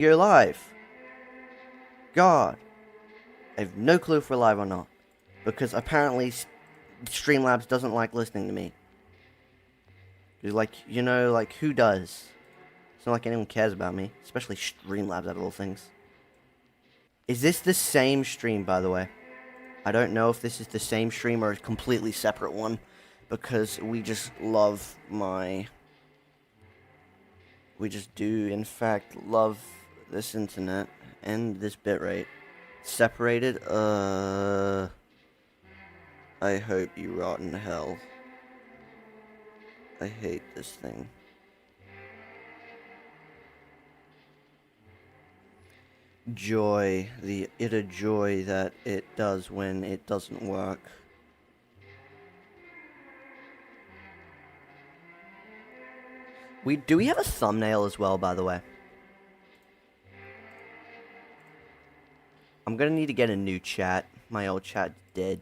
You're live. God. I have no clue if we're live or not. Because apparently Streamlabs doesn't like listening to me. Like, who does? It's not like anyone cares about me. Especially Streamlabs out of all things. Is this the same stream, by the way? I don't know if this is the same stream or a completely separate one. Because we just love my... We just do, in fact, love this internet and this bitrate. Separated? I hope you rot in hell. I hate this thing. Joy, the utter joy that it does when it doesn't work. Do we have a thumbnail as well, by the way? I'm gonna need to get a new chat. My old chat's dead.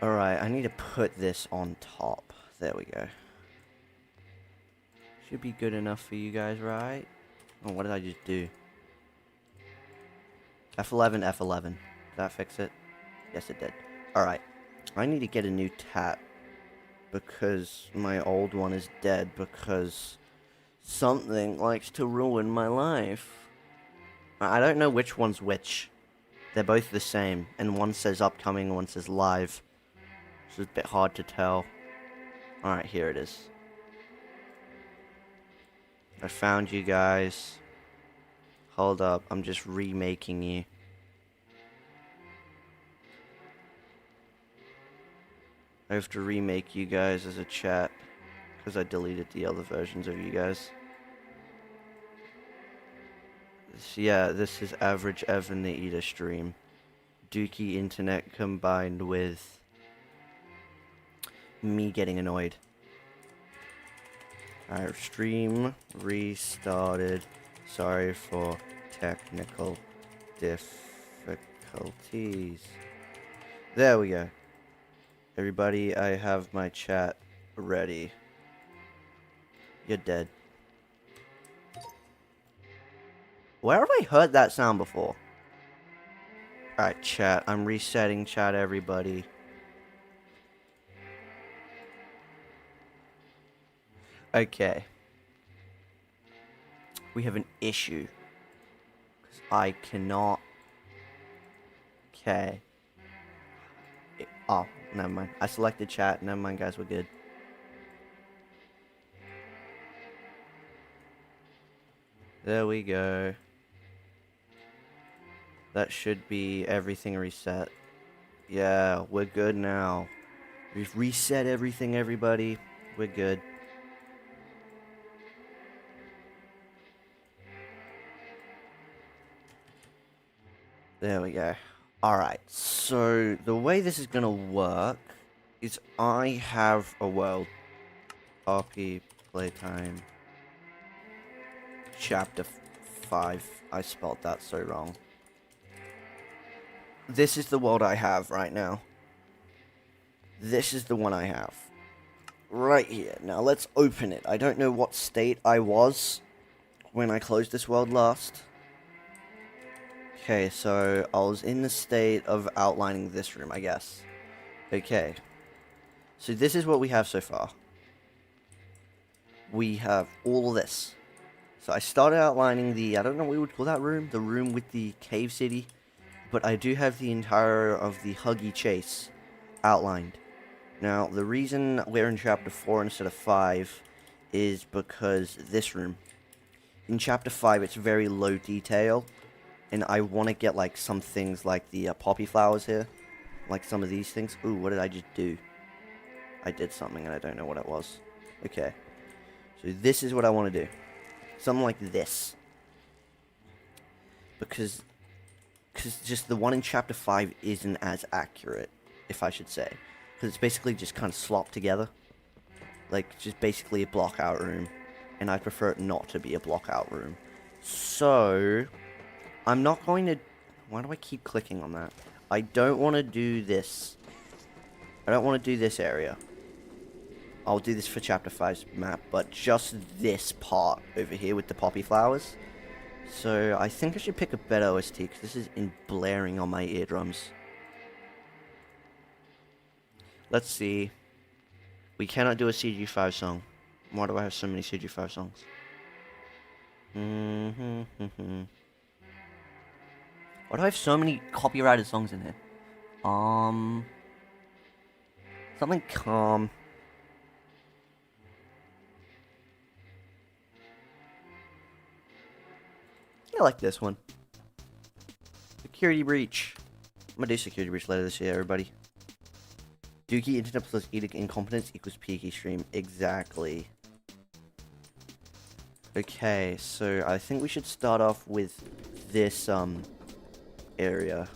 Alright, I need to put this on top. There we go. Should be good enough for you guys, right? Oh, what did I just do? F11, F11. Did that fix it? Yes, it did. Alright. I need to get a new tab. Because my old one is dead. Because something likes to ruin my life. I don't know which one's which. They're both the same. And one says upcoming, one says live. It's a bit hard to tell. Alright, here it is. I found you guys. Hold up, I'm just remaking you. I have to remake you guys as a chat. Because I deleted the other versions of you guys. Yeah, this is Average Evan the Eater stream. Dookie internet combined with me getting annoyed. Our stream restarted. Sorry for technical difficulties. There we go. Everybody, I have my chat ready. You're dead. Where have I heard that sound before? Alright, chat. I'm resetting chat, everybody. Okay. We have an issue. Because I cannot... Okay. Oh, never mind. I selected chat. Never mind, guys. We're good. There we go. That should be everything reset. Yeah, we're good now. We've reset everything, everybody. We're good. There we go. Alright, so the way this is gonna work is I have a world. RP Playtime. Chapter 5. I spelled that so wrong. This is the world I have right now. This is the one I have. Right here. Now let's open it. I don't know what state I was when I closed this world last. Okay, so I was in the state of outlining this room, I guess. Okay. So this is what we have so far. We have all this. So I started outlining the, I don't know what we would call that room. The room with the cave city. But I do have the entire of the Huggy Chase outlined. Now, the reason we're in Chapter 4 instead of 5 is because this room. In Chapter 5, it's very low detail. And I want to get, like, some things like the poppy flowers here. Like some of these things. Ooh, what did I just do? I did something and I don't know what it was. Okay. So this is what I want to do. Something like this. Because just the one in Chapter 5 isn't as accurate, if I should say. Because it's basically just kind of slopped together. Like, just basically a block out room. And I prefer it not to be a block out room. So... I'm not going to... Why do I keep clicking on that? I don't want to do this. I don't want to do this area. I'll do this for Chapter 5's map, but just this part over here with the poppy flowers. So I think I should pick a better OST, because this is blaring on my eardrums. Let's see. We cannot do a CG5 song. Why do I have so many CG5 songs? Why do I have so many copyrighted songs in here? Something calm. I like this one. Security breach. I'm gonna do security breach later this year, everybody. Dookie internet plus edict incompetence equals peaky stream. Exactly. Okay, so I think we should start off with this, area.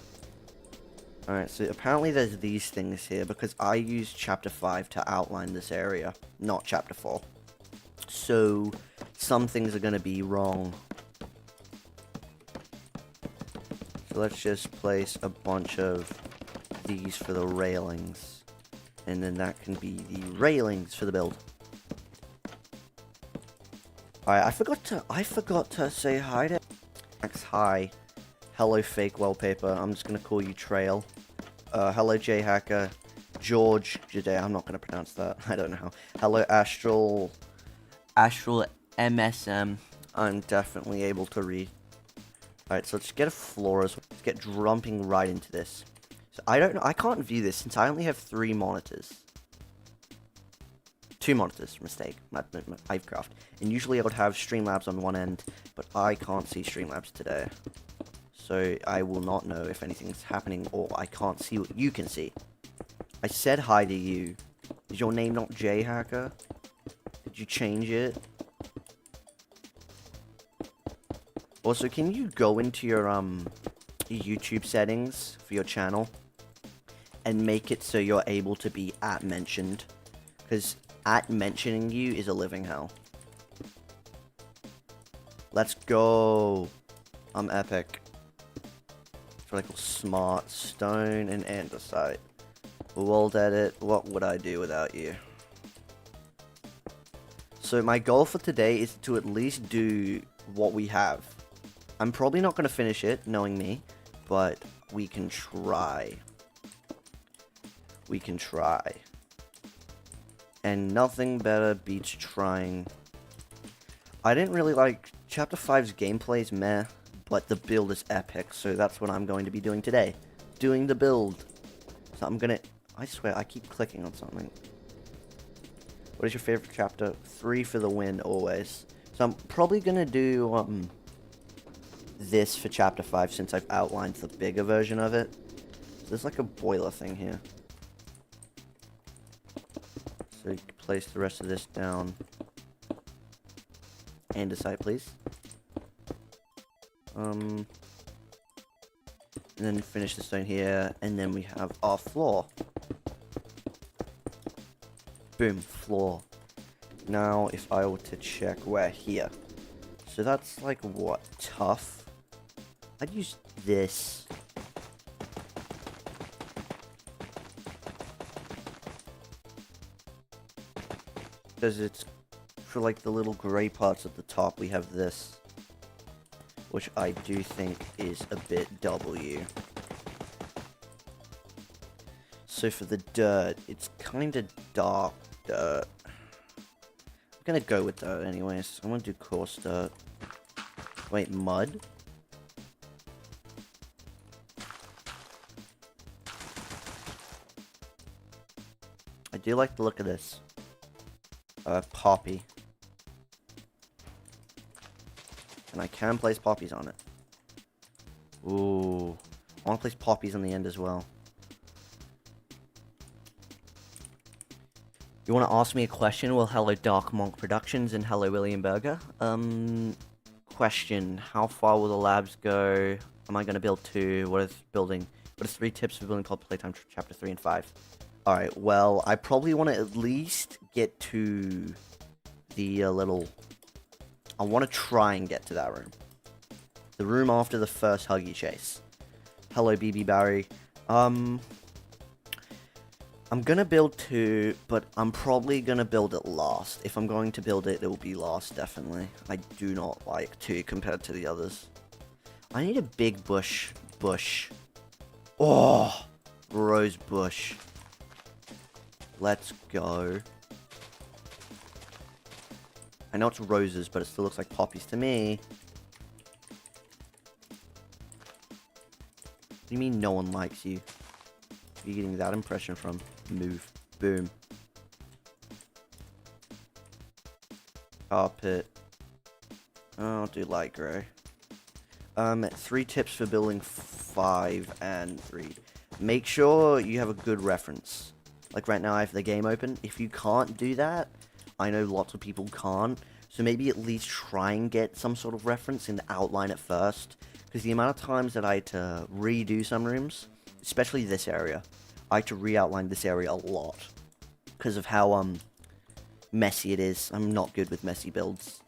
Alright, so apparently there's these things here, because I used Chapter 5 to outline this area, not Chapter 4. So, some things are gonna be wrong. So let's just place a bunch of these for the railings. And then that can be the railings for the build. Alright, I forgot to say hi to Max. Hi. Hello fake wallpaper. I'm just gonna call you Trail. Hello J-Hacker. George Jade. I'm not gonna pronounce that. I don't know how. Hello Astral MSM. I'm definitely able to read. Alright, so let's get a floor as well. Let's get jumping right into this. So I can't view this since I only have 3 monitors. 2 monitors, mistake, Minecraft. And usually I would have Streamlabs on one end, but I can't see Streamlabs today. So I will not know if anything's happening, or I can't see what you can see. I said hi to you. Is your name not J-Hacker? Did you change it? Also, can you go into your YouTube settings for your channel and make it so you're able to be @mentioned? Because @mentioning you is a living hell. Let's go. I'm epic. That's what I call smart, stone, and andesite. World edit, what would I do without you? So my goal for today is to at least do what we have. I'm probably not going to finish it, knowing me, but we can try. We can try. And nothing better beats trying. I didn't really like Chapter 5's gameplay's meh, but the build is epic, so that's what I'm going to be doing today. Doing the build. So I'm gonna... I swear, I keep clicking on something. What is your favorite chapter? 3 for the win, always. So I'm probably gonna do, this for Chapter 5 since I've outlined the bigger version of it. So there's like a boiler thing here. So you can place the rest of this down. Andesite, please. And then finish the stone here, and then we have our floor. Boom, floor. Now, if I were to check, we're here. So that's like, what, tough? I'd use this. Because it's, for like the little grey parts at the top, we have this. Which I do think is a bit W. So for the dirt, it's kind of dark dirt. I'm gonna go with dirt anyways. I'm gonna do coarse dirt. Wait, mud? I do like the look of this. Poppy. And I can place poppies on it. Ooh. I want to place poppies on the end as well. You want to ask me a question? Well, hello Dark Monk Productions and hello William Berger. Question. How far will the labs go? Am I going to build 2? What is 3 tips for building Playtime Chapter 3 and 5? Alright, well, I probably want to at least get to the little... I want to try and get to that room. The room after the first Huggy chase. Hello, BB Barry. I'm gonna build 2, but I'm probably gonna build it last. If I'm going to build it, it will be last, definitely. I do not like 2 compared to the others. I need a big bush. Oh, rose bush. Let's go. I know it's roses, but it still looks like poppies to me. What do you mean no one likes you? Where are you getting that impression from? Move. Boom. Carpet. I'll do light grey. 3 tips for building 5 and 3. Make sure you have a good reference. Like right now I have the game open. If you can't do that, I know lots of people can't. So maybe at least try and get some sort of reference and outline it first. Because the amount of times that I had to redo some rooms, especially this area, I had to re-outline this area a lot. Because of how messy it is. I'm not good with messy builds.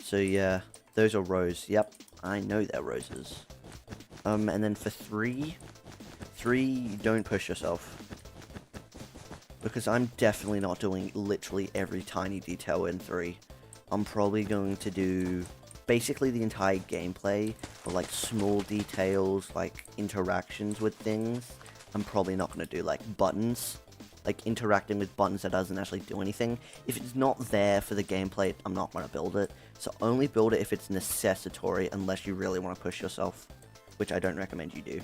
So yeah, those are rows. Yep, I know they're roses. And then for 3, don't push yourself. Because I'm definitely not doing literally every tiny detail in 3. I'm probably going to do basically the entire gameplay, but like small details, like interactions with things. I'm probably not going to do like buttons, like interacting with buttons that doesn't actually do anything. If it's not there for the gameplay, I'm not going to build it. So only build it if it's necessitory, unless you really want to push yourself, which I don't recommend you do.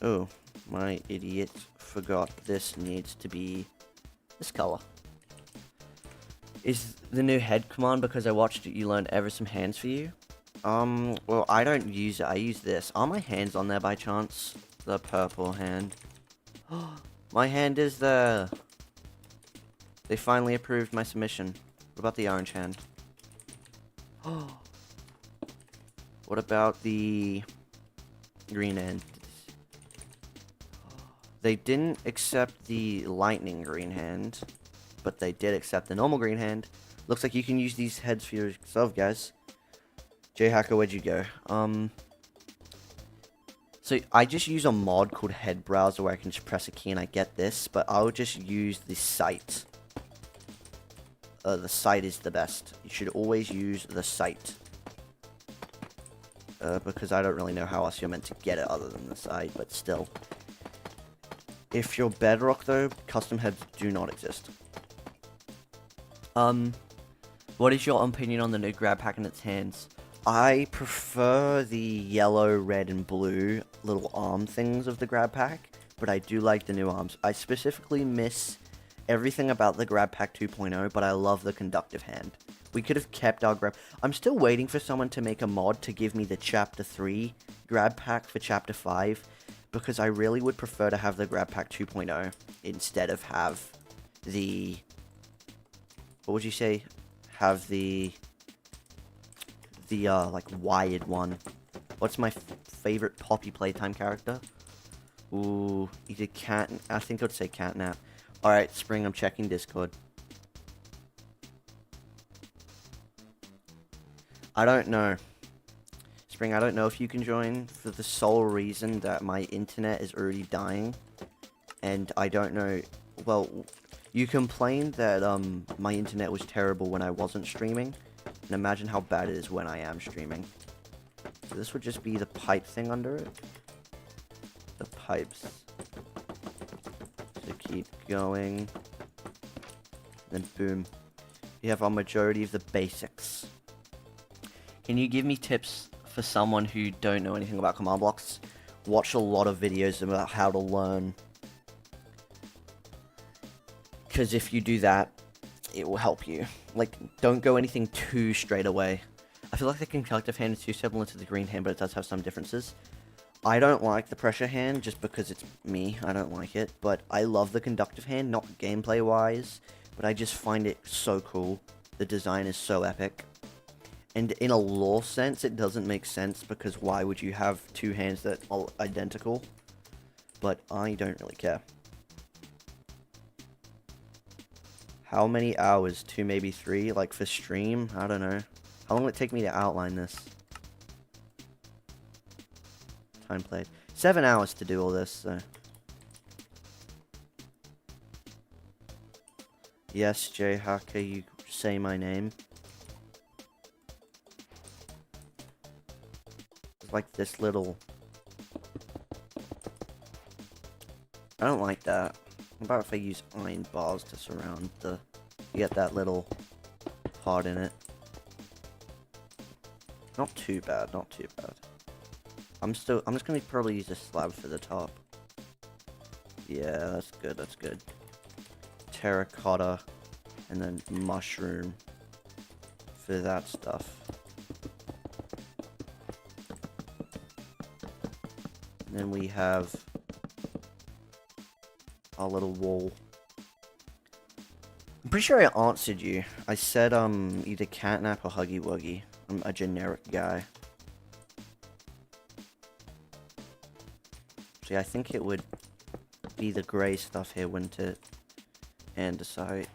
Oh, my idiot forgot this needs to be this color. Is the new head command because I watched it, you learned ever some hands for you? Well, I don't use it. I use this. Are my hands on there by chance? The purple hand. My hand is there. They finally approved my submission. What about the orange hand? What about the green hand? They didn't accept the lightning green hand, but they did accept the normal green hand. Looks like you can use these heads for yourself, guys. J-Hacker, where'd you go? So I just use a mod called Head Browser where I can just press a key and I get this, but I'll just use the site. The site is the best. You should always use the site. Because I don't really know how else you're meant to get it other than the site, but still. If you're Bedrock though, custom heads do not exist. What is your opinion on the new grab pack in its hands? I prefer the yellow, red, and blue little arm things of the grab pack, but I do like the new arms. I specifically miss everything about the grab pack 2.0, but I love the conductive hand. We could have kept our grab... I'm still waiting for someone to make a mod to give me the Chapter 3 grab pack for Chapter 5, because I really would prefer to have the grab pack 2.0 instead of have the... What would you say? Have the like, wired one. What's my favorite Poppy Playtime character? Ooh, either Cat... I think I would say Catnap. Alright, Spring, I'm checking Discord. I don't know. Spring, I don't know if you can join for the sole reason that my internet is already dying. And I don't know... Well, you complained that my internet was terrible when I wasn't streaming. And imagine how bad it is when I am streaming. So this would just be the pipe thing under it. The pipes. So keep going. Then boom. You have a majority of the basics. Can you give me tips for someone who don't know anything about command blocks? Watch a lot of videos about how to learn. Because if you do that, it will help you. Like, don't go anything too straight away. I feel like the conductive hand is too similar to the green hand, but it does have some differences. I don't like the pressure hand just because it's me. I don't like it. But I love the conductive hand, not gameplay-wise. But I just find it so cool. The design is so epic. And in a lore sense, it doesn't make sense because why would you have 2 hands that are identical? But I don't really care. How many hours? 2, maybe 3? Like for stream? I don't know. How long will it take me to outline this? time played. 7 hours to do all this, so. Yes, Jay, how can you say my name? It's like this little... I don't like that. What about if I use iron bars to surround the... You get that little part in it. Not too bad, not too bad. I'm just gonna probably use a slab for the top. Yeah, that's good, that's good. Terracotta, and then mushroom for that stuff. And then we have our little wall. I'm pretty sure I answered you. I said either catnap or Huggy Wuggy. I'm a generic guy. See, I think it would be the grey stuff here, wouldn't it? Andesite.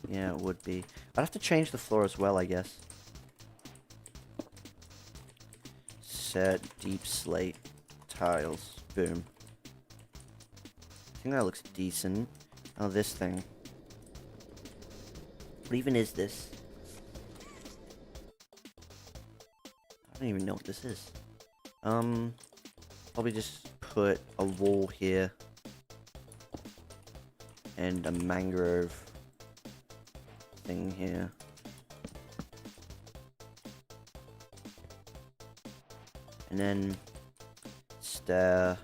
Yeah, it would be. I'd have to change the floor as well, I guess. Set deep slate tiles. Boom. I think that looks decent. Oh, this thing. What even is this? I don't even know what this is. Probably just put a wall here. And a mangrove thing here. And then stair.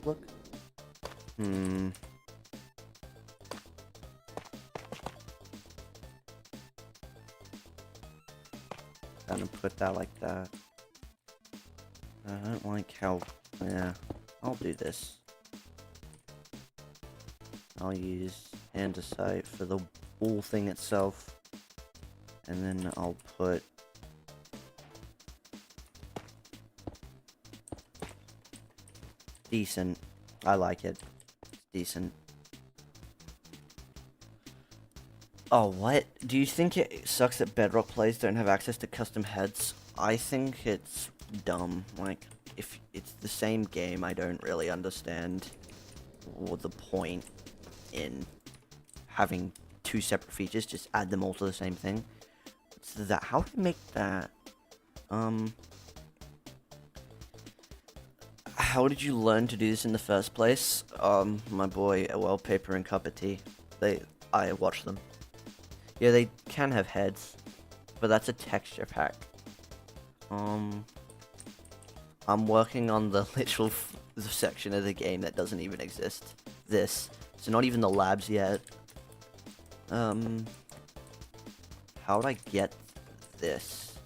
Look. Gonna put that like that. I don't like how... Yeah, I'll do this. I'll use andesite for the wall thing itself. And then I'll put... Decent. I like it. It's decent. Oh, what? Do you think it sucks that Bedrock players don't have access to custom heads? I think it's dumb. Like, if it's the same game, I don't really understand what the point in having two separate features. Just add them all to the same thing. So that, how do you make that? How did you learn to do this in the first place? My boy, Wallpaper and Cup of Tea. I watch them. Yeah, they can have heads, but that's a texture pack. I'm working on the literal section of the game that doesn't even exist. This. So not even the labs yet. How would I get this?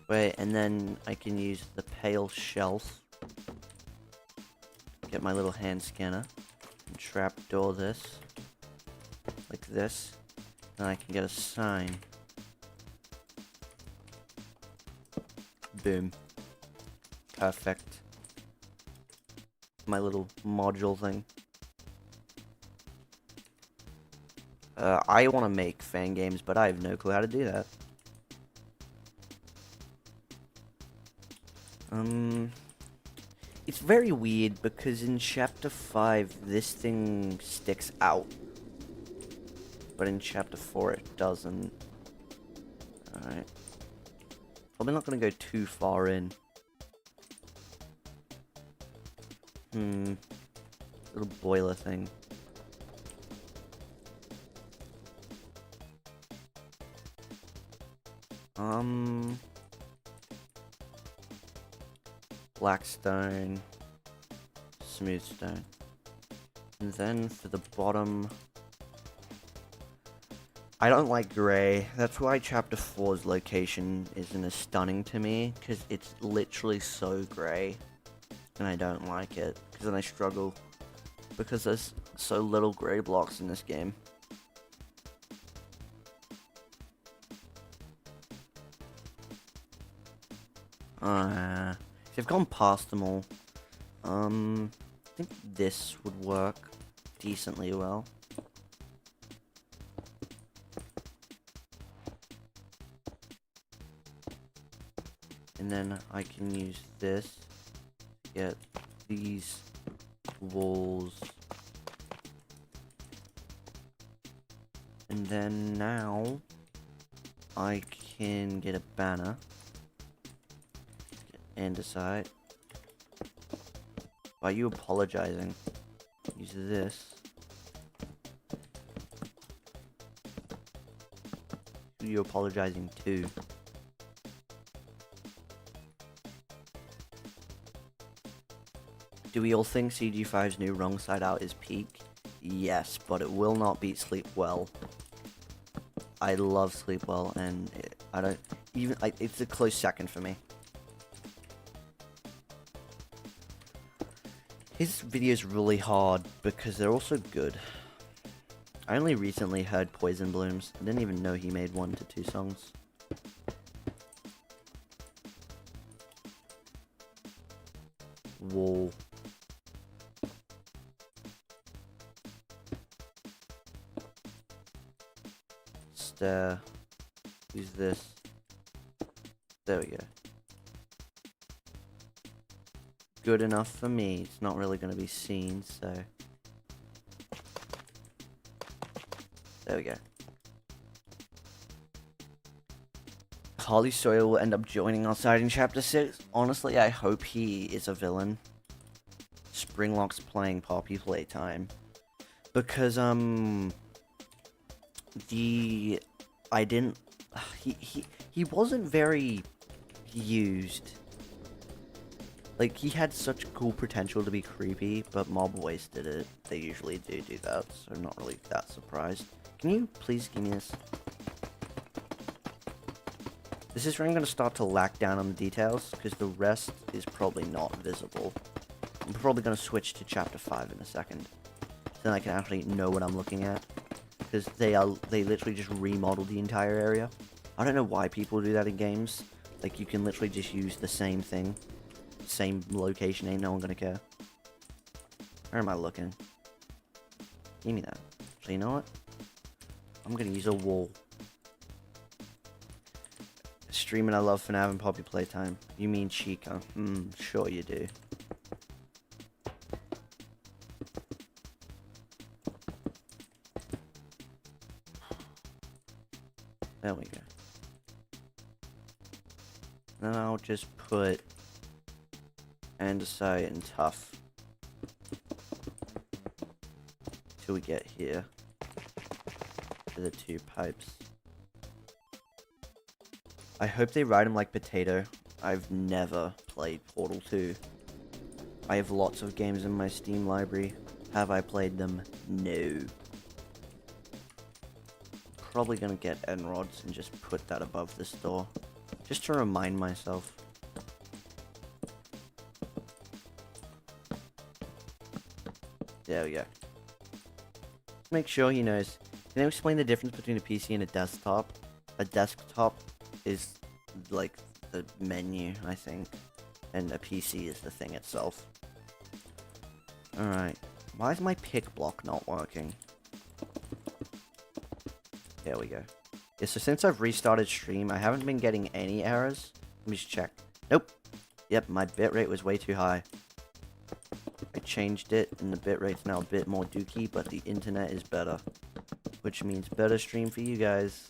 Wait, and then I can use the pale shelf. Get my little hand scanner. And trapdoor this. Like this. And I can get a sign. Boom. Perfect. My little module thing. I want to make fan games, but I have no clue how to do that. It's very weird because in Chapter 5, this thing sticks out. But in Chapter 4, it doesn't. Alright. Probably not going to go too far in. Little boiler thing. Black stone. Smooth stone. And then for the bottom... I don't like grey. That's why Chapter 4's location isn't as stunning to me, because it's literally so grey. And I don't like it, because then I struggle. Because there's so little grey blocks in this game. See, I've gone past them all. think this would work decently well. And then I can use this to get these walls. And then now I can get a banner. Get andesite. Why are you apologizing? Use this. Who are you apologizing to? Do we all think CG5's new Wrong Side Out is peak? Yes, but it will not beat Sleep Well. I love Sleep Well, and I don't even. It's a close second for me. His video's really hard because they're also good. I only recently heard Poison Blooms. I didn't even know he made 1 to 2 songs. Wall. Stair. Use this. There we go. Good enough for me. It's not really going to be seen, so... There we go. Harley Sawyer will end up joining our side in Chapter 6. Honestly, I hope he is a villain. Springlock's playing Poppy Playtime. Because, he wasn't very used. Like, he had such cool potential to be creepy, but Mob wasted it. They usually do that, so I'm not really that surprised. Can you please give me this? This is where I'm going to start to lack down on the details, because the rest is probably not visible. I'm probably going to switch to Chapter 5 in a second. So then I can actually know what I'm looking at. Because they literally just remodeled the entire area. I don't know why people do that in games. Like, you can literally just use the same thing. Same location, ain't no one gonna care. Where am I looking? Give me that. So you know what? I'm gonna use a wall. Streaming I love FNAF and Poppy Playtime. You mean Chica? Sure you do. There we go. Then I'll just put andesite and tough till we get here to the 2 pipes. I hope they ride him like Potato. I've never played Portal 2. I have lots of games in my Steam library. Have I played them? No. Probably gonna get end rods and just put that above this door. Just to remind myself. There we go. Make sure he knows. Can you explain the difference between a PC and a desktop? A desktop is like the menu, I think. And a PC is the thing itself. Alright. Why is my pick block not working? There we go. Yeah, so since I've restarted stream, I haven't been getting any errors. Let me just check. Nope. Yep, my bitrate was way too high. I changed it, and the bitrate's now a bit more dookie, but the internet is better. Which means better stream for you guys.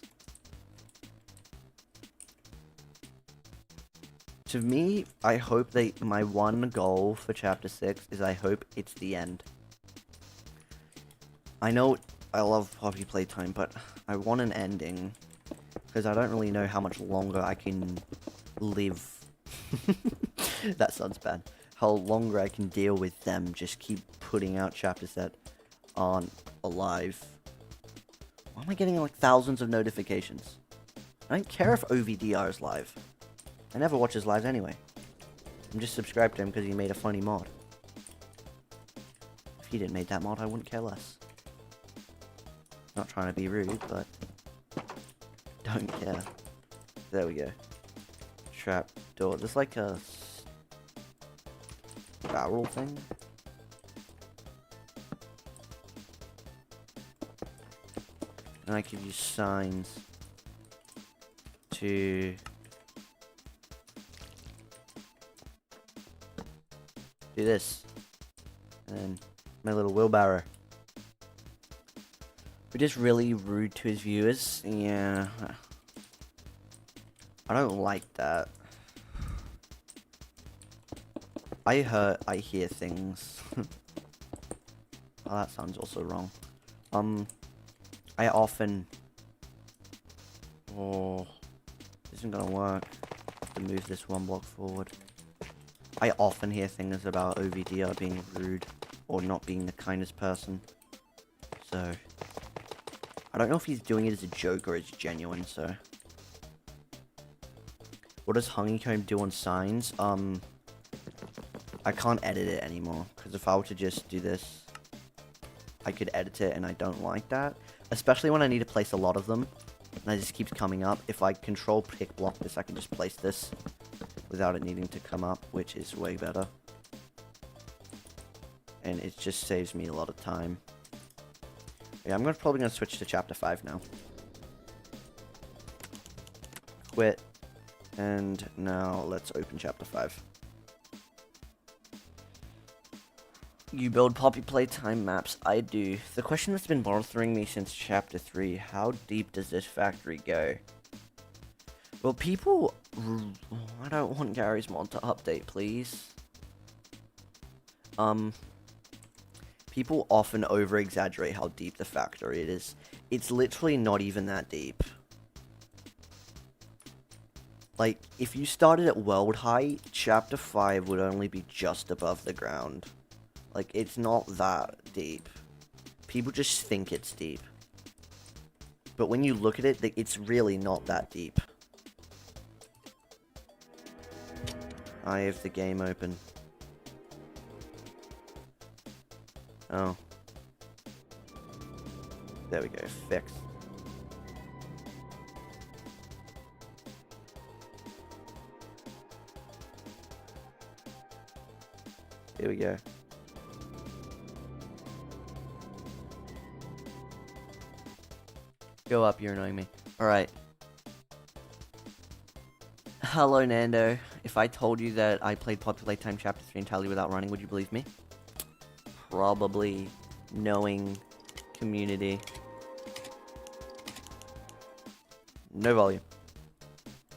To me, I hope my one goal for Chapter 6 is I hope it's the end. I know I love Poppy Playtime, but I want an ending. Because I don't really know how much longer I can live. That sounds bad. How longer I can deal with them just keep putting out chapters that aren't alive. Why am I getting like thousands of notifications? I don't care if OVDR is live. I never watch his lives anyway. I'm just subscribed to him because he made a funny mod. If he didn't make that mod, I wouldn't care less. Not trying to be rude, but don't care. There we go. Trap door. There's like a barrel thing. And I could use signs to do this. And then my little wheelbarrow. We're just really rude to his viewers. Yeah. I don't like that. I hear things. Oh, that sounds also wrong. I often... Oh, this isn't gonna work. I have to move this one block forward. I often hear things about OVDR being rude or not being the kindest person. So, I don't know if he's doing it as a joke or it's genuine, so. What does Honeycomb do on signs? I can't edit it anymore, because if I were to just do this, I could edit it, and I don't like that. Especially when I need to place a lot of them, and it just keeps coming up. If I control pick block this, I can just place this without it needing to come up, which is way better. And it just saves me a lot of time. Yeah, I'm probably going to switch to chapter 5 now. Quit. And now let's open chapter 5. You build Poppy Playtime maps. I do. The question that's been bothering me since chapter 3, how deep does this factory go? Well, people... I don't want Gary's mod to update, please. People often over-exaggerate how deep the factory is. It's literally not even that deep. Like, if you started at world height, chapter 5 would only be just above the ground. Like, it's not that deep. People just think it's deep. But when you look at it, it's really not that deep. I have the game open. Oh. There we go, fixed. Here we go. Go up, you're annoying me. Alright. Hello, Nando. If I told you that I played Poppy Playtime Chapter 3 entirely without running, would you believe me? Probably. Knowing community. No volume.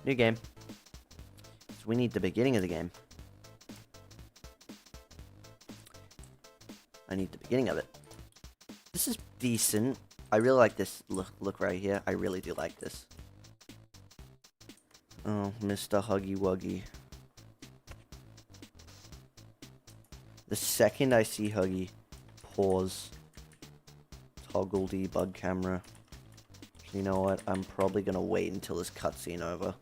New game. So we need the beginning of the game. I need the beginning of it. This is decent. I really like this look right here. I really do like this. Oh, Mr. Huggy Wuggy. The second I see Huggy, pause. Toggle debug camera. You know what? I'm probably gonna wait until this cutscene over.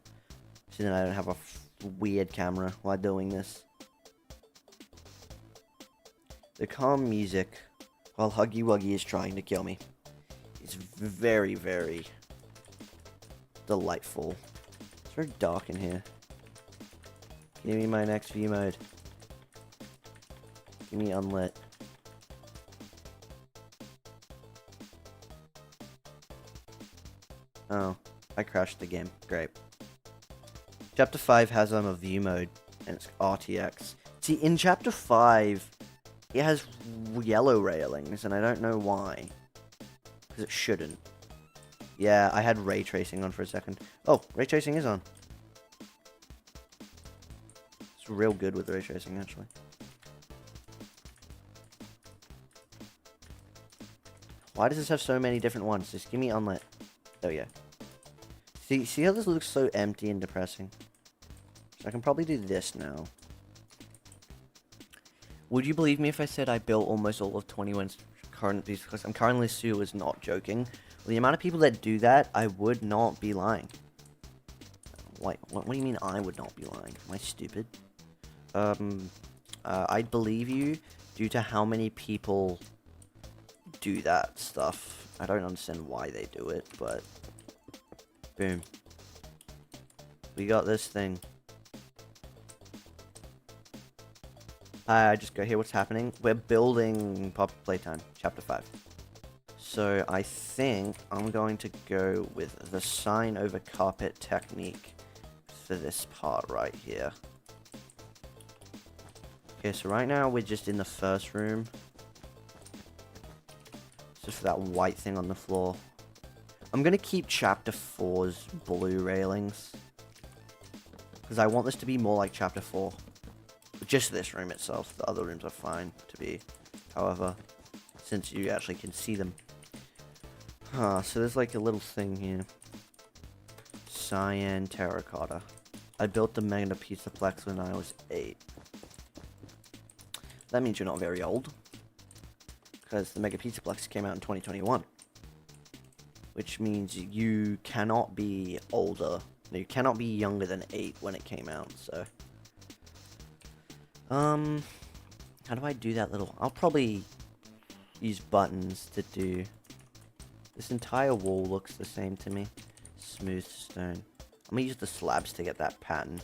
So then I don't have a weird camera while doing this. The calm music while Huggy Wuggy is trying to kill me is very, very delightful. It's very dark in here. Give me my next view mode. Give me unlit. Oh, I crashed the game. Great. Chapter 5 has a view mode, and it's RTX. See, in Chapter 5, it has yellow railings, and I don't know why. Because it shouldn't. Yeah, I had ray tracing on for a second. Oh, ray tracing is on. It's real good with ray tracing, actually. Why does this have so many different ones? Just give me unlit. There we go. See how this looks so empty and depressing? So I can probably do this now. Would you believe me if I said I built almost all of 21's current pieces? Because I'm currently Sue is not joking. With the amount of people that do that, I would not be lying. What do you mean I would not be lying? Am I stupid? I'd believe you due to how many people do that stuff. I don't understand why they do it, but boom. We got this thing. Hi, I just go here. What's happening? We're building Poppy Playtime, Chapter 5. So I think I'm going to go with the sign over carpet technique for this part right here. Okay, so right now we're just in the first room. Just for that white thing on the floor. I'm going to keep Chapter 4's blue railings. Because I want this to be more like Chapter 4. Just this room itself. The other rooms are fine to be. However, since you actually can see them. Huh, so there's like a little thing here. Cyan terracotta. I built the Mega Pizzaplex when I was 8. That means you're not very old. Because the Mega Pizzaplex came out in 2021. Which means you cannot be older. No, you cannot be younger than 8 when it came out, so. How do I do that little... I'll probably use buttons to do... This entire wall looks the same to me. Smooth stone. I'm gonna use the slabs to get that pattern.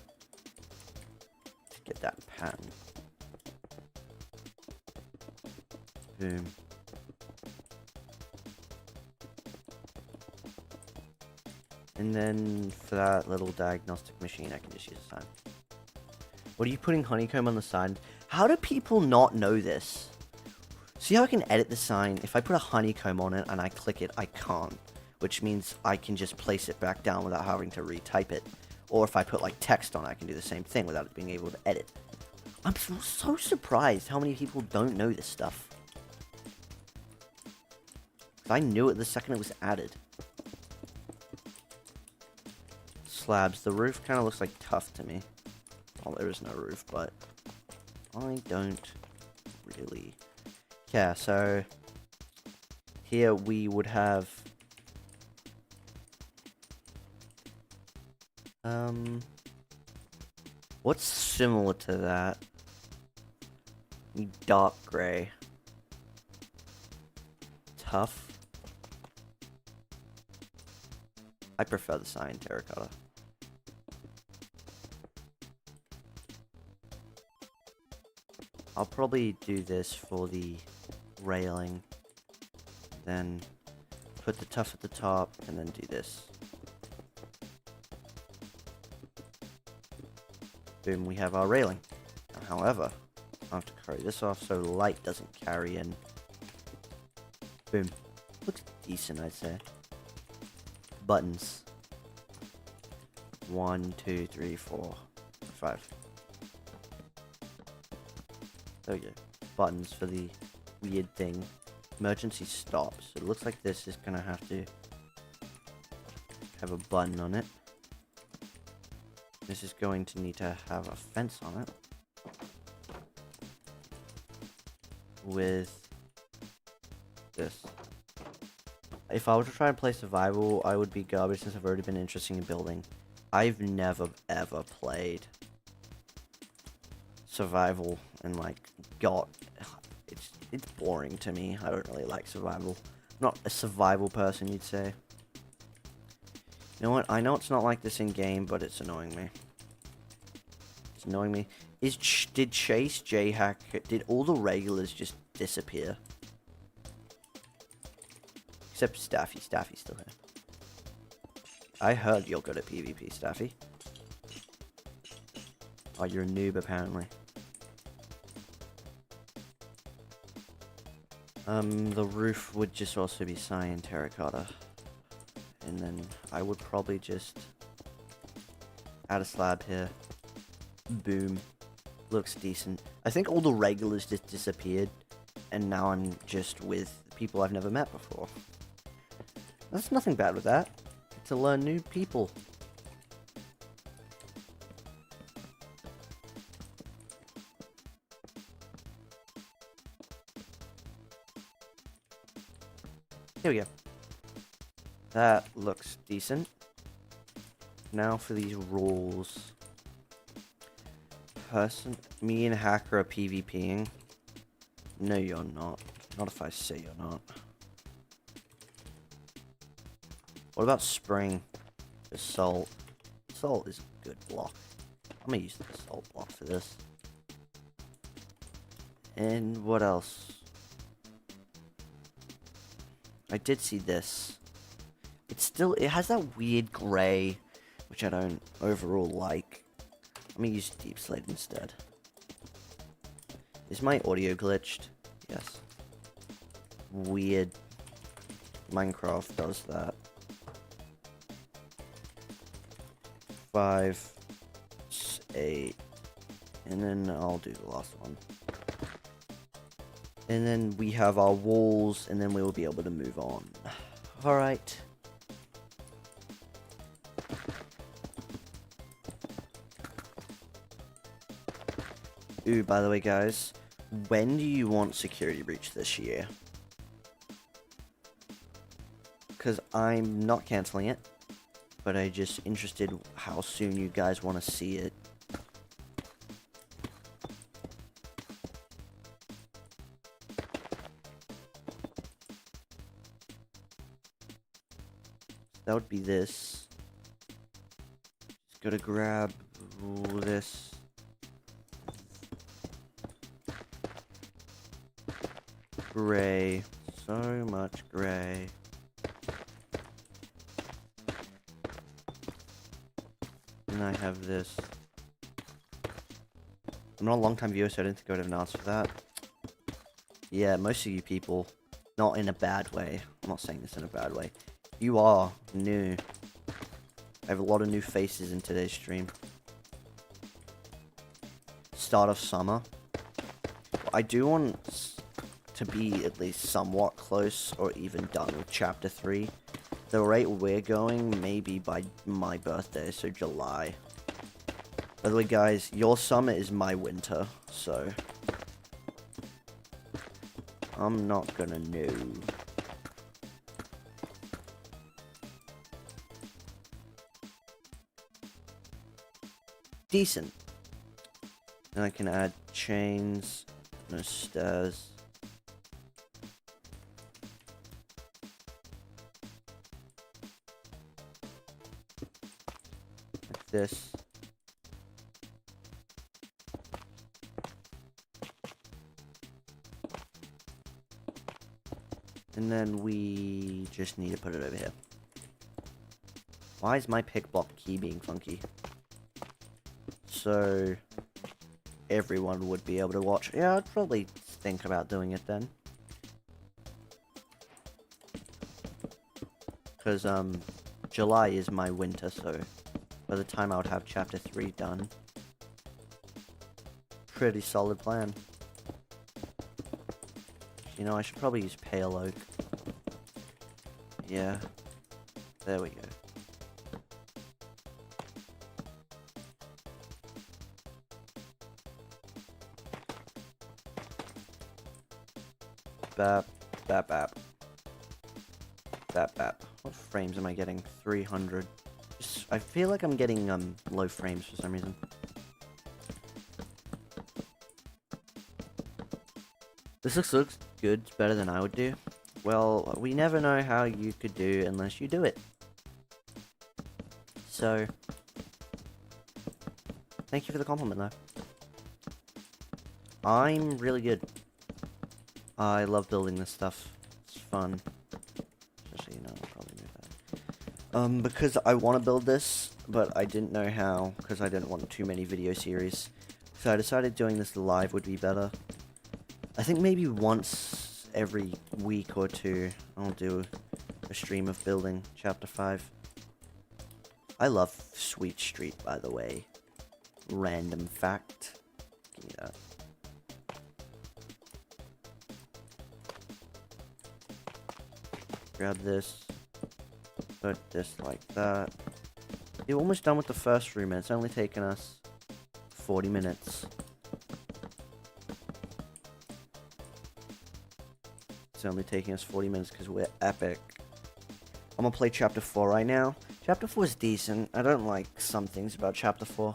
Boom. And then for that little diagnostic machine, I can just use a sign. What are you putting honeycomb on the side? How do people not know this? See how I can edit the sign? If I put a honeycomb on it and I click it, I can't. Which means I can just place it back down without having to retype it. Or if I put like text on it, I can do the same thing without being able to edit. I'm so surprised how many people don't know this stuff. I knew it the second it was added. Slabs. The roof kind of looks like tough to me. Well, there is no roof, but I don't really care. So here we would have what's similar to that? Dark gray. Tough. I prefer the cyan terracotta. I'll probably do this for the railing. Then put the tough at the top and then do this. Boom, we have our railing. However, I have to carry this off so light doesn't carry in. Boom. Looks decent, I'd say. Buttons. 1, 2, 3, 4, 5. There we go. Buttons for the weird thing. Emergency stops. So it looks like this is gonna have to have a button on it. This is going to need to have a fence on it. With this. If I were to try and play survival, I would be garbage since I've already been interested in building. I've never ever played survival and like it's boring to me. I don't really like survival. I'm not a survival person, you'd say. You know what? I know it's not like this in game, but it's annoying me. It's annoying me. Did Chase J-Hack? Did all the regulars just disappear? Except Staffy. Staffy's still here. I heard you're good at PvP, Staffy. Oh, you're a noob, apparently. The roof would just also be cyan terracotta. And then I would probably just add a slab here. Boom. Looks decent. I think all the regulars just disappeared. And now I'm just with people I've never met before. There's nothing bad with that. To learn new people. Here we go. That looks decent. Now for these rules. Me and Hacker are PvPing. No, you're not. Not if I say you're not. What about spring? The salt. Salt is a good block. I'm gonna use the salt block for this. And what else? I did see this. It has that weird gray, which I don't overall like. Let me use deep slate instead. Is my audio glitched? Yes. Weird. Minecraft does that. 5, 8, and then I'll do the last one. And then we have our walls, and then we will be able to move on. Alright. Ooh, by the way, guys, when do you want Security Breach this year? Because I'm not canceling it, but I'm just interested how soon you guys want to see it. That would be this. Just gotta grab this. Gray. So much gray. And I have this. I'm not a long-time viewer, so I didn't think I would have an answer for that. Yeah, most of you people, not in a bad way. I'm not saying this in a bad way. You are new. I have a lot of new faces in today's stream. Start of summer. I do want to be at least somewhat close or even done with Chapter 3. The rate we're going may be by my birthday, so July. By the way, guys, your summer is my winter, so I'm not gonna know. Decent. Then I can add chains, no stairs. Like this. And then we just need to put it over here. Why is my pick block key being funky? So everyone would be able to watch. Yeah, I'd probably think about doing it then. Because, July is my winter, so by the time I would have Chapter 3 done. Pretty solid plan. You know, I should probably use pale oak. Yeah. There we go. Bap, bap, bap. Bap, bap. What frames am I getting? 300. I feel like I'm getting, low frames for some reason. This looks good. It's better than I would do. Well, we never know how you could do unless you do it. So, thank you for the compliment, though. I'm really good. I love building this stuff. It's fun. Just so you know, I'll probably move that. Because I want to build this, but I didn't know how, because I didn't want too many video series. So I decided doing this live would be better. I think maybe once every week or two, I'll do a stream of building Chapter 5. I love Sweet Street, by the way. Random fact. Give me that. Grab this. Put this like that. You're almost done with the first room, and it's only taken us 40 minutes. It's only taking us 40 minutes because we're epic. I'm gonna play Chapter 4 right now. Chapter 4 is decent. I don't like some things about Chapter 4.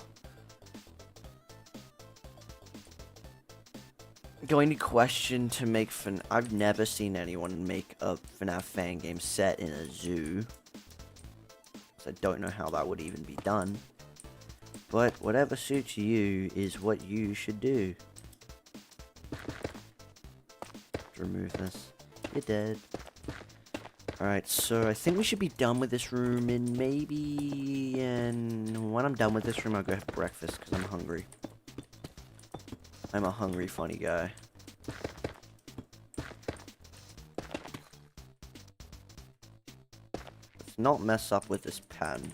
Going to question to make I've never seen anyone make a FNAF fan game set in a zoo. So I don't know how that would even be done. But whatever suits you is what you should do. Remove this. You're dead. Alright, so I think we should be done with this room in maybe... And when I'm done with this room, I'll go have breakfast because I'm hungry. I'm a hungry, funny guy. Let's not mess up with this pen.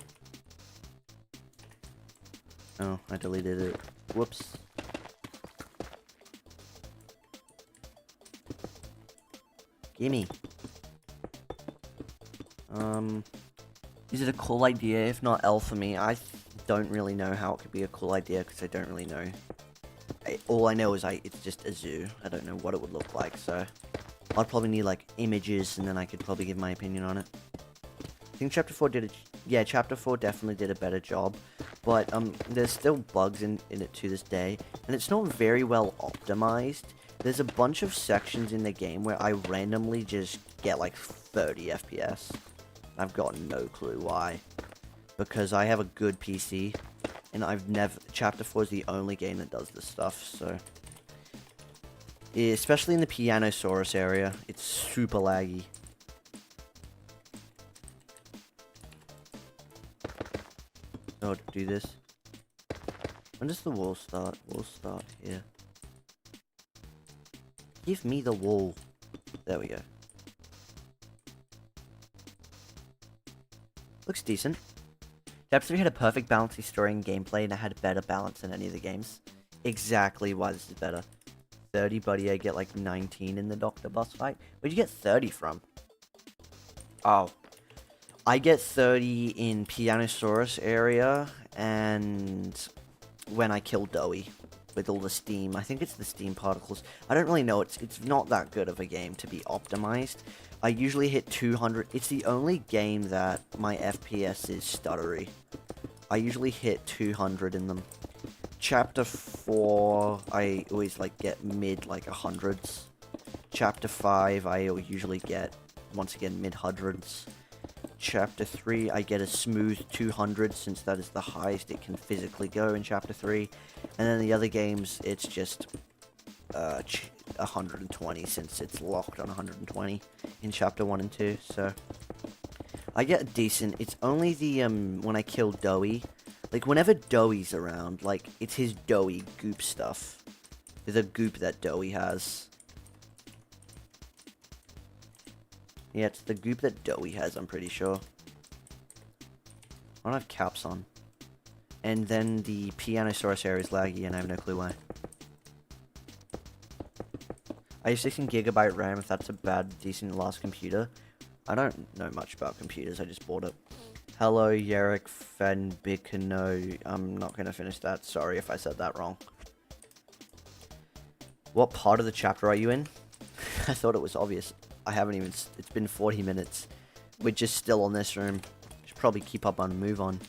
Oh, I deleted it. Whoops. Gimme. Is it a cool idea? If not, L for me. I don't really know how it could be a cool idea because I don't really know. All I know is it's just a zoo. I don't know what it would look like, so I'd probably need like images and then I could probably give my opinion on it. I think Chapter 4 did yeah, Chapter 4 definitely did a better job, but there's still bugs in it to this day, and it's not very well optimized. There's a bunch of sections in the game where I randomly just get like 30 FPS. I've got no clue why. Because I have a good PC, and Chapter 4 is the only game that does this stuff, so... Especially in the Pianosaurus area, it's super laggy. So, to do this... When does the wall start? Wall start here. Give me the wall. There we go. Looks decent. Chapter 3 had a perfect balance of story and gameplay, and it had a better balance than any of the games. Exactly why this is better. 30, buddy, I get like 19 in the Doctor boss fight. Where'd you get 30 from? Oh. I get 30 in Pianosaurus area, and when I kill Doey with all the steam. I think it's the steam particles. I don't really know. It's not that good of a game to be optimized. I usually hit 200. It's the only game that my FPS is stuttery. I usually hit 200 in them. Chapter 4, I always like get mid like 100s. Chapter 5, I usually get, once again, mid 100s. Chapter 3, I get a smooth 200 since that is the highest it can physically go in Chapter 3. And then the other games, it's just 120 since it's locked on 120 in Chapter 1 and 2. So I get a decent. It's only the when I kill Doey, like whenever Doey's around, like it's his Doey goop stuff, the goop that Doey has. Yeah, it's the goop that Doey has, I'm pretty sure. I don't have caps on. And then the Pianosaurus area is laggy, and I have no clue why. I have 16GB RAM if that's a decent last computer. I don't know much about computers, I just bought it. Hello, Yerrick Fenbikano. I'm not going to finish that. Sorry if I said that wrong. What part of the chapter are you in? I thought it was obvious. I haven't even... It's been 40 minutes. We're just still on this room. Should probably keep up on move on.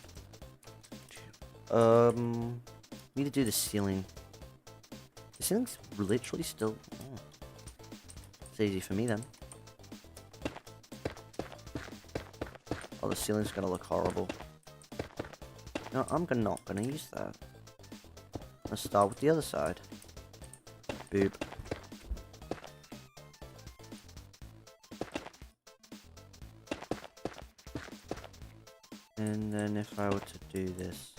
Need to do the ceiling. The ceiling's literally still... Oh. It's easy for me then. Oh, the ceiling's gonna look horrible. No, I'm not gonna use that. Let's start with the other side. Boop. And then if I were to do this.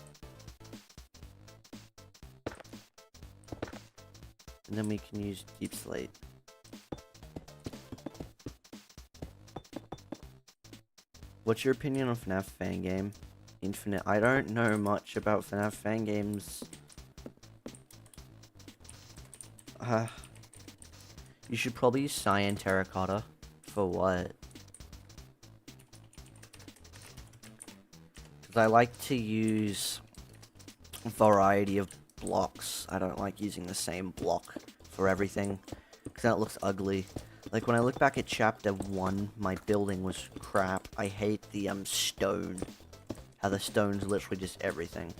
And then we can use deep slate. What's your opinion on FNAF fan game? Infinite. I don't know much about FNAF fan games. You should probably use cyan terracotta. For what? Because I like to use a variety of blocks. I don't like using the same block for everything. Because then it looks ugly. Like, when I look back at Chapter 1, my building was crap. I hate the, stone. How the stone's literally just everything.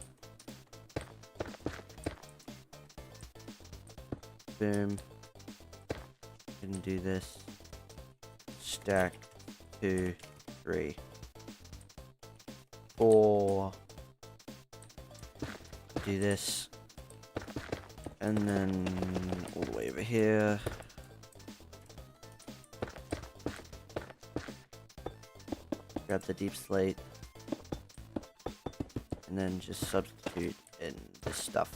Boom. Can do this. Stack. 2, 3, 4. Do this. And then all the way over here. grab the deep slate, and then just substitute in this stuff.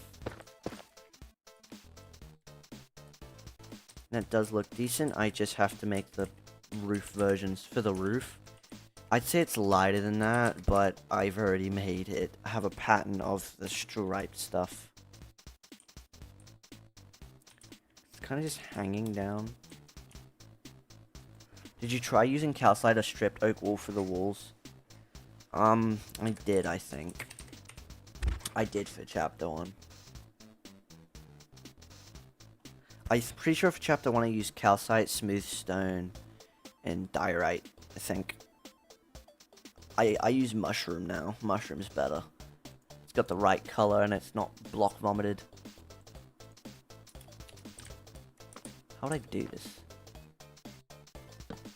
And it does look decent. I just have to make the roof versions for the roof. I'd say it's lighter than that, but I've already made it. I have a pattern of the striped stuff. It's kind of just hanging down. Did you try using calcite or stripped oak wool for the walls? I did, I think. I did for chapter 1. I'm pretty sure for chapter 1 I used calcite, smooth stone, and diorite, I think. I use mushroom now. Mushroom's better. It's got the right color and it's not block vomited. How would I do this?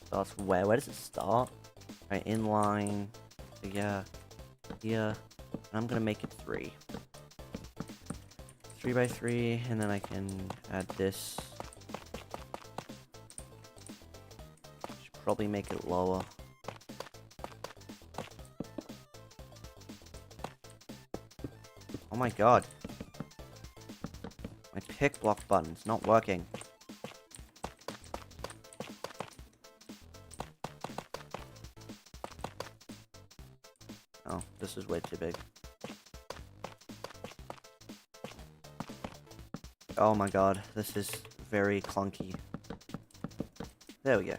Starts where? Where does it start? Right, in line. Yeah. Here. And I'm gonna make it 3. 3 by 3, and then I can add this. Should probably make it lower. Oh my god. My pick block button's not working. Oh, this is way too big. Oh my god, this is very clunky. There we go.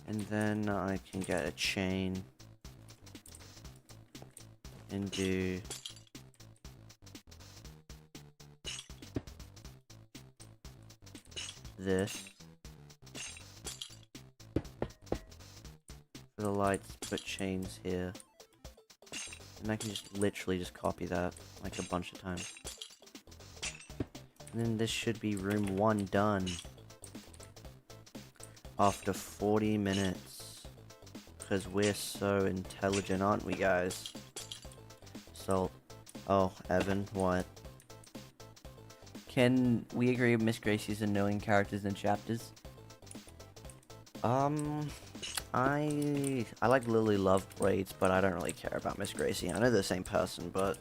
And then I can get a chain. And do this. For the lights, put chains here. And I can just literally just copy that like a bunch of times. And then this should be room 1 done. After 40 minutes. Because we're so intelligent, aren't we, guys? So, oh, Evan, what? Can we agree Miss Gracie's annoying characters and chapters? I like Lily Love Braids, but I don't really care about Miss Gracie. I know they're the same person, but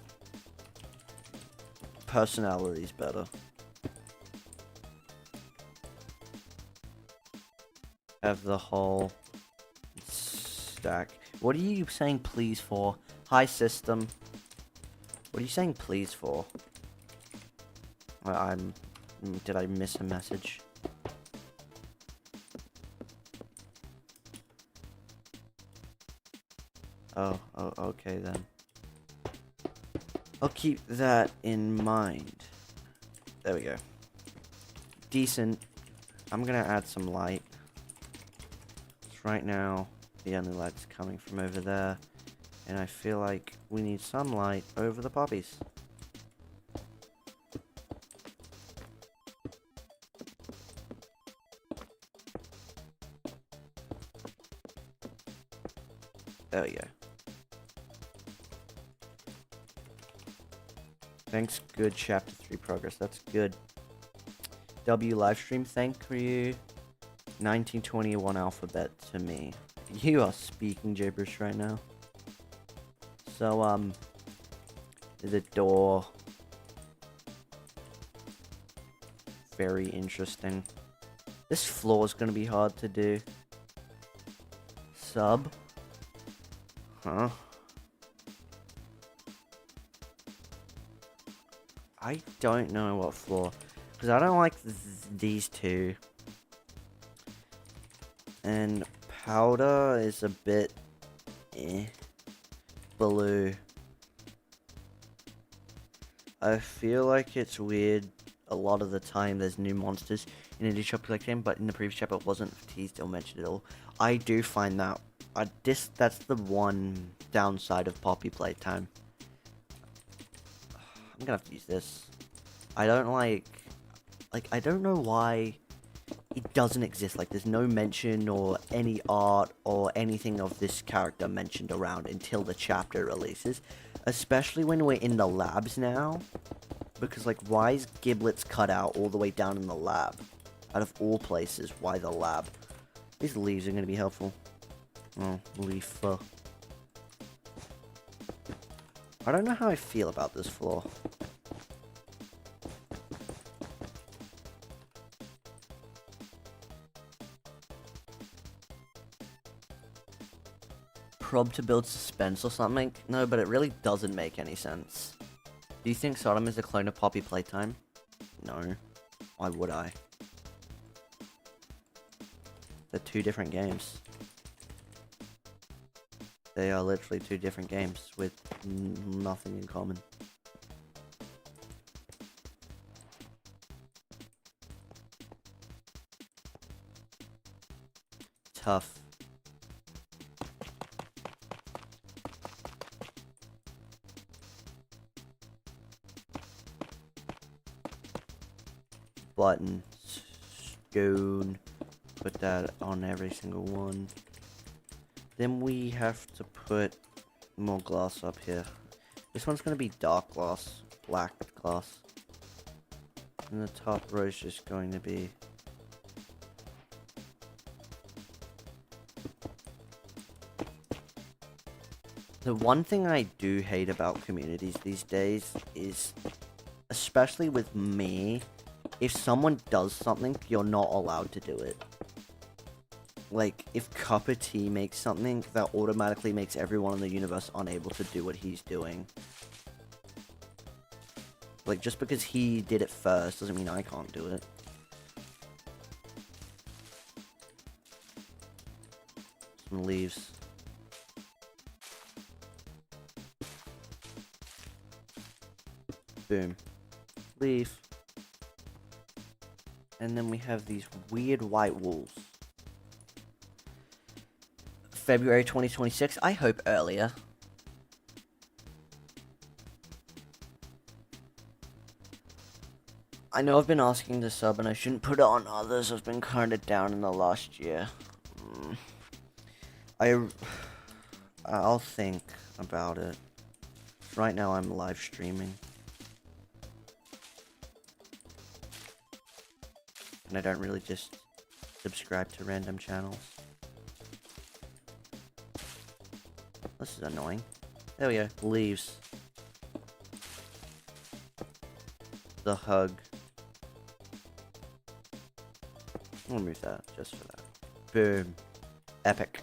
personality's better. Have the whole stack. What are you saying please for? Hi, system. What are you saying please for? Did I miss a message? Oh, okay then. I'll keep that in mind. There we go. Decent. I'm gonna add some light. Right now, the only light's coming from over there. And I feel like we need some light over the poppies. There we go. Thanks, good chapter 3 progress. That's good. W livestream, thank you. 1921 alphabet to me. You are speaking gibberish right now. So, the door. Very interesting. This floor is gonna be hard to do. Sub. Huh? I don't know what floor. Because I don't like these two. And powder is a bit blue. I feel like it's weird a lot of the time there's new monsters in a new chapter collection, but in the previous chapter it wasn't teased or mentioned at all. I do find that that's the one downside of Poppy Playtime. I'm gonna have to use this. I don't like I don't know why it doesn't exist. Like, there's no mention or any art or anything of this character mentioned around until the chapter releases. Especially when we're in the labs now. Because, like, why is Giblets cut out all the way down in the lab? Out of all places, why the lab? These leaves are going to be helpful. Oh, leaf. I don't know how I feel about this floor. Prob to build suspense or something? No, but it really doesn't make any sense. Do you think Sodom is a clone of Poppy Playtime? No. Why would I? They're two different games. They are literally two different games with nothing in common. Tough. Button. Stone. Put that on every single one. Then we have to put more glass up here. This one's gonna be dark glass. Black glass. And the top row is just going to be... The one thing I do hate about communities these days is, especially with me, if someone does something, you're not allowed to do it. Like, if Cup of Tea makes something, that automatically makes everyone in the universe unable to do what he's doing. Like, just because he did it first doesn't mean I can't do it. Some leaves. Boom. Leaf. And then we have these weird white walls. February 2026, I hope earlier. I know I've been asking to sub and I shouldn't put it on others. I've been kind of down in the last year. I'll think about it. Right now I'm live streaming. And I don't really just subscribe to random channels. This is annoying. There we go. Leaves. The hug. I'll remove that just for that. Boom. Epic.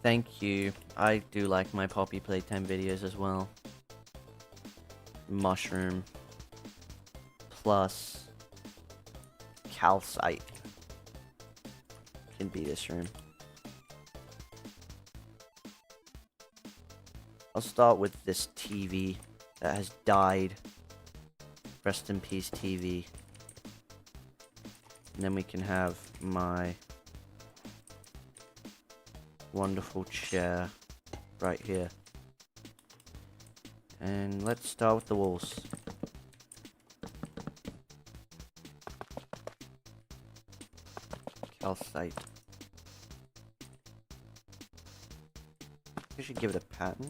Thank you. I do like my Poppy Playtime videos as well. Mushroom. Plus calcite. Can be this room. I'll start with this TV that has died. Rest in peace, TV. And then we can have my wonderful chair right here. And let's start with the walls. Calcite. We should give it a pattern.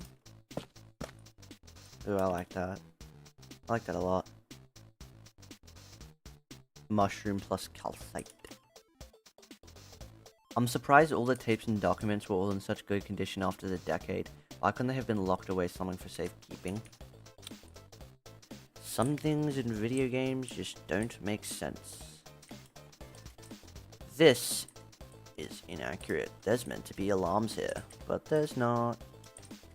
Ooh, I like that. I like that a lot. Mushroom plus calcite. I'm surprised all the tapes and documents were all in such good condition after the decade. Why couldn't they have been locked away somewhere for safekeeping? Some things in video games just don't make sense. This is inaccurate. There's meant to be alarms here, but there's not.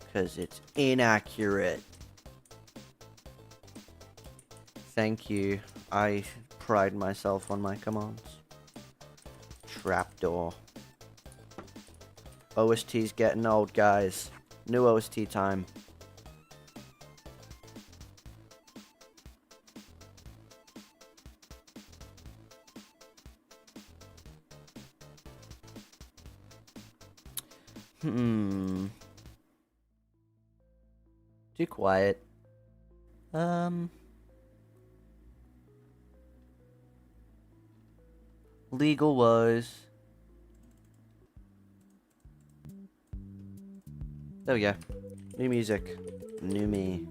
Because it's inaccurate. Thank you. I pride myself on my commands. Trapdoor. OST's getting old, guys. New OST time. Too quiet. Legal wise. There we go. New music. New me.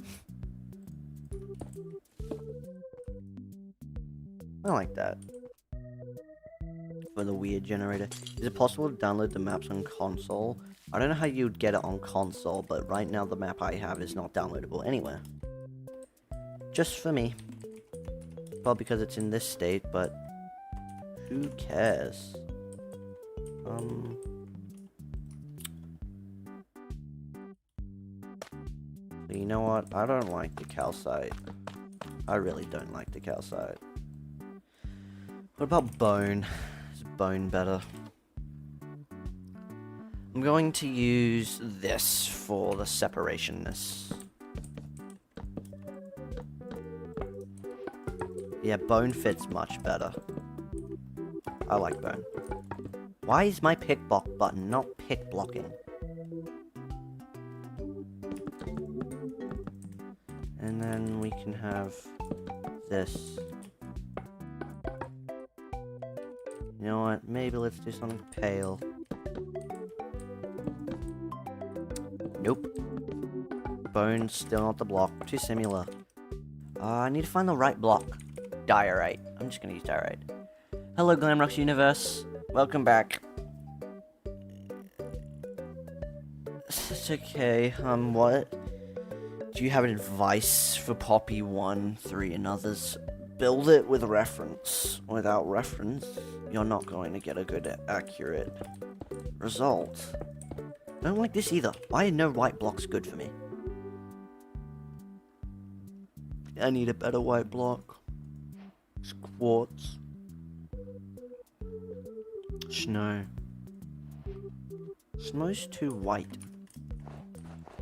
I like that. for the weird generator. Is it possible to download the maps on console? I don't know how you'd get it on console, but right now the map I have is not downloadable anywhere. Just for me. Well, because it's in this state, but who cares? You know what? I don't like the calcite. I really don't like the calcite. What about bone? Is bone better? I'm going to use this for the separationness. Yeah, bone fits much better. I like bone. Why is my pick block button not pick blocking? And then we can have this. You know what? Maybe let's do something pale. Nope. Bone's still not the block. Too similar. I need to find the right block. Diorite. I'm just gonna use diorite. Hello, Glamrock's Universe. Welcome back. It's okay. What? Do you have advice for Poppy 1, 3, and others? Build it with reference. Without reference, you're not going to get a good, accurate result. I don't like this either. Why are no white blocks good for me? I need a better white block. It's quartz. Snow. Snow's too white.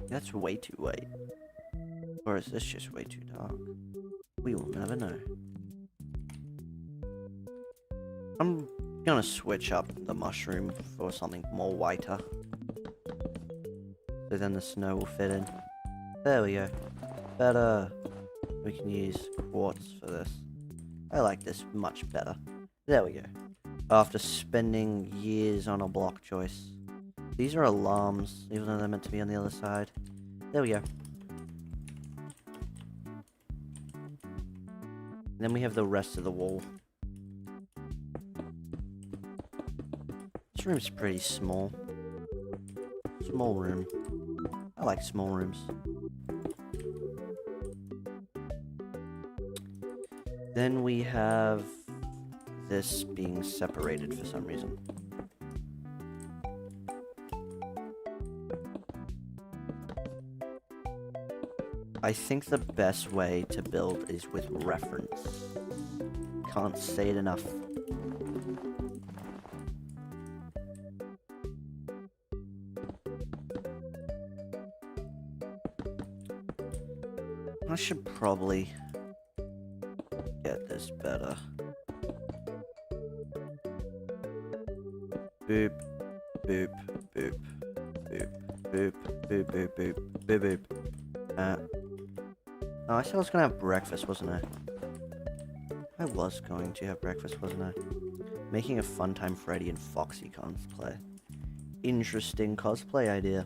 That's way too white. Or is this just way too dark? We will never know. I'm gonna switch up the mushroom for something more whiter. So then the snow will fit in. There we go. Better. We can use quartz for this. I like this much better. There we go. After spending years on a block choice. These are alarms, even though they're meant to be on the other side. There we go. Then we have the rest of the wall. This room's pretty small. Small room. I like small rooms. Then we have this being separated for some reason. I think the best way to build is with reference. Can't say it enough. I should probably get this better. Boop, boop, boop, boop, boop, boop, boop, boop, boop, boop. Oh, I said I was gonna have breakfast, wasn't I? I was going to have breakfast, wasn't I? Making a Funtime Freddy and Foxy cosplay. Interesting cosplay idea.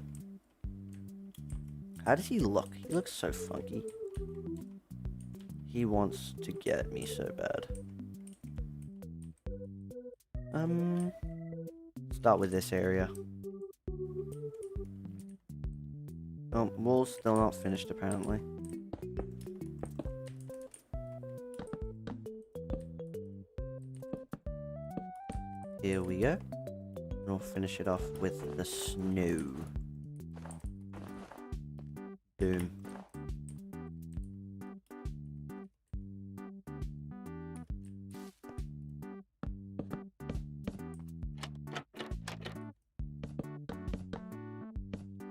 How does he look? He looks so funky. He wants to get me so bad. Start with this area. Oh, wall's still not finished apparently. Here we go. And we'll finish it off with the snow. Boom.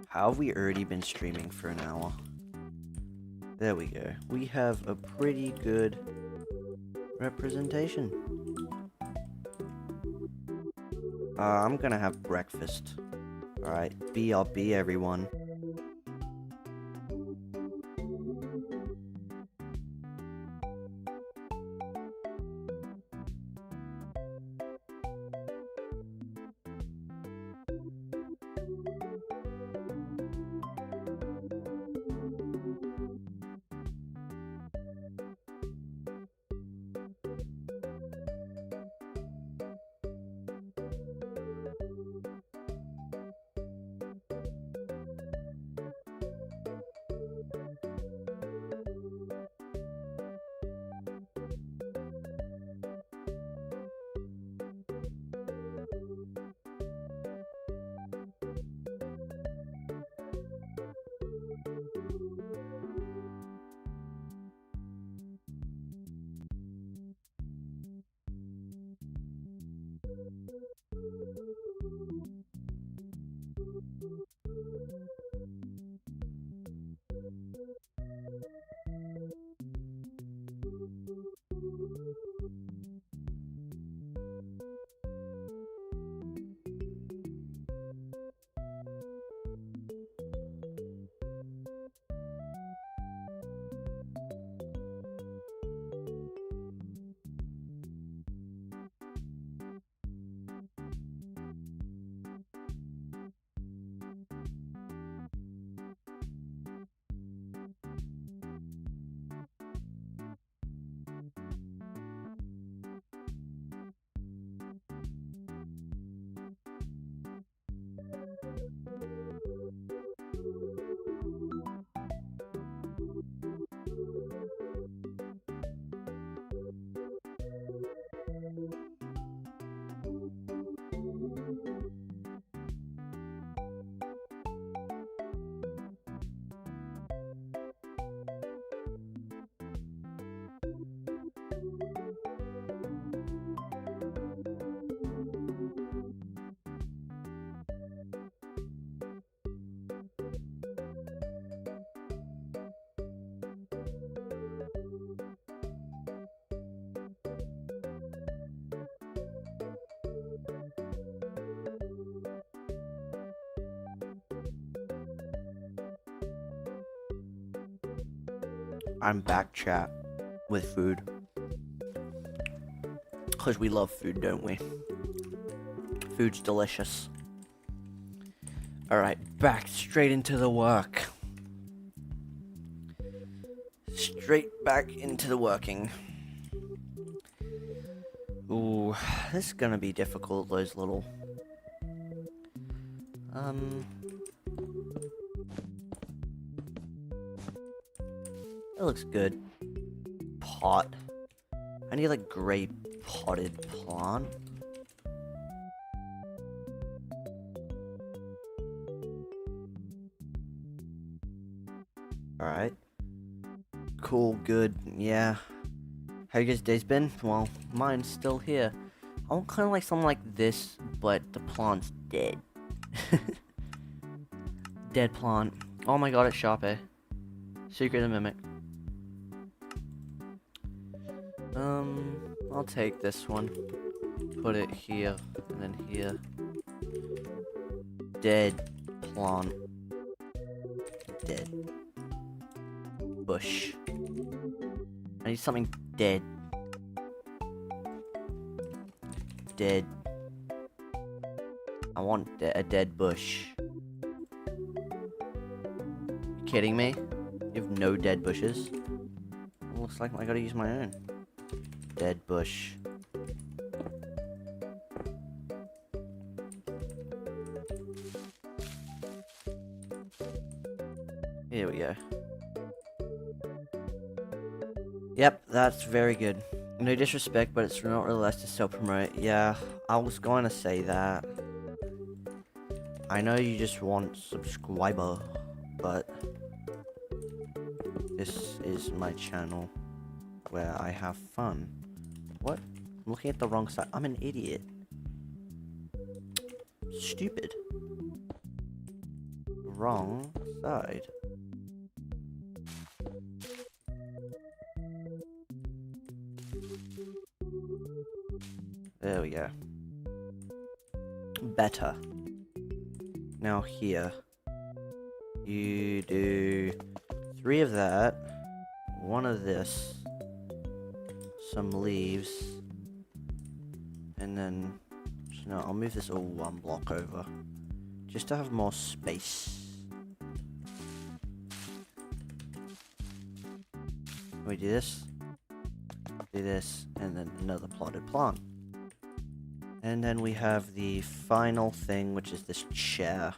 How have we already been streaming for an hour? There we go. We have a pretty good representation. I'm gonna have breakfast. Alright, BRB everyone. I'm back, chat, with food. Because we love food, don't we? Food's delicious. Alright, back straight into the work. Straight back into the working. Ooh, this is gonna be difficult, those little... It looks good. Pot. I need, like, great potted plant. Alright. Cool, good, yeah. How you guys' days been? Well, mine's still here. I want kind of like something like this, but the plant's dead. Dead plant. Oh my god, it's Sharpie. Secret of the Mimic. I'll take this one. Put it here, and then here. Dead plant. Dead. Bush. I need something dead. Dead. I want a dead bush. You kidding me? You have no dead bushes? Looks like I gotta use my own. Dead bush. Here we go. Yep, that's very good. No disrespect, but it's not really less to self-promote. Yeah, I was going to say that. I know you just want subscriber, but this is my channel where I have fun. What? I'm looking at the wrong side. I'm an idiot. Stupid. Wrong side. There we go. Better. Now here. You do 3 of that, 1 of this, some leaves, and then, no, I'll move this all 1 block over, just to have more space. We do this, and then another plotted plant. And then we have the final thing, which is this chair.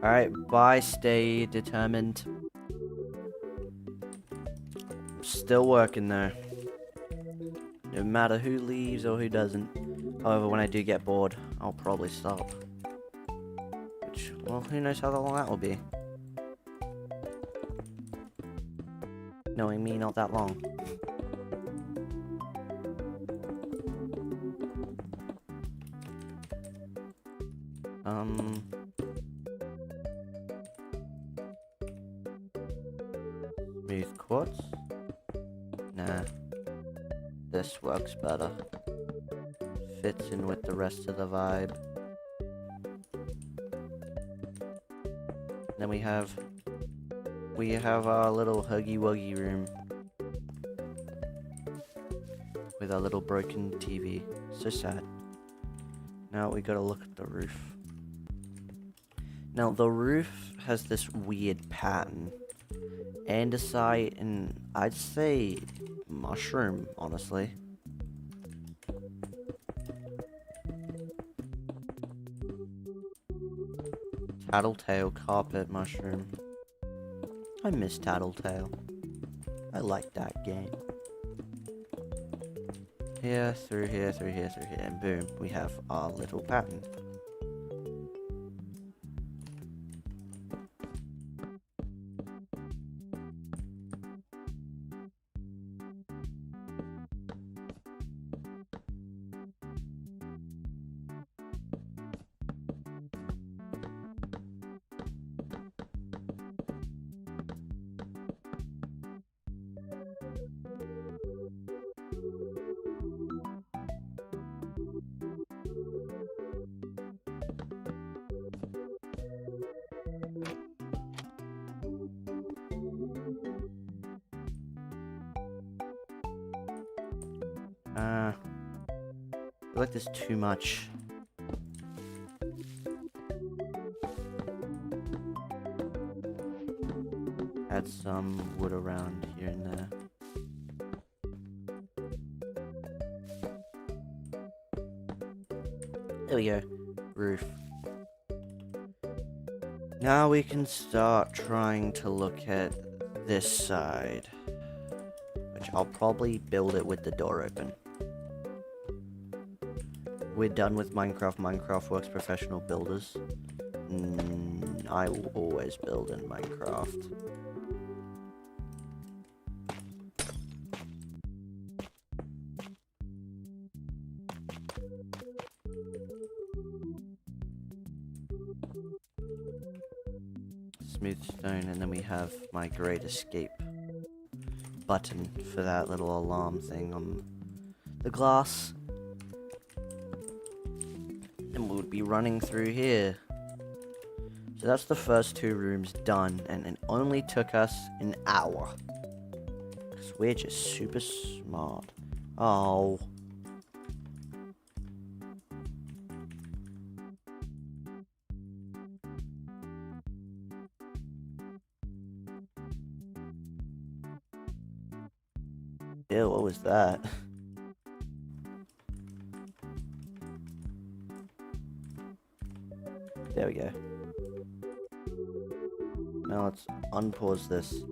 Alright, bye, stay determined. Still working there. No matter who leaves or who doesn't. However, when I do get bored, I'll probably stop. Which, well, who knows how long that will be. Knowing me, not that long. Smooth quartz? Nah. This works better. Fits in with the rest of the vibe. Then we have our little Huggy Wuggy room. With our little broken TV. So sad. Now we gotta look at the roof. Now the roof has this weird pattern. Andesite and I'd say mushroom, honestly. Tattletale carpet mushroom. I miss Tattletale. I like that game. Here, through here, through here, through here, and boom, we have our little pattern. I feel like there's too much. Add some wood around here and there. There we go. Roof. Now we can start trying to look at this side. Which I'll probably build it with the door open. We're done with Minecraft. Minecraft Works Professional Builders. I will always build in Minecraft. Smooth stone, and then we have my great escape button for that little alarm thing on the glass. And we'll be running through here. So that's the first 2 rooms done, and it only took us an hour. Because we're just super smart. Oh. Ew, what was that? There we go. Now let's unpause this.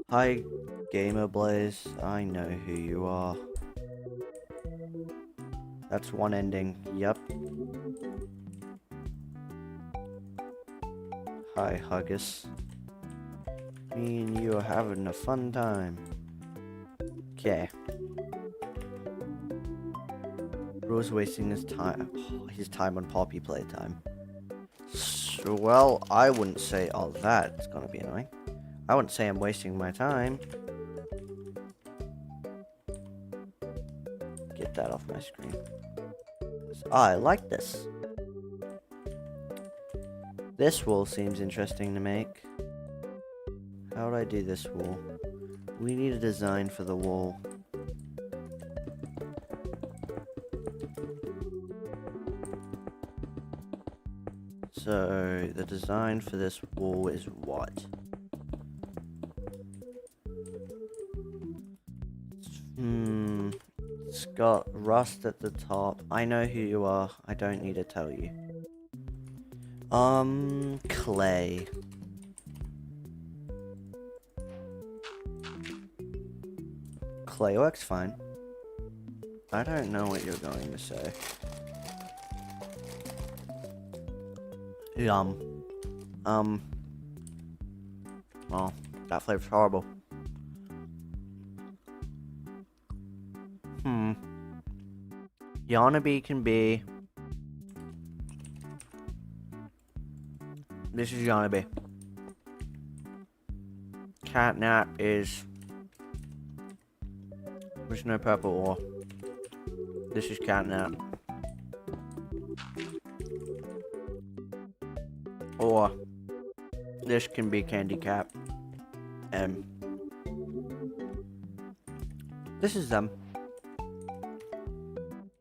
Hi, Gamer Blaze. I know who you are. That's one ending. Yep. Hi, Huggus. Me and you are having a fun time. Okay. Bro's wasting his time on Poppy Playtime. So, well, I wouldn't say all that. It's gonna be annoying. I wouldn't say I'm wasting my time. Get that off my screen. I like this. This wall seems interesting to make. How would I do this wall? We need a design for the wall. So, the design for this wall is what? It's got rust at the top. I know who you are. I don't need to tell you. Clay. Clay works fine. I don't know what you're going to say. Well, that flavor's horrible. Yarnaby can be... This is Yarnaby. Catnap is... There's no purple ore. This is catnap. Or this can be Candy Cap. This is them.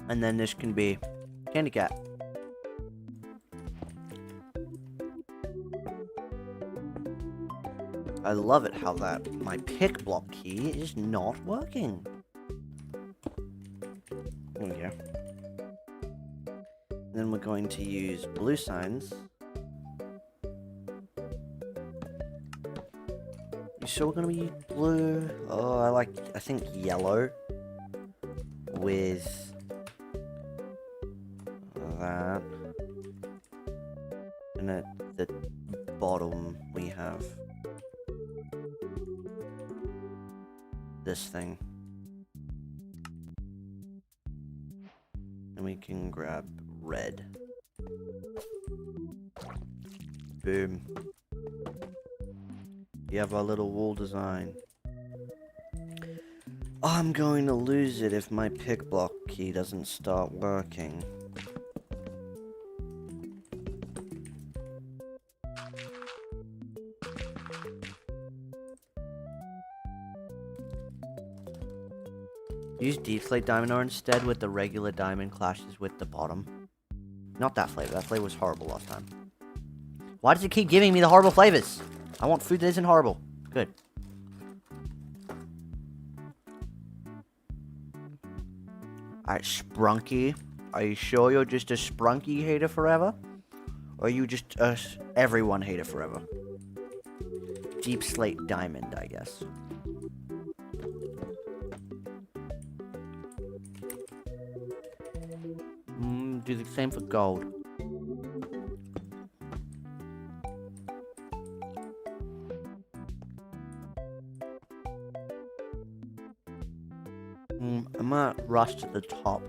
And then this can be Candy Cat. I love it how that my pick block key is not working. There we go. Then we're going to use blue signs. You sure we're gonna be blue? Oh, I think yellow with that. And at the bottom we have this thing. And we can grab red. Boom. We have our little wall design. I'm going to lose it if my pick block key doesn't start working. Use deep slate diamond ore instead with the regular diamond clashes with the bottom. Not that flavor. That flavor was horrible last time. Why does it keep giving me the horrible flavors? I want food that isn't horrible. Good. Alright, Sprunky. Are you sure you're just a Sprunky hater forever? Or are you just a everyone hater forever? Deep slate diamond, I guess. Do the same for gold. I might rust at the top.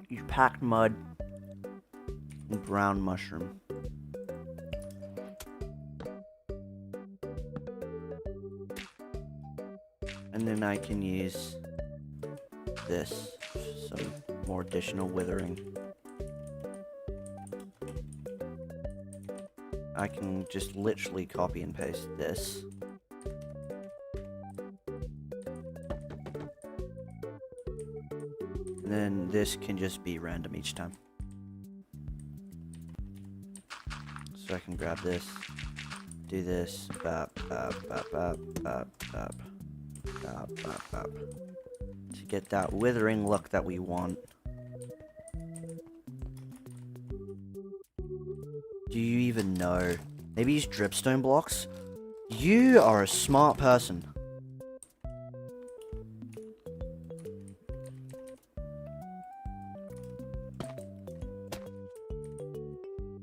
You packed mud and brown mushroom. And then I can use this for some more additional withering. I can just literally copy and paste this. And then this can just be random each time. So I can grab this, do this, bap, bap, bap, bap, bap, bap, bap, bap, bap, to get that withering look that we want. Do you even know? Maybe use dripstone blocks? You are a smart person.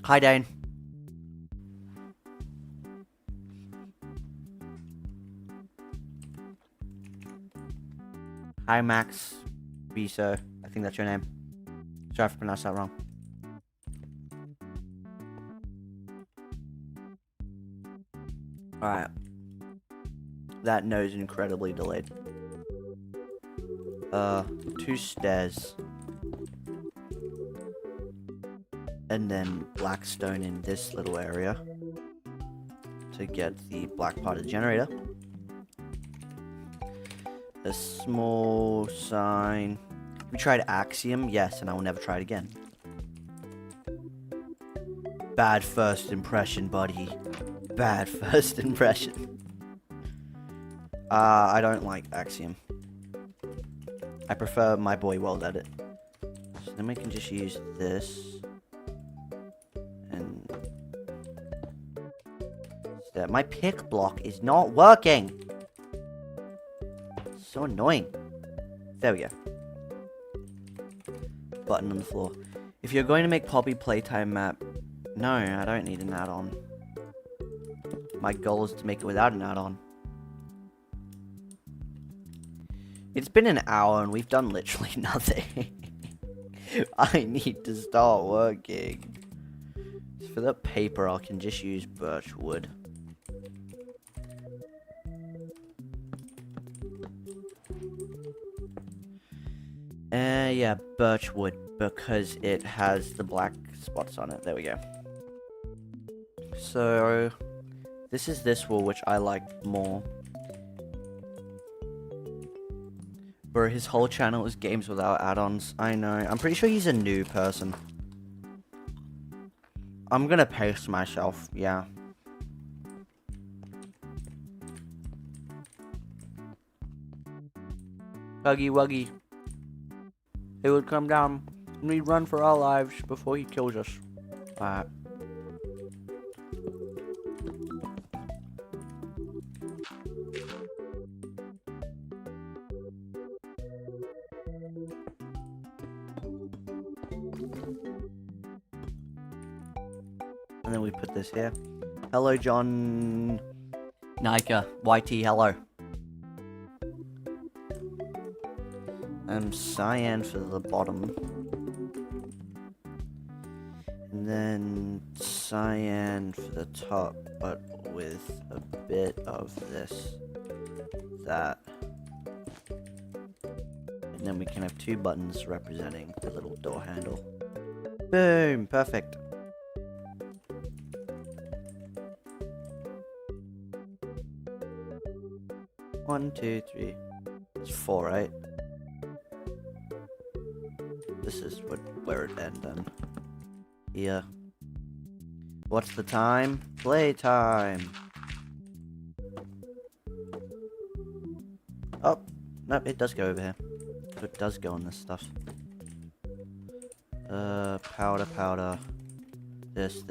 Hi, Dane. Hi, Max. Biso. I think that's your name. Sorry if I pronounced that wrong. Alright. That nose incredibly delayed. 2 stairs. And then black stone in this little area to get the black part of the generator. A small sign. We tried Axiom, yes, and I will never try it again. Bad first impression, buddy. Bad first impression. I don't like Axiom. I prefer my boy World Edit. So then we can just use this. And my pick block is not working. So annoying. There we go. Button on the floor. If you're going to make Poppy Playtime map, no, I don't need an add-on. My goal is to make it without an add-on. It's been an hour and we've done literally nothing. I need to start working. For the paper, I can just use birch wood. Yeah, birch wood, because it has the black spots on it. There we go. So, this is this wall, which I like more. Bro, his whole channel is games without add-ons. I know. I'm pretty sure he's a new person. I'm gonna pace myself, yeah. Huggy Wuggy. He would come down and we'd run for our lives before he kills us. Alright. And then we put this here. Hello, John. Nika. YT, hello. Cyan for the bottom. And then cyan for the top, but with a bit of this, that. And then we can have 2 buttons representing the little door handle. Boom! Perfect. 1, 2, 3. It's 4, right? This is where it ends then. Here. What's the time? Playtime! Oh, nope, it does go over here. It does go on this stuff. Powder. This.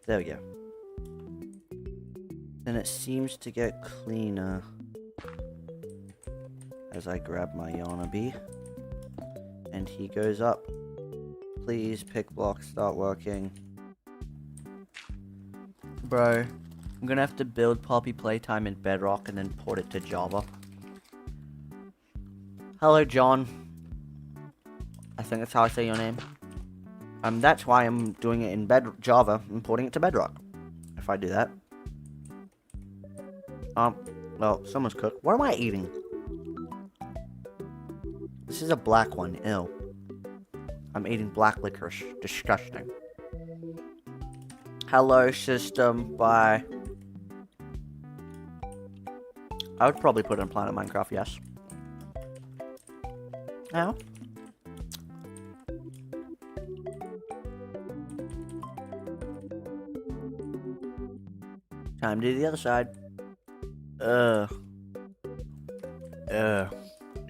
There we go. Then it seems to get cleaner as I grab my Yanabe. And he goes up. Please, pick block, start working. Bro, I'm gonna have to build Poppy Playtime in Bedrock and then port it to Java. Hello, John. I think that's how I say your name. That's why I'm doing it in Java and porting it to Bedrock. If I do that. Well, someone's cooked. What am I eating? This is a black one. Ew. I'm eating black licorice. Disgusting. Hello, system. Bye. I would probably put it in Planet Minecraft, yes. Now. Time to do the other side.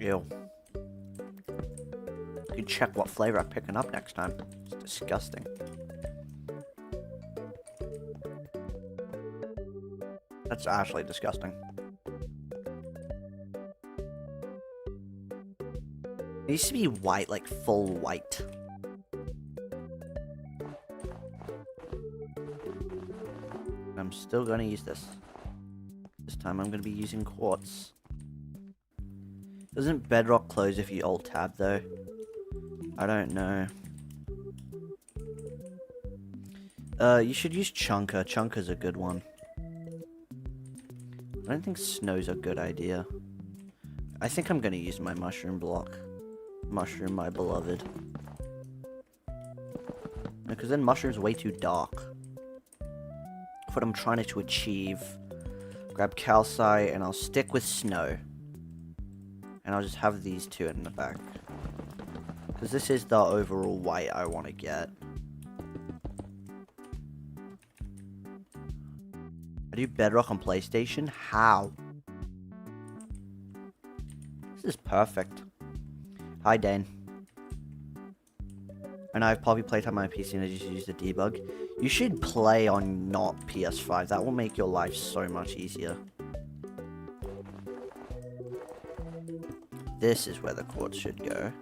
Ew. You can check what flavor I'm picking up next time. It's disgusting. That's actually disgusting. It needs to be white, like full white. I'm still gonna use this. This time I'm gonna be using quartz. Doesn't Bedrock close if you Alt-Tab though? I don't know. You should use Chunker. Chunker's a good one. I don't think snow's a good idea. I think I'm gonna use my mushroom block. Mushroom, my beloved. Because then mushroom's way too dark. What I'm trying to achieve. Grab calcite and I'll stick with snow. And I'll just have these two in the back. Because this is the overall white I want to get. I do Bedrock on PlayStation? How? This is perfect. Hi, Dan. And I've probably played on my PC and I just use the debug. You should play on not PS5. That will make your life so much easier. This is where the quartz should go.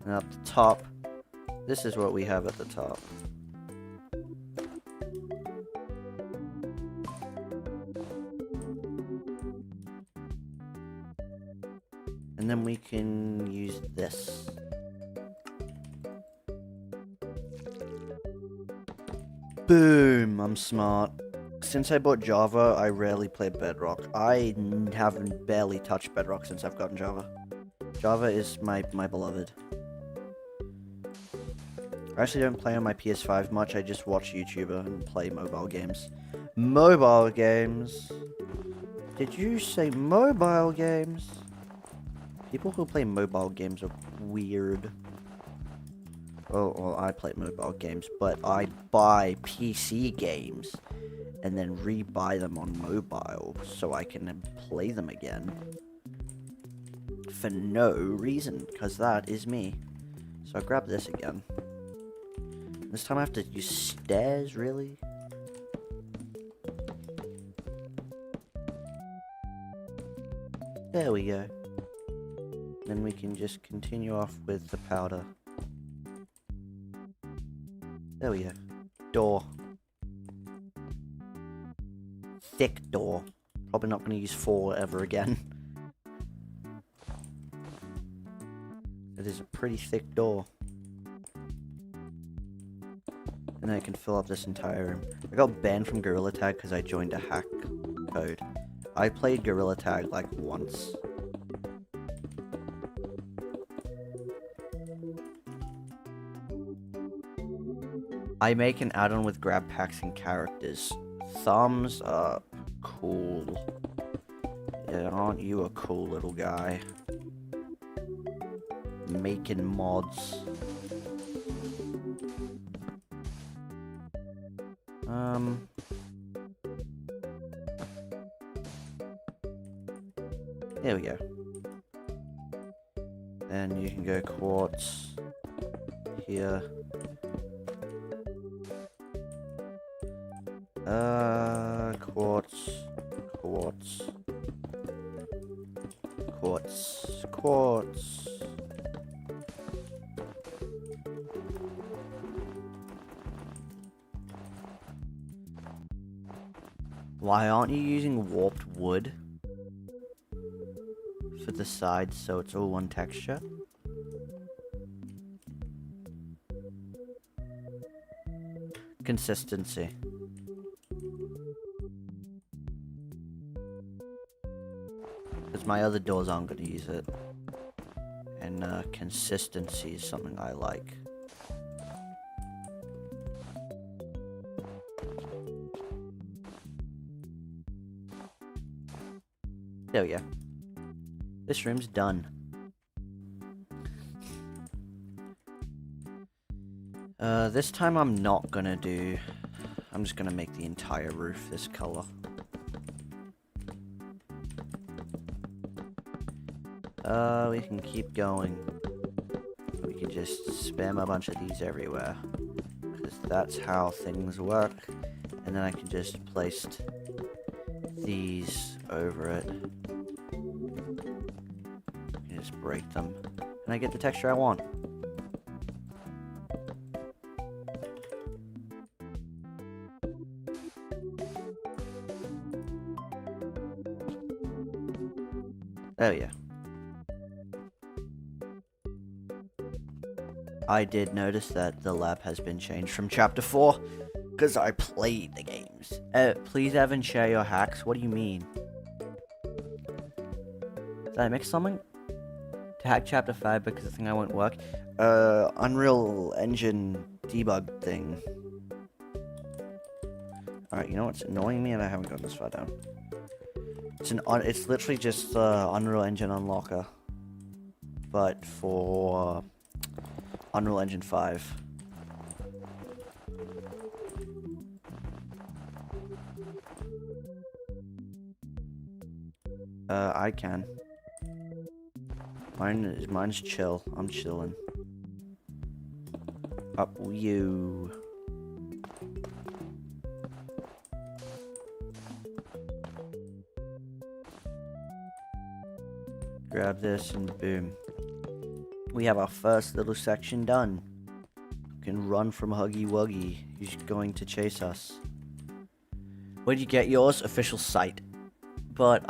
And up the top, this is what we have at the top. And then we can use this. Boom! I'm smart. Since I bought Java, I rarely play Bedrock. I haven't barely touched Bedrock since I've gotten Java. Java is my beloved. I actually don't play on my PS5 much, I just watch YouTuber and play mobile games. Mobile games? Did you say mobile games? People who play mobile games are weird. Oh, well, I play mobile games, but I buy PC games and then re-buy them on mobile so I can play them again. For no reason, because that is me. So I grab this again. This time I have to use stairs, really? There we go. Then we can just continue off with the powder. There we go. Door. Thick door. Probably not going to use 4 ever again. It is a pretty thick door. And then I can fill up this entire room. I got banned from Gorilla Tag because I joined a hack code. I played Gorilla Tag like once. I make an add-on with grab packs and characters. Thumbs up. Cool. Yeah, aren't you a cool little guy? Making mods. There we go. Then you can go quartz here. Quartz, quartz, quartz, quartz. Why aren't you using warped wood for the sides so it's all one texture? Consistency. Because my other doors aren't going to use it. And consistency is something I like. There we go. This room's done. This time I'm not gonna do... I'm just gonna make the entire roof this color. We can keep going. We can just spam a bunch of these everywhere. Because that's how things work. And then I can just place these over it. Just break them. And I get the texture I want. Oh yeah. I did notice that the lab has been changed from Chapter 4, because I played the games. Please, Evan, share your hacks. What do you mean? Did I mix something? To hack Chapter 5 because the thing I won't work? Unreal Engine debug thing. Alright, you know what's annoying me and I haven't gotten this far down? It's literally just the Unreal Engine unlocker. But for Unreal Engine 5. I can. Mine's chill. I'm chilling. Up you. Grab this and boom. We have our first little section done. We can run from Huggy Wuggy. He's going to chase us. Where'd you get yours? Official site. But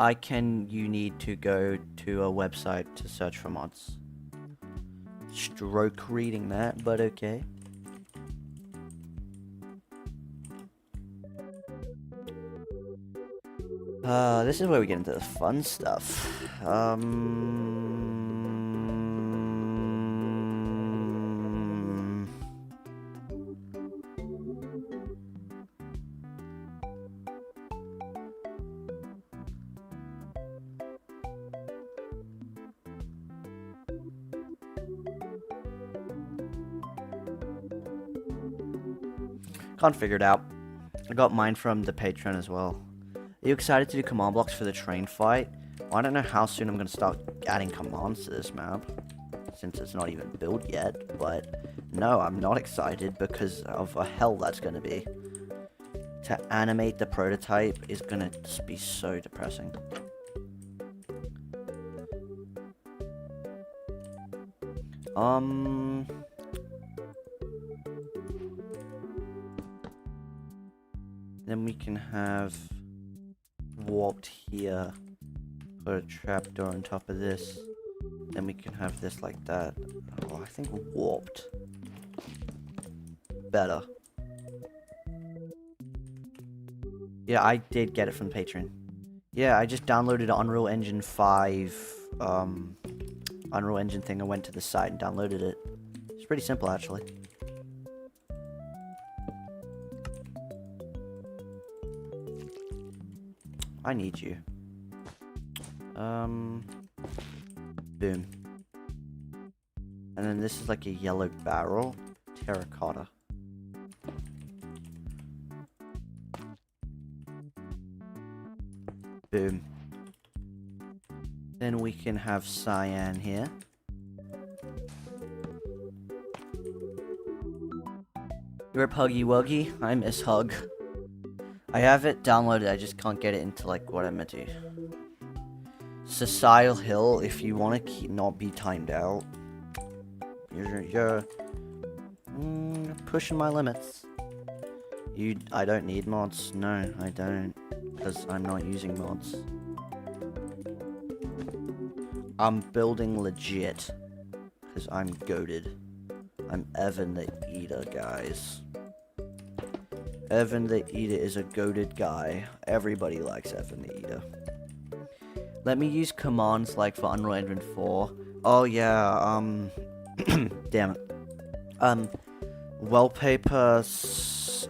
you need to go to a website to search for mods. Stroke reading that, but okay. This is where we get into the fun stuff. Can't figure it out. I got mine from the Patreon as well. Are you excited to do command blocks for the train fight? Well, I don't know how soon I'm going to start adding commands to this map, since it's not even built yet, but no, I'm not excited because of how hell that's going to be. To animate the prototype is going to be so depressing. Then we can have warped here, put a trapdoor on top of this, then we can have this like that. Oh, I think warped. Better. Yeah, I did get it from Patreon. Yeah, I just downloaded Unreal Engine 5, Unreal Engine thing. I went to the site and downloaded it. It's pretty simple, actually. I need you. Boom. And then this is like a yellow barrel. Terracotta. Boom. Then we can have cyan here. You're a Huggy Wuggy. I miss Hug. I have it downloaded, I just can't get it into like what I'm gonna do. Societal Hill, if you want to not be timed out. You're pushing my limits. I don't need mods. No, I don't. Because I'm not using mods. I'm building legit. Because I'm goated. I'm Evan the Eater, guys. Evan the Eater is a goated guy. Everybody likes Evan the Eater. Let me use commands like for Unreal Engine 4. Oh yeah, damn it. Wallpaper,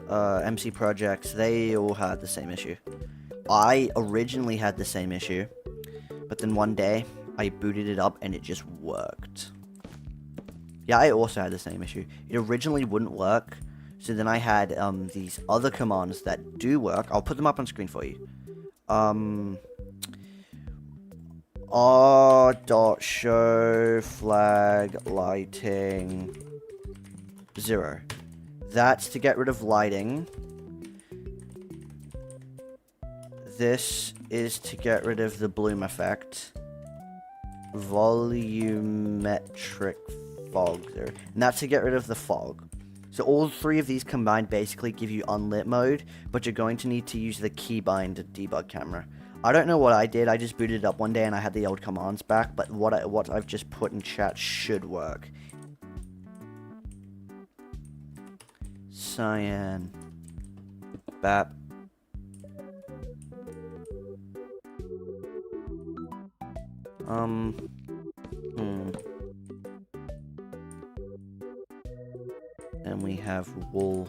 MC Projects, they all had the same issue. I originally had the same issue, but then one day, I booted it up and it just worked. Yeah, I also had the same issue. It originally wouldn't work, so then I had these other commands that do work. I'll put them up on screen for you. R.show flag lighting 0. That's to get rid of lighting. This is to get rid of the bloom effect. Volumetric fog 0. And that's to get rid of the fog. So all three of these combined basically give you unlit mode, but you're going to need to use the keybind debug camera. I don't know what I did, I just booted it up one day and I had the old commands back, but what I've just put in chat should work. Cyan. Bap. And we have wool.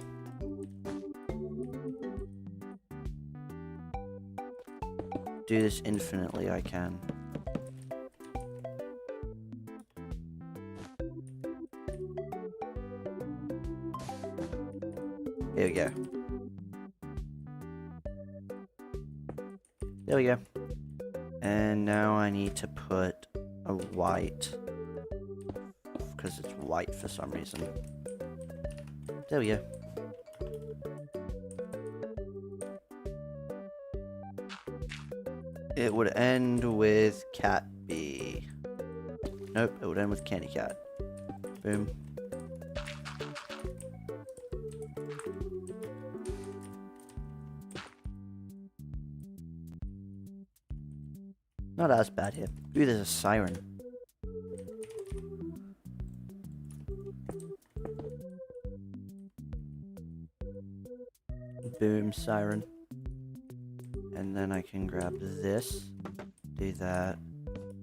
Do this infinitely, I can. Here we go. There we go. And now I need to put a white, because it's white for some reason. There we go. It would end with cat B. Nope, it would end with candy cat. Boom. Not as bad here. Ooh, there's a siren. Boom, siren. And then I can grab this, do that,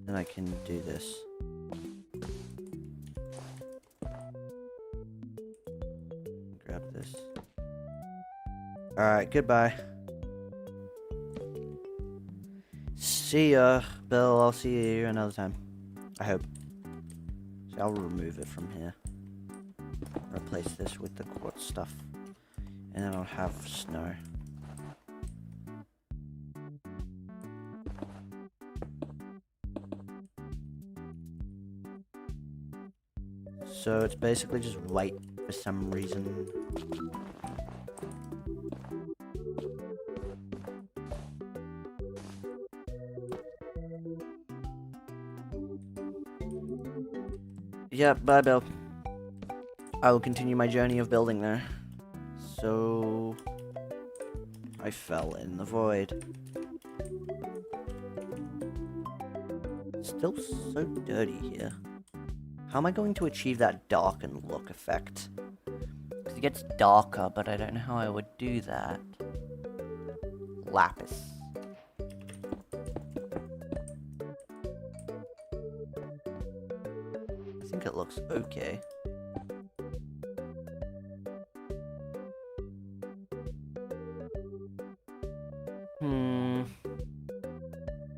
then I can do this. Grab this. Alright, goodbye. See ya, Bill. I'll see you another time. I hope. So I'll remove it from here. Replace this with the quartz stuff. And then I'll have snow. So it's basically just white for some reason. Yeah, bye, Bill. I will continue my journey of building there. So I fell in the void. Still so dirty here. How am I going to achieve that darken look effect? Because it gets darker, but I don't know how I would do that. Lapis. I think it looks okay.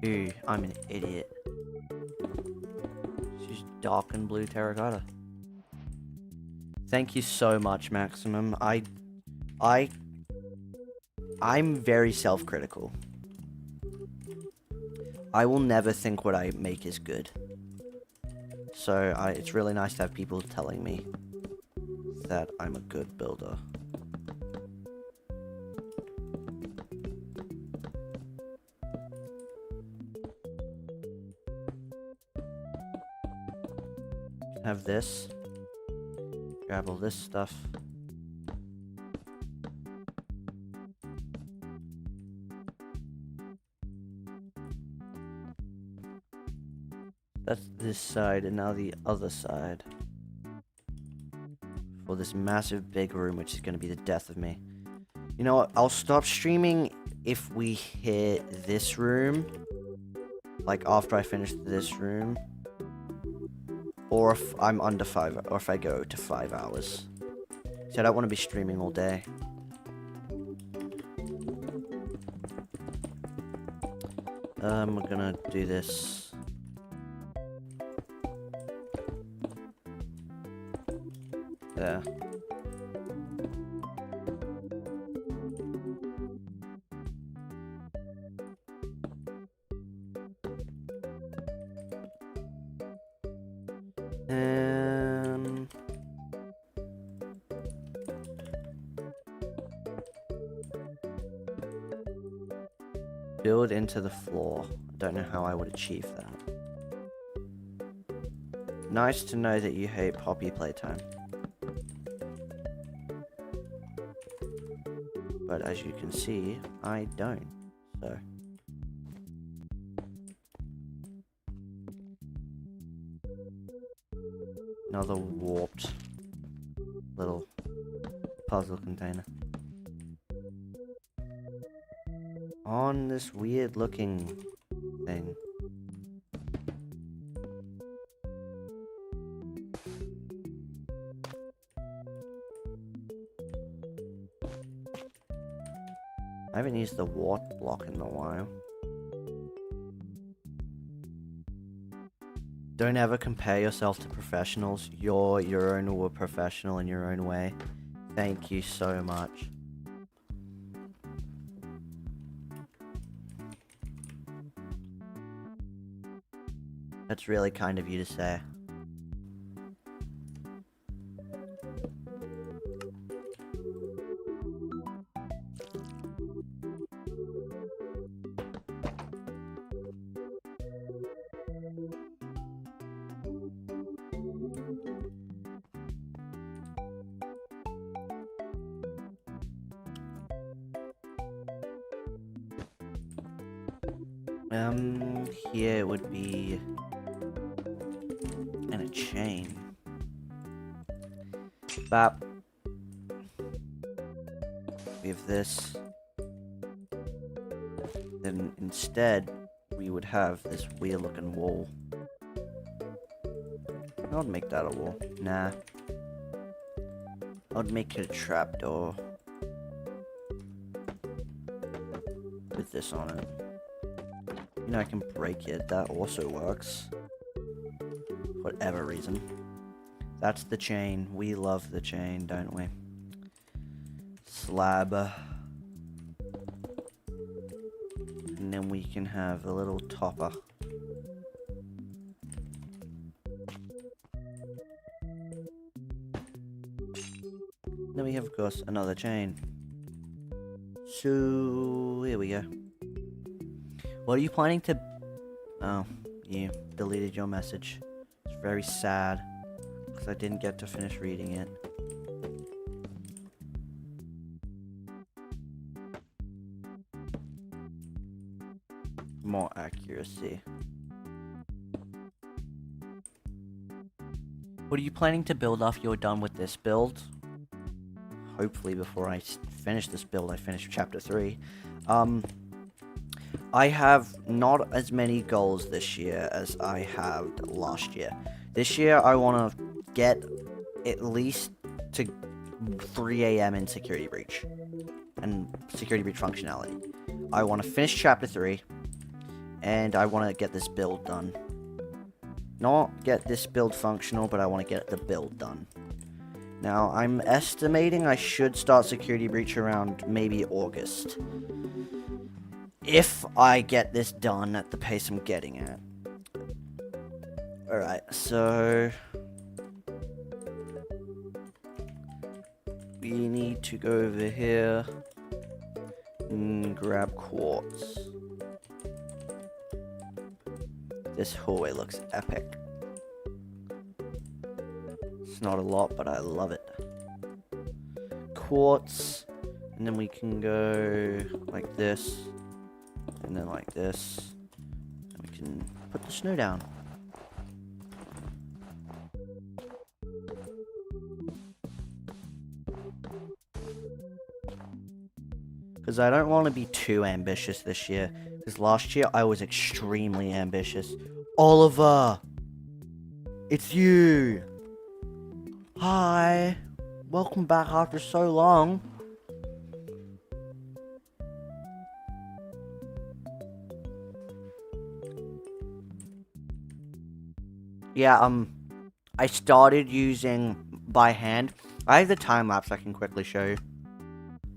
Ooh, I'm an idiot. She's dark and blue terracotta. Thank you so much, Maximum. I'm very self-critical. I will never think what I make is good. So it's really nice to have people telling me that I'm a good builder. Have this. Grab all this stuff. That's this side, and now the other side. For this massive big room, which is going to be the death of me. You know what? I'll stop streaming if we hit this room. Like, after I finish this room. Or if I'm under 5, or if I go to 5 hours. See, I don't want to be streaming all day. We're gonna do this. There. Build into the floor. I don't know how I would achieve that. Nice to know that you hate Poppy Playtime. But as you can see, I don't. So. Another warped little puzzle container. On this weird looking thing. I haven't used the warp block in a while. Don't ever compare yourself to professionals. You're your own professional in your own way. Thank you so much. That's really kind of you to say. Here it would be... and a chain. Bap. We have this. Then instead, we would have this weird looking wall. I would make that a wall. Nah. I would make it a trapdoor. With this on it. You know, I can break it. That also works. For whatever reason. That's the chain. We love the chain, don't we? Slab. And then we can have a little topper. Then we have, of course, another chain. So, here we go. What are you planning to... Oh, you deleted your message. It's very sad. Because I didn't get to finish reading it. More accuracy. What are you planning to build after you're done with this build? Hopefully before I finish this build, I finish chapter 3. I have not as many goals this year as I had last year. This year, I want to get at least to 3 AM in Security Breach. And Security Breach functionality. I want to finish chapter 3. and I want to get this build done. Not get this build functional, but I want to get the build done. Now, I'm estimating I should start Security Breach around maybe August. If I get this done at the pace I'm getting at. Alright, so... we need to go over here and grab quartz. This hallway looks epic. It's not a lot, but I love it. Quartz, and then we can go like this, and then like this, and we can put the snow down. Because I don't want to be too ambitious this year. Because last year I was extremely ambitious. Oliver! It's you! Hi! Welcome back after so long. Yeah, I started using by hand. I have the time lapse I can quickly show you.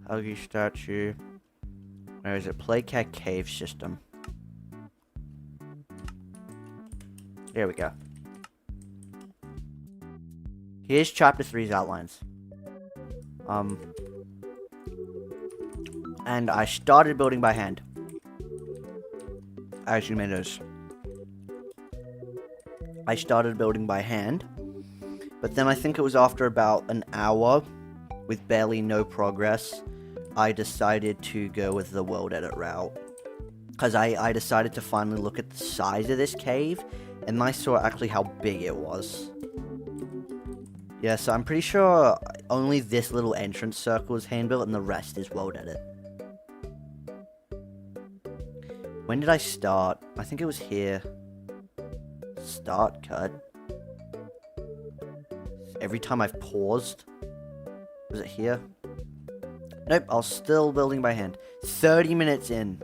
Huggy statue. Where is it? Playcat cave system. There we go. Here's chapter 3's outlines. And I started building by hand. As you may notice. I started building by hand. But then I think it was after about an hour, with barely no progress, I decided to go with the world edit route. Because I decided to finally look at the size of this cave, and I saw actually how big it was. Yeah, so I'm pretty sure only this little entrance circle is hand-built, and the rest is world edit. When did I start? I think it was here. Start cut. Every time I've paused. Was it here? Nope, I was still building by hand. 30 minutes in.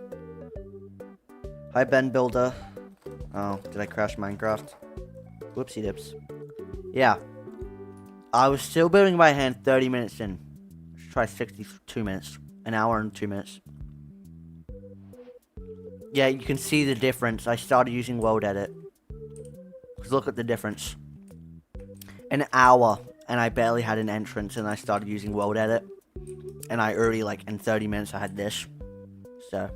Hi, Ben Builder. Oh, did I crash Minecraft? Whoopsie dips. Yeah. I was still building by hand 30 minutes in. Let's try 62 minutes. An hour and 2 minutes. Yeah, you can see the difference. I started using world edit. Because look at the difference. An hour, and I barely had an entrance, and I started using world edit. And I already, like, in 30 minutes, I had this. So,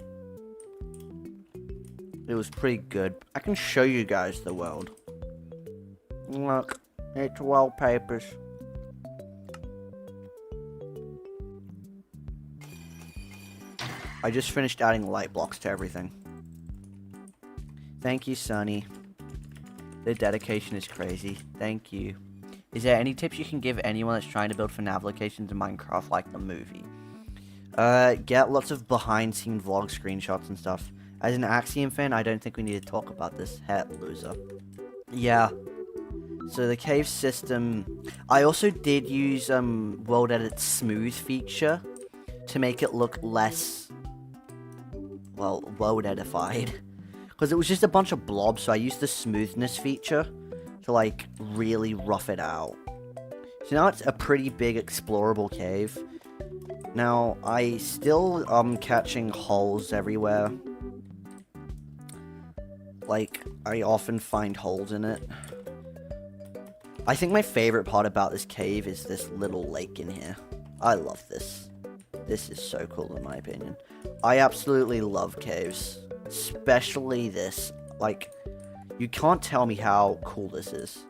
it was pretty good. I can show you guys the world. Look, it's wallpapers. I just finished adding light blocks to everything. Thank you, Sonny. The dedication is crazy. Thank you. Is there any tips you can give anyone that's trying to build FNAF locations in Minecraft like the movie? Get lots of behind-scene vlog screenshots and stuff. As an Axiom fan, I don't think we need to talk about this. Head loser. Yeah. So the cave system... I also did use World Edit's smooth feature to make it look less... well, world edified. Because it was just a bunch of blobs, so I used the smoothness feature to, like, really rough it out. So now it's a pretty big explorable cave. Now, I still catching holes everywhere. Like, I often find holes in it. I think my favorite part about this cave is this little lake in here. I love this. This is so cool in my opinion. I absolutely love caves. Especially this. Like, you can't tell me how cool this is.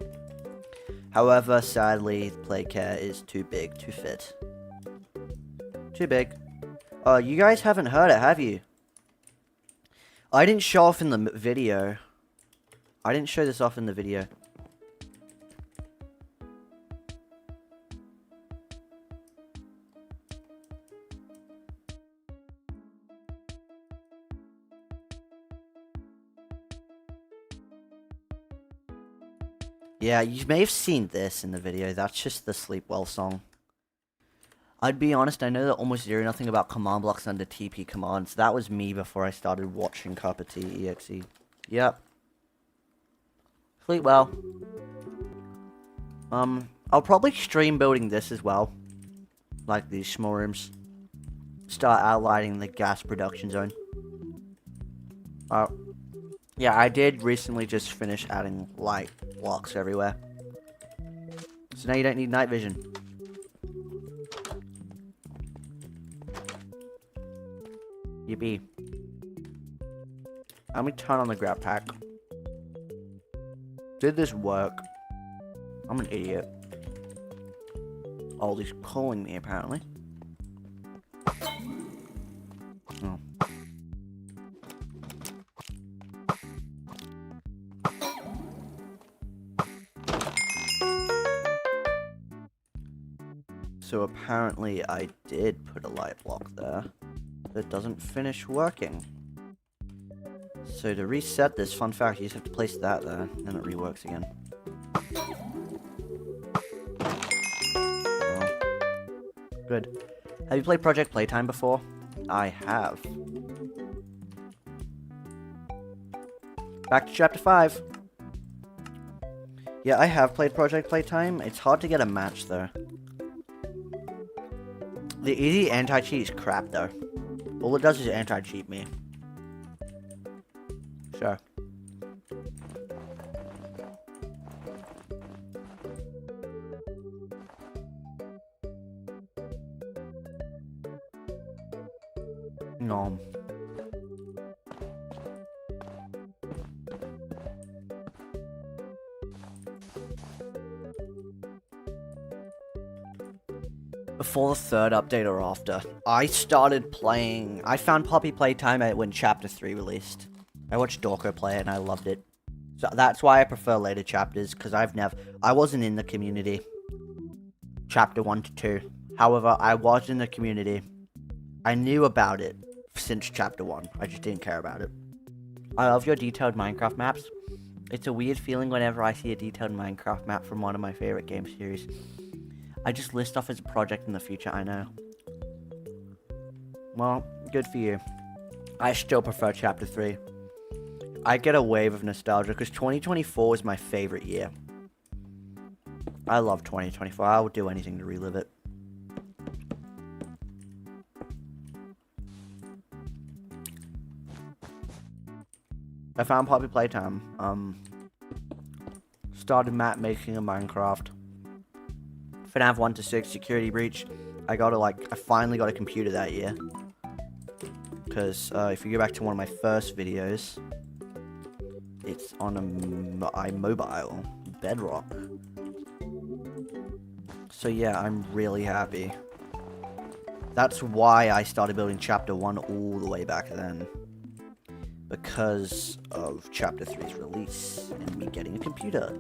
However, sadly, Playcare is too big to fit. Too big. You guys haven't heard it, have you? I didn't show off in the video. I didn't show this off in the video. Yeah, you may have seen this in the video. That's just the Sleep Well song. I'd be honest, I know that almost zero nothing about command blocks under TP commands. That was me before I started watching Kappa T EXE. Yep. Sleep well. I'll probably stream building this as well. Like these small rooms. Start outlining the gas production zone. Yeah, I did recently just finish adding light blocks everywhere. So now you don't need night vision. Yippee. Let me turn on the grab pack. Did this work? I'm an idiot. Oh, he's calling me apparently. Oh. So apparently I did put a light block there. That doesn't finish working. So to reset this, fun fact, you just have to place that there, and it reworks again. Well, good. Have you played Project Playtime before? I have. Back to Chapter 5. Yeah, I have played Project Playtime. It's hard to get a match, though. The easy anti-cheat is crap, though. All it does is anti-cheat me. Sure. No. Before the third update or after, I started playing. I found Poppy Playtime when Chapter 3 released. I watched Dorko play it and I loved it. So that's why I prefer later chapters, because I wasn't in the community. Chapter 1 to 2. However, I was in the community. I knew about it since Chapter 1. I just didn't care about it. I love your detailed Minecraft maps. It's a weird feeling whenever I see a detailed Minecraft map from one of my favorite game series. I just list off as a project in the future, I know. Well, good for you. I still prefer Chapter 3. I get a wave of nostalgia because 2024 was my favorite year. I love 2024. I would do anything to relive it. I found Poppy Playtime. Started map making in Minecraft. FNAF 1 to 6 security breach. I finally got a computer that year. Because if you go back to one of my first videos, it's on a iMobile Bedrock. So yeah, I'm really happy. That's why I started building Chapter 1 all the way back then. Because of Chapter 3's release and me getting a computer.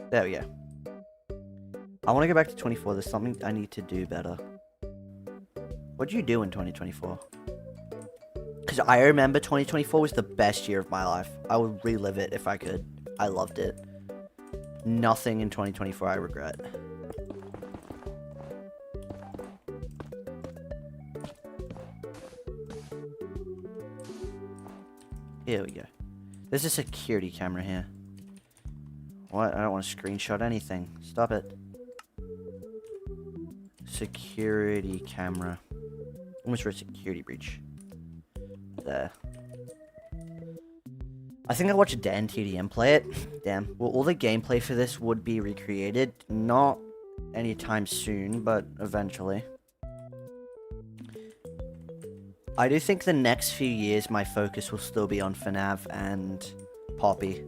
There we go. I want to go back to 24. There's something I need to do better. What did you do in 2024? Because I remember 2024 was the best year of my life. I would relive it if I could. I loved it. Nothing in 2024 I regret. Here we go. There's a security camera here. What? I don't want to screenshot anything. Stop it. Security camera. Almost for a security breach. There. I think I watched Dan TDM play it. Damn. Well, all the gameplay for this would be recreated. Not anytime soon, but eventually. I do think the next few years my focus will still be on FNAF and Poppy.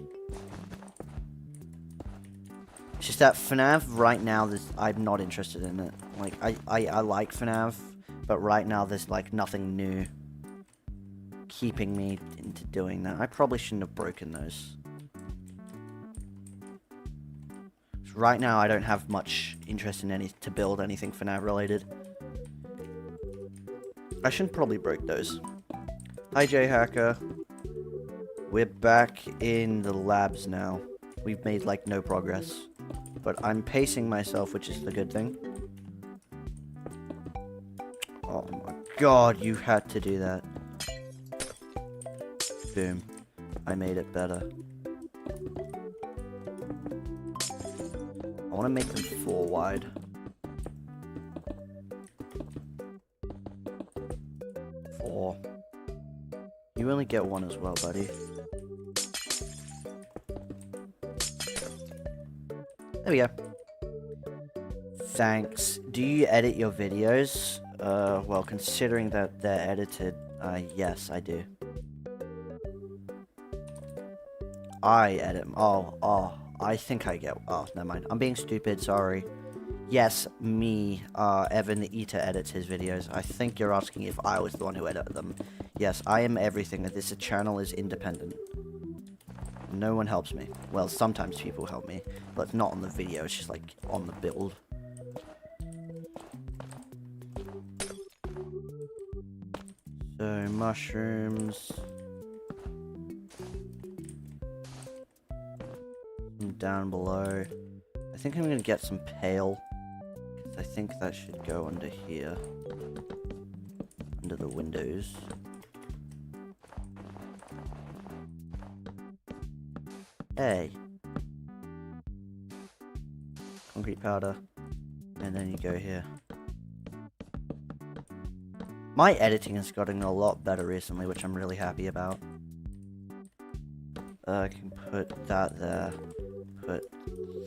It's just that FNAF right now, I'm not interested in it. Like, I like FNAF, but right now there's like nothing new keeping me into doing that. I probably shouldn't have broken those. Right now I don't have much interest in to build anything FNAF related. I shouldn't probably break those. Hi J Hacker. We're back in the labs now. We've made, like, no progress. But I'm pacing myself, which is the good thing. Oh my god, you had to do that. Boom. I made it better. I want to make them 4 wide. 4. You only get 1 as well, buddy. There we go. Thanks. Do you edit your videos? Well, considering that they're edited, yes, I do. I edit them. Oh, I think I get... Oh, never mind. I'm being stupid, sorry. Yes, me, Evan the Eater edits his videos. I think you're asking if I was the one who edited them. Yes, I am everything. This channel is independent. No one helps me. Well, sometimes people help me, but not on the video. It's just like on the build. So, mushrooms. Down below. I think I'm gonna get some pale. I think that should go under here. Under the windows. Hey. Concrete powder. And then you go here. My editing has gotten a lot better recently, which I'm really happy about. I can put that there. Put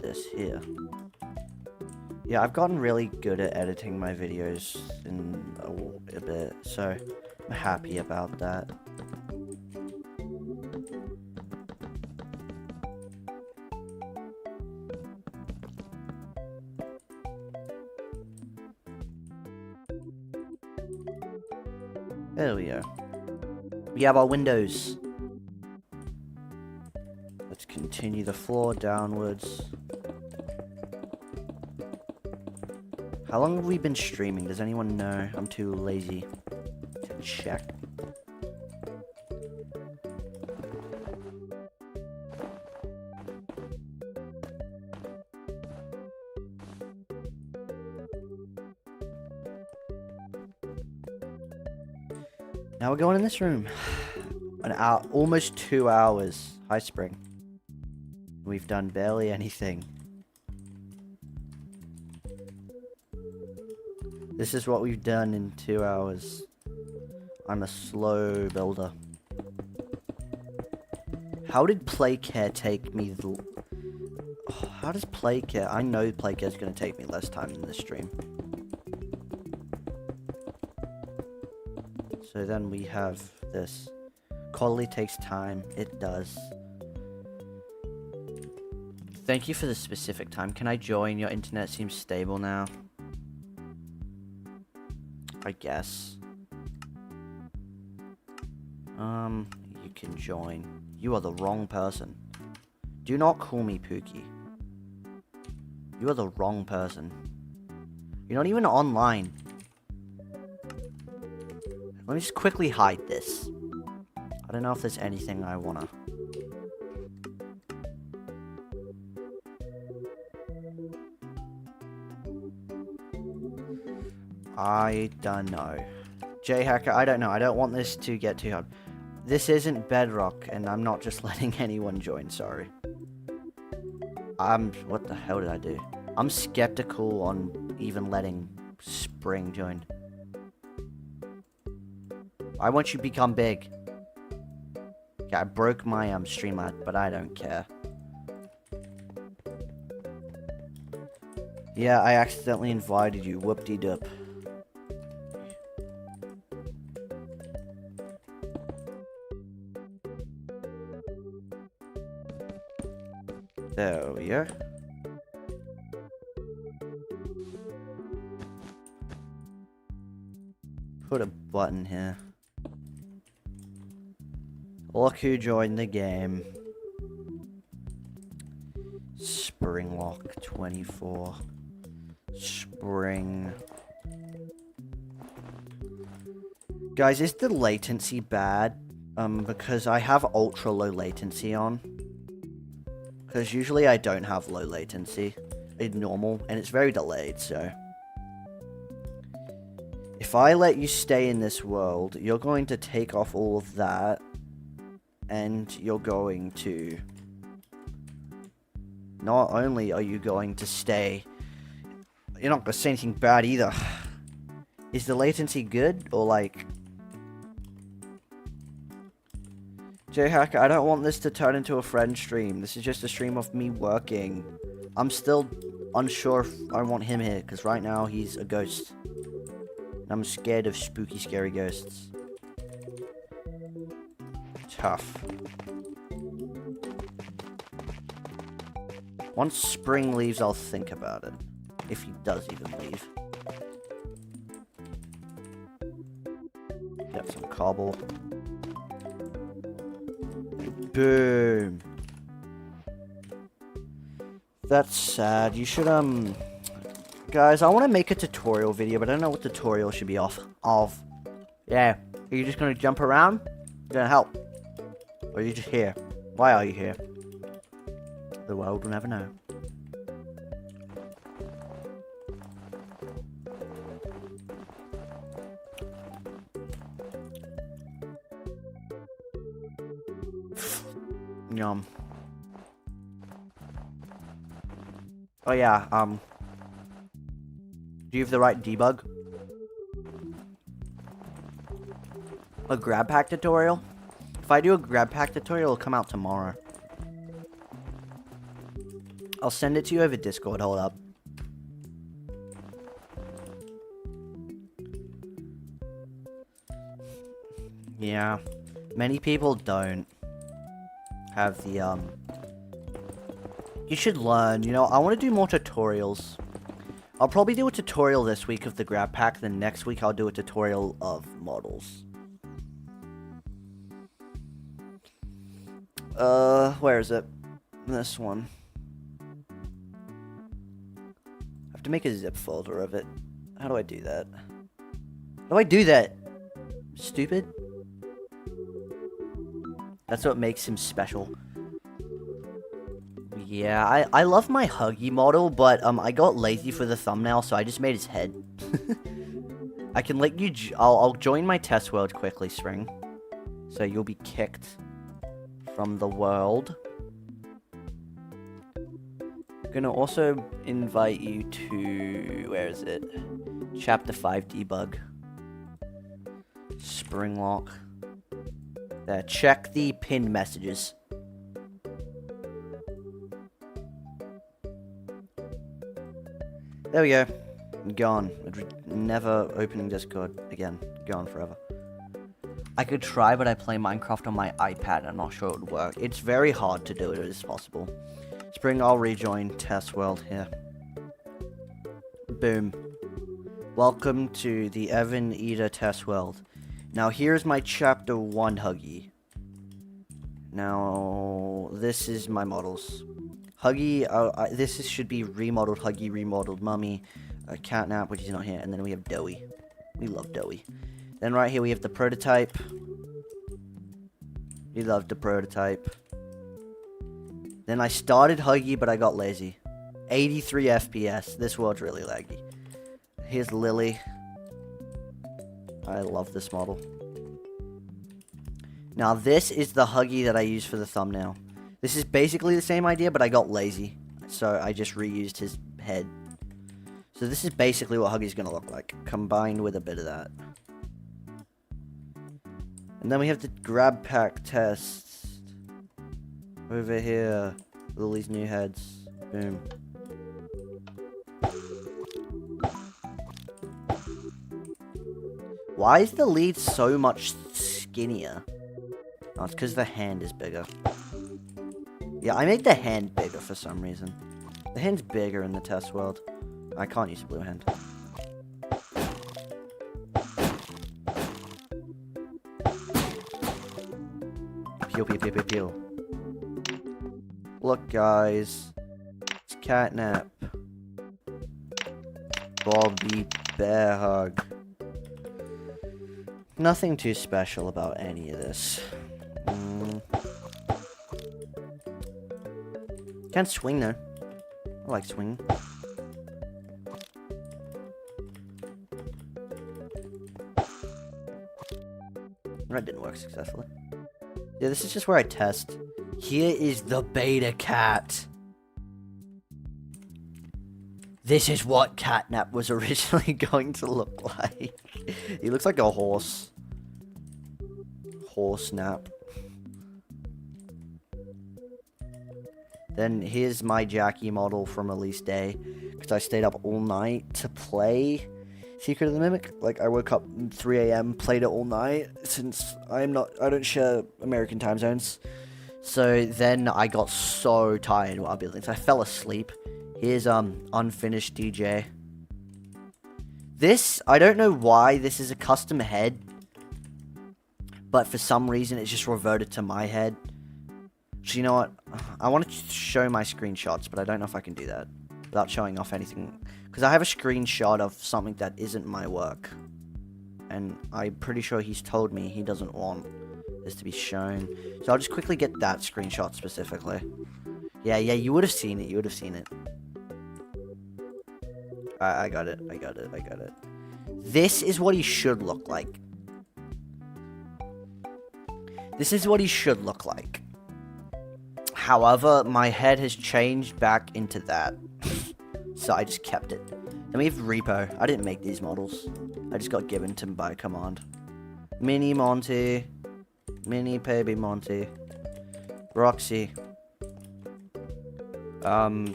this here. Yeah, I've gotten really good at editing my videos in a bit, so I'm happy about that. There we go. We have our windows. Let's continue the floor downwards. How long have we been streaming? Does anyone know? I'm too lazy to check. Now we're going in this room. An hour, almost 2 hours. Hi, Spring. We've done barely anything. This is what we've done in 2 hours. I'm a slow builder. How did Playcare take me how does Playcare... I know Playcare's gonna take me less time than this stream. So then we have this. Quality takes time. It does. Thank you for the specific time. Can I join? Your internet seems stable now. I guess. You can join. You are the wrong person. Do not call me Pookie. You are the wrong person. You're not even online. Let me just quickly hide this. I don't know if there's anything I wanna... I don't know. J-Hacker, I don't know. I don't want this to get too hard. This isn't Bedrock, and I'm not just letting anyone join, sorry. What the hell did I do? I'm skeptical on even letting Spring join. Why won't you become big? Okay, I broke my Streamlab, but I don't care. Yeah, I accidentally invited you. Whoop-de-doop. There we go. Put a button here. Look who joined the game. Springlock 24. Spring. Guys, is the latency bad? Because I have ultra low latency on. Because usually I don't have low latency. It's normal, and it's very delayed, so... If I let you stay in this world, you're going to take off all of that, and you're going to... Not only are you going to stay, you're not going to say anything bad either. Is the latency good, or like... J-Hacker, I don't want this to turn into a friend stream. This is just a stream of me working. I'm still unsure if I want him here, because right now he's a ghost. I'm scared of spooky, scary ghosts. Tough. Once Spring leaves, I'll think about it. If he does even leave. Get some cobble. Boom. That's sad. You should, Guys, I want to make a tutorial video, but I don't know what tutorial should be off of. Yeah. Are you just going to jump around? You're going to help? Or are you just here? Why are you here? The world will never know. Yum. Oh yeah, do you have the right debug? A grab pack tutorial? If I do a grab pack tutorial, it'll come out tomorrow. I'll send it to you over Discord, hold up. Yeah, many people don't have the, You should learn, you know, I want to do more tutorials. I'll probably do a tutorial this week of the grab pack, then next week I'll do a tutorial of models. Where is it? This one. I have to make a zip folder of it. How do I do that? How do I do that? Stupid? That's what makes him special. Yeah, I love my Huggy model, but I got lazy for the thumbnail, so I just made his head. I can let you... I'll join my test world quickly, Spring. So you'll be kicked from the world. I'm gonna also invite you to... Where is it? Chapter 5 debug. Springlock. There, check the pinned messages. There we go. Gone. Never opening Discord again. Gone forever. I could try, but I play Minecraft on my iPad. I'm not sure it would work. It's very hard to do it as possible. Spring, I'll rejoin Test World here. Boom. Welcome to the Evan Eater Test World. Now, here's my Chapter 1 Huggy. Now, this is my models. Huggy, should be remodeled Huggy, remodeled Mummy, Catnap, which is not here, and then we have Doughy. We love Doughy. Then right here we have the prototype. We love the prototype. Then I started Huggy, but I got lazy. 83 FPS. This world's really laggy. Here's Lily. I love this model. Now this is the Huggy that I use for the thumbnail. This is basically the same idea, but I got lazy. So I just reused his head. So this is basically what Huggy's gonna look like, combined with a bit of that. And then we have the grab pack test. Over here. With all these new heads. Boom. Why is the lead so much skinnier? Oh, it's because the hand is bigger. Yeah, I made the hand bigger for some reason. The hand's bigger in the test world. I can't use a blue hand. Pew pew pew pew pew. Look, guys. It's Catnap. Bobby Bear Hug. Nothing too special about any of this. Can't swing though. I like swinging. That didn't work successfully. Yeah, this is just where I test. Here is the beta cat. This is what Catnap was originally going to look like. He looks like a horse. Horse nap. Then here's my Jackie model from release day. Because I stayed up all night to play Secret of the Mimic. Like, I woke up at 3 a.m., played it all night. Since I don't share American time zones. So then I got so tired while building. So I fell asleep. Here's unfinished DJ. This, I don't know why this is a custom head, but for some reason it's just reverted to my head. So you know what? I want to show my screenshots, but I don't know if I can do that without showing off anything. Because I have a screenshot of something that isn't my work. And I'm pretty sure he's told me he doesn't want this to be shown. So I'll just quickly get that screenshot specifically. Yeah, you would have seen it. You would have seen it. I got it. This is what he should look like. This is what he should look like. However, my head has changed back into that. So I just kept it. Then we have Repo. I didn't make these models. I just got given to him by command. Mini Monty. Mini Baby Monty. Roxy.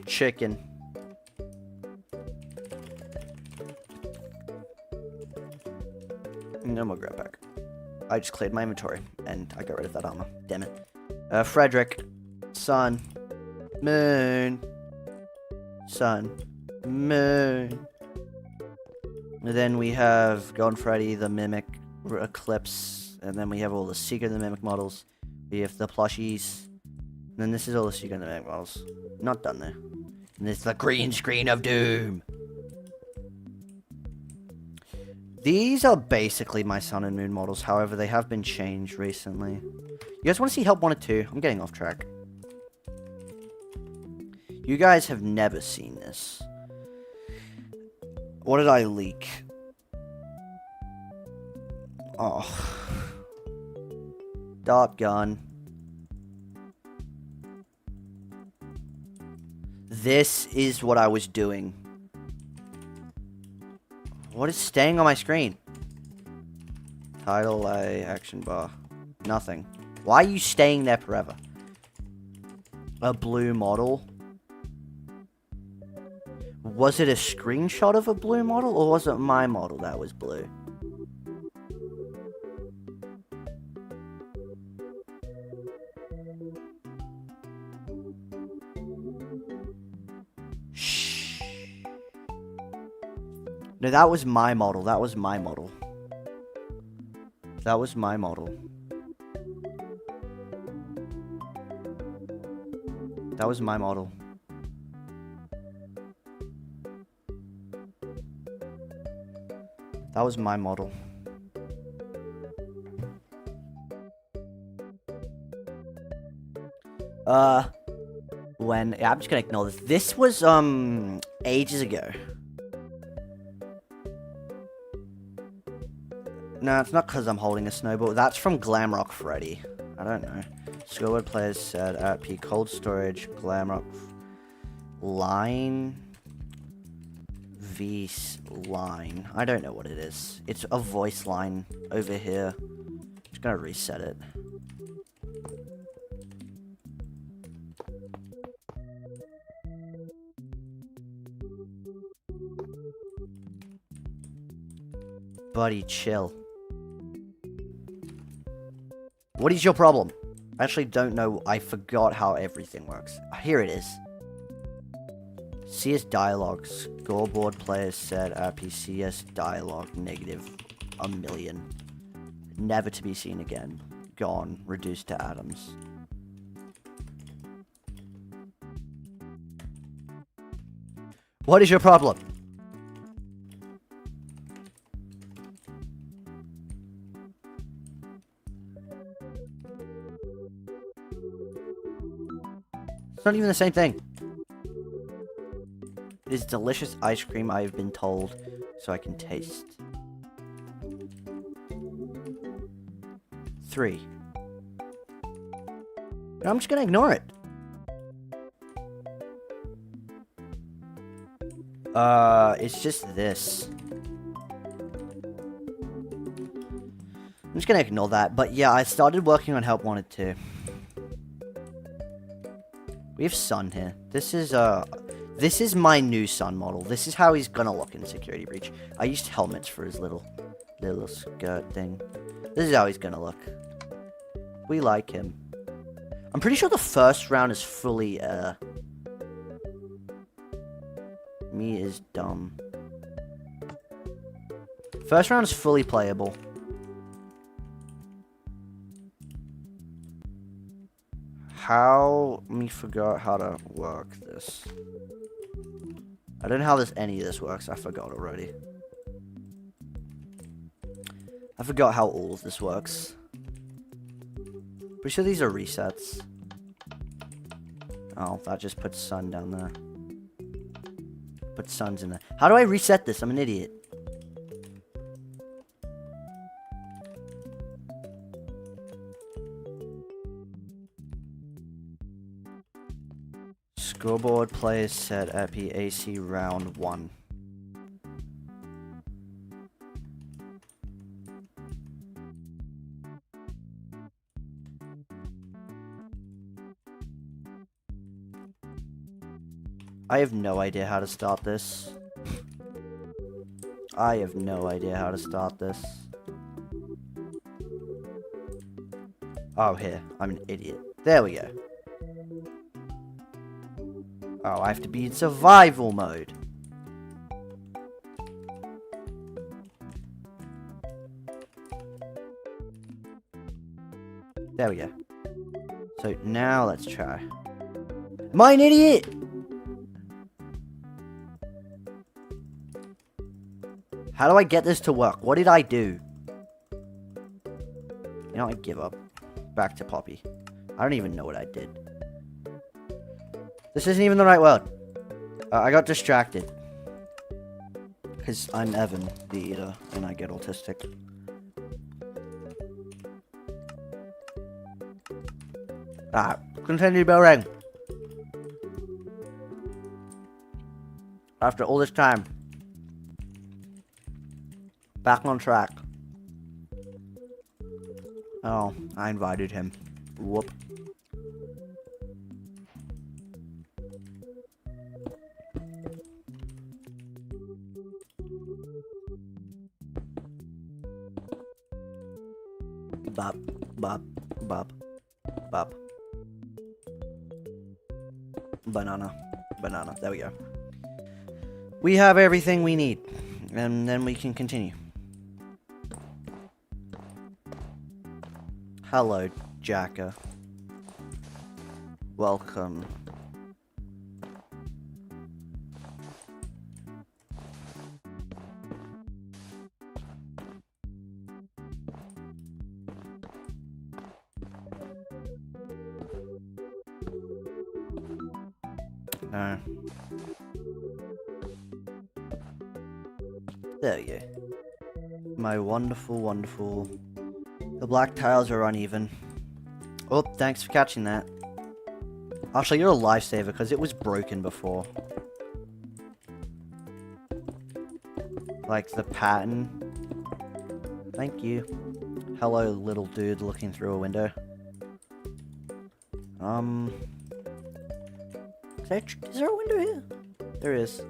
Chicken. No more grab pack. I just cleared my inventory, and I got rid of that armor. Damn it. Frederick. Sun. Moon. Sun. Moon. And then we have Golden Freddy, the Mimic, Eclipse, and then we have all the Secret of the Mimic models. We have the plushies. And then this is all the Secret of the Mimic models. Not done there. And it's the green screen of doom. These are basically my Sun and Moon models, however, they have been changed recently. You guys want to see Help 1 or 2? I'm getting off track. You guys have never seen this. What did I leak? Oh. Dart gun. This is what I was doing. What is staying on my screen? Title A, action bar. Nothing. Why are you staying there forever? A blue model? Was it a screenshot of a blue model, or was it my model that was blue? No, that was my model. That was my model. That was my model. That was my model. That was my model. Yeah, I'm just gonna ignore this. This was, ages ago. No, it's not because I'm holding a snowball. That's from Glamrock Freddy. I don't know. Scoreboard players said at P cold storage Glamrock line V line. I don't know what it is. It's a voice line over here. Just gonna reset it. Buddy, chill. What is your problem? I actually don't know. I forgot how everything works. Here it is. CS dialogues. Scoreboard players said RPCS dialogue -1,000,000. Never to be seen again. Gone. Reduced to atoms. What is your problem? It's not even the same thing. It is delicious ice cream, I have been told, so I can taste. 3. I'm just gonna ignore it. It's just this. I'm just gonna ignore that, but yeah, I started working on Help Wanted 2. We have Sun here. This is my new Sun model. This is how he's gonna look in Security Breach. I used helmets for his little skirt thing. This is how he's gonna look. We like him. I'm pretty sure the first round is fully, Me is dumb. First round is fully playable. Me forgot how to work this. I don't know how any of this works. I forgot already. I forgot how all of this works. Pretty sure these are resets. Oh, that just puts Sun down there. Put Sun's in there. How do I reset this? I'm an idiot. Scoreboard players set epi AC round 1. I have no idea how to start this. I have no idea how to start this. Oh, here. I'm an idiot. There we go. Oh, I have to be in survival mode. There we go. So now let's try. Am I an idiot? How do I get this to work? What did I do? You know, I give up. Back to Poppy. I don't even know what I did. This isn't even the right word. I got distracted. Because I'm Evan, the eater, and I get autistic. Ah, continue building. After all this time. Back on track. Oh, I invited him. Whoop. Bop, bop, bop, bop. Banana. Banana. There we go. We have everything we need. And then we can continue. Hello, Jacka. Welcome. No. There we go. My wonderful, wonderful... The black tiles are uneven. Oh, thanks for catching that. Actually, you're a lifesaver, because it was broken before. Like, the pattern. Thank you. Hello, little dude looking through a window. Is there a window here? There is.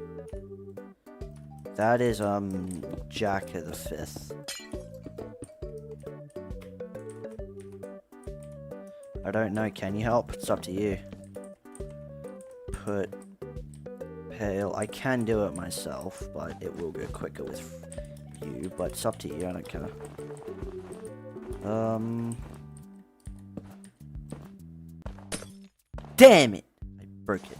That is, Jacka the 5th. I don't know, can you help? It's up to you. Put pale. I can do it myself, but it will go quicker with you, but it's up to you, I don't care. Damn it! I broke it.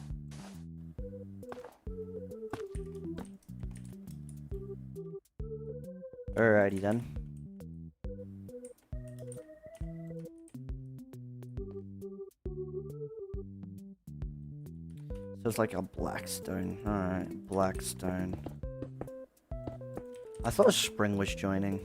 Alrighty then. So was like a black stone. Alright, black stone. I thought a spring was joining.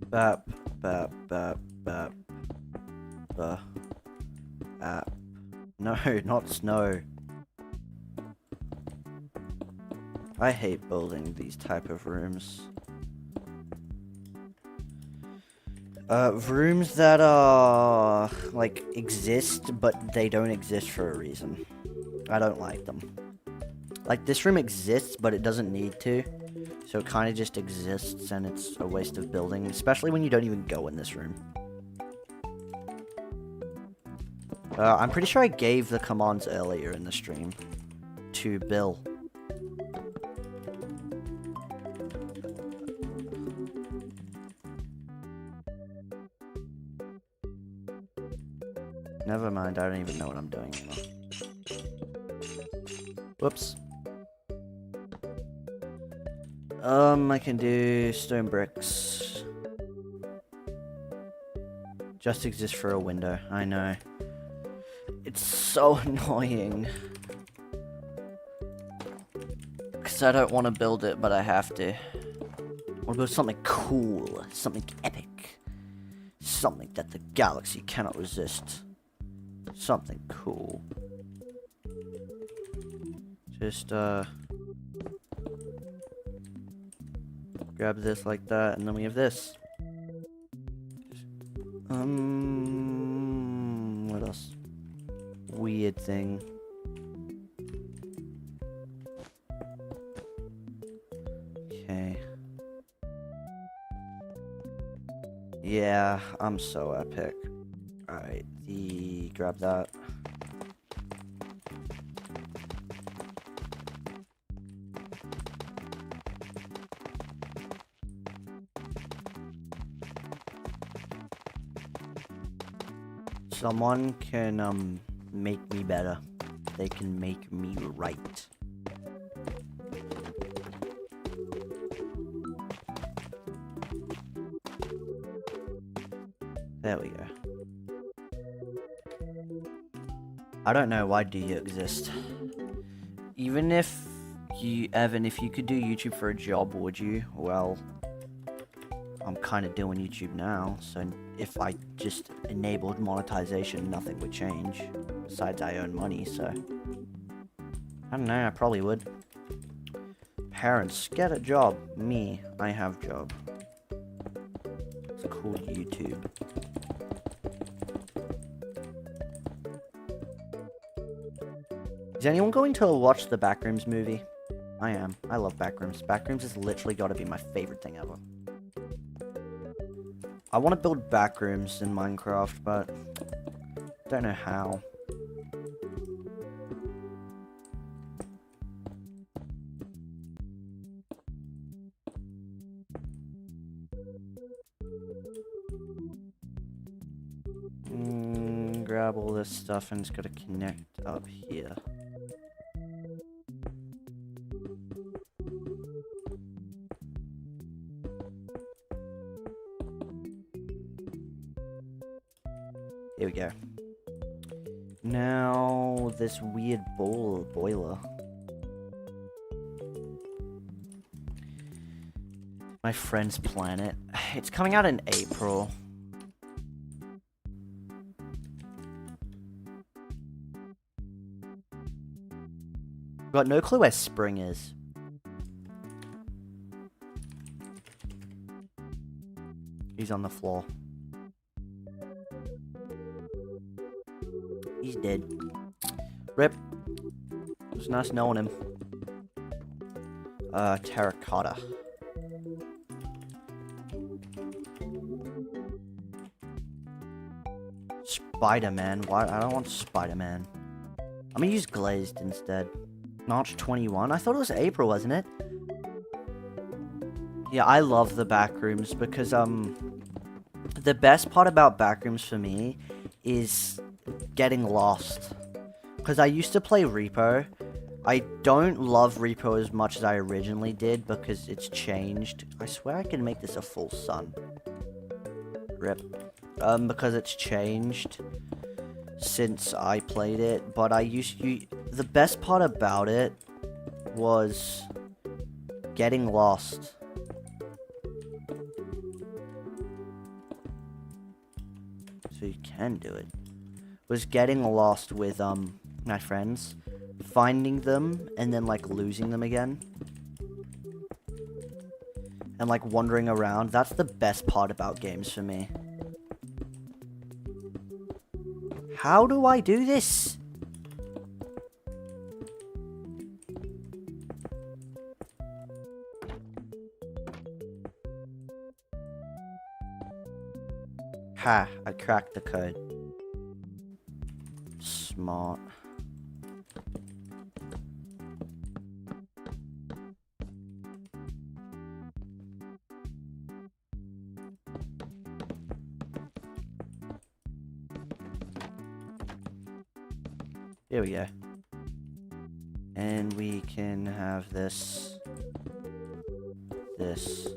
Bap, bap, bap, bap. Bap. No, not snow. I hate building these type of rooms. Rooms that are, like, exist, but they don't exist for a reason. I don't like them. Like, this room exists, but it doesn't need to. So it kind of just exists, and it's a waste of building, especially when you don't even go in this room. I'm pretty sure I gave the commands earlier in the stream to Bill. Never mind, I don't even know what I'm doing anymore. Whoops. I can do stone bricks. Just exists for a window, I know. It's so annoying. Because I don't want to build it, but I have to. I want to build something cool, something epic. Something that the galaxy cannot resist. Something cool. Just, grab this like that, and then we have this. What else? Weird thing. Okay. Yeah, I'm so epic. Alright, grab that. Someone can, make me better. They can make me right. There we go. I don't know, why do you exist? Even if you, Evan, if you could do YouTube for a job, would you? Well, I'm kind of doing YouTube now, so if I just enabled monetization, nothing would change. Besides, I earn money, so... I don't know, I probably would. Parents, get a job. Me, I have job. It's called YouTube. Is anyone going to watch the Backrooms movie? I am. I love Backrooms. Backrooms has literally got to be my favorite thing ever. I want to build backrooms in Minecraft, but don't know how. Grab all this stuff and it's got to connect up here. Here we go. Now, this weird boiler. My friend's planet. It's coming out in April. Got no clue where spring is. He's on the floor. He's dead. Rip. It was nice knowing him. Terracotta. Spider-Man. Why? I don't want Spider-Man. I'm gonna use glazed instead. March 21? I thought it was April, wasn't it? Yeah, I love the backrooms because, the best part about backrooms for me is getting lost. Because I used to play Repo. I don't love Repo as much as I originally did because it's changed. I swear I can make this a full sun. Rip. Because it's changed since I played it, but the best part about it was getting lost. So you can do it. Was getting lost with my friends, finding them and then like losing them again. And like wandering around. That's the best part about games for me. How do I do this? Ha, I cracked the code. Smart. Here we go. And we can have this. This.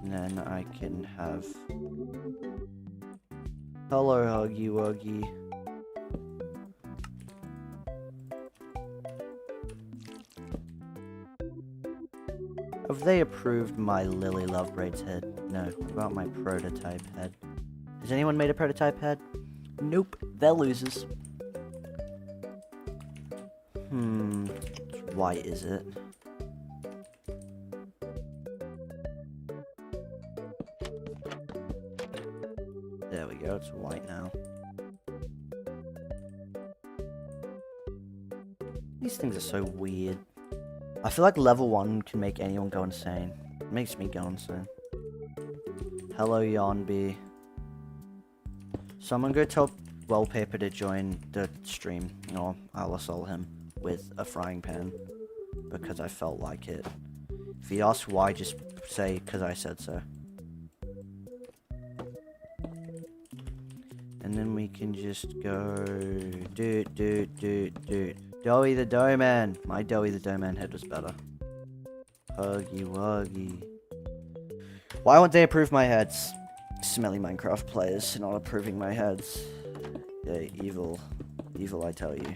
And then I can have... Hello, Huggy Wuggy. Have they approved my Lily Lovebraid's head? No. What about my prototype head? Has anyone made a prototype head? Nope. They're losers. Which white is it? There we go. It's white now. These things are so weird. I feel like level 1 can make anyone go insane. It makes me go insane. Hello, Yonby. Someone go tell Wallpaper to join the stream, or I'll assault him with a frying pan. Because I felt like it. If he asks why, just say, because I said so. And then we can just go... Doughy the Dough Man. My Doughy the Dough Man head was better. Huggy Wuggy. Why won't they approve my heads? Smelly Minecraft players not approving my heads. They're evil. Evil, I tell you.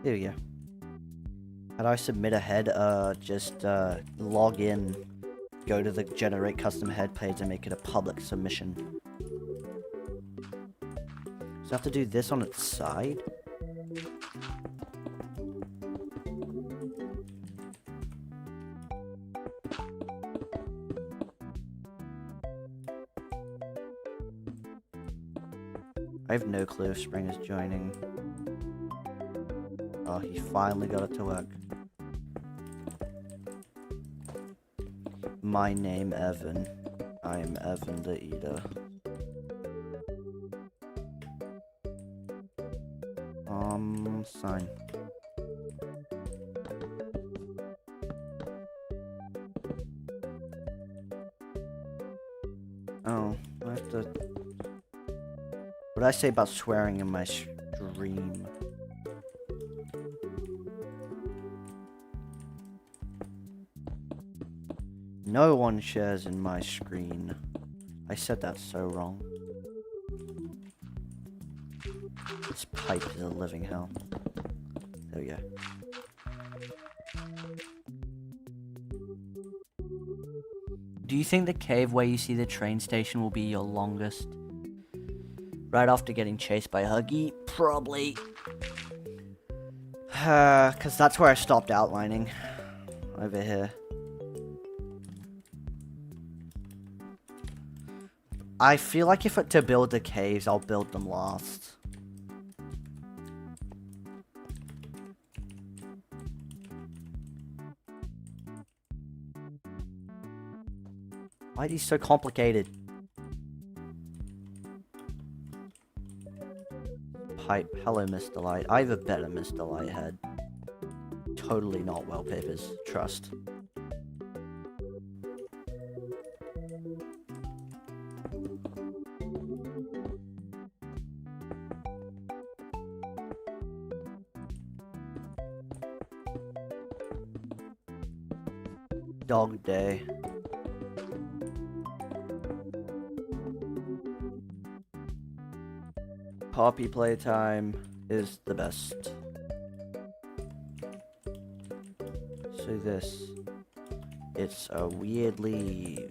There we go. How do I submit a head? Just log in, go to the generate custom head page and make it a public submission. So I have to do this on its side? I have no clue if Spring is joining. Oh, he finally got it to work. My name, Evan. I am Evan the Eater. Sign. Oh, I have to... What did I say about swearing in my stream? No one shares in my screen. I said that so wrong. This pipe is a living hell. There we go. Do you think the cave where you see the train station will be your longest? Right after getting chased by Huggy? Probably. Because that's where I stopped outlining. Over here. I feel like if to build the caves, I'll build them last. Why are these so complicated? pipe. Hello, Mr. Light. I have a better Mr. Lighthead. Totally not wallpapers. Trust. Dog day. Poppy Playtime is the best. So this, it's a weirdly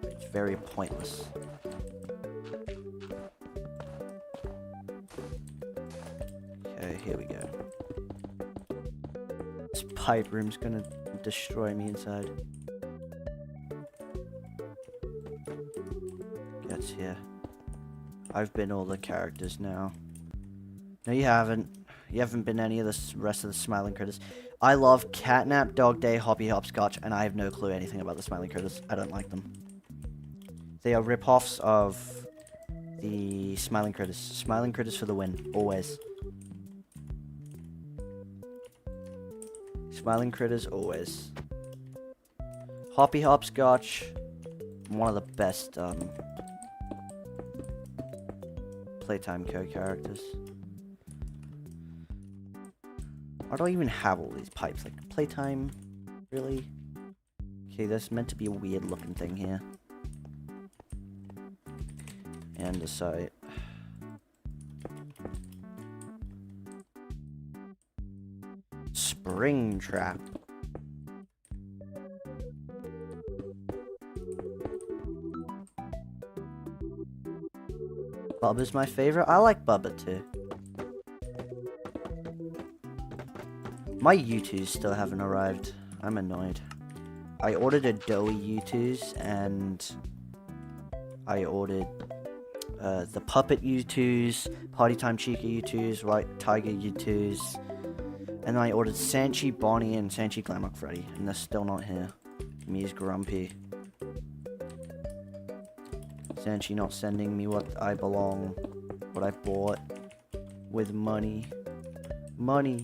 it's very pointless. Okay, here we go. This pipe room's gonna destroy me inside. Gets here. I've been all the characters now. No, you haven't. You haven't been any of the rest of the Smiling Critters. I love Catnap, Dog Day, Hoppy Hopscotch, and I have no clue anything about the Smiling Critters. I don't like them. They are rip-offs of the Smiling Critters. Smiling Critters for the win, always. Smiling Critters, always. Hoppy Hopscotch, one of the best, Playtime co-characters. I don't even have all these pipes. Like, Playtime? Really? Okay, there's meant to be a weird looking thing here. And a site. Spring Trap. Bubba's my favorite. I like Bubba too. My U2s still haven't arrived. I'm annoyed. I ordered a doughy U2s and I ordered the Puppet U2s, Party Time Chica U2s, White Tiger U2s, and then I ordered Sanchi Bonnie and Sanchi Glamrock Freddy, and they're still not here. Me's grumpy. Sanchi not sending me what I belong, what I bought with money. Money.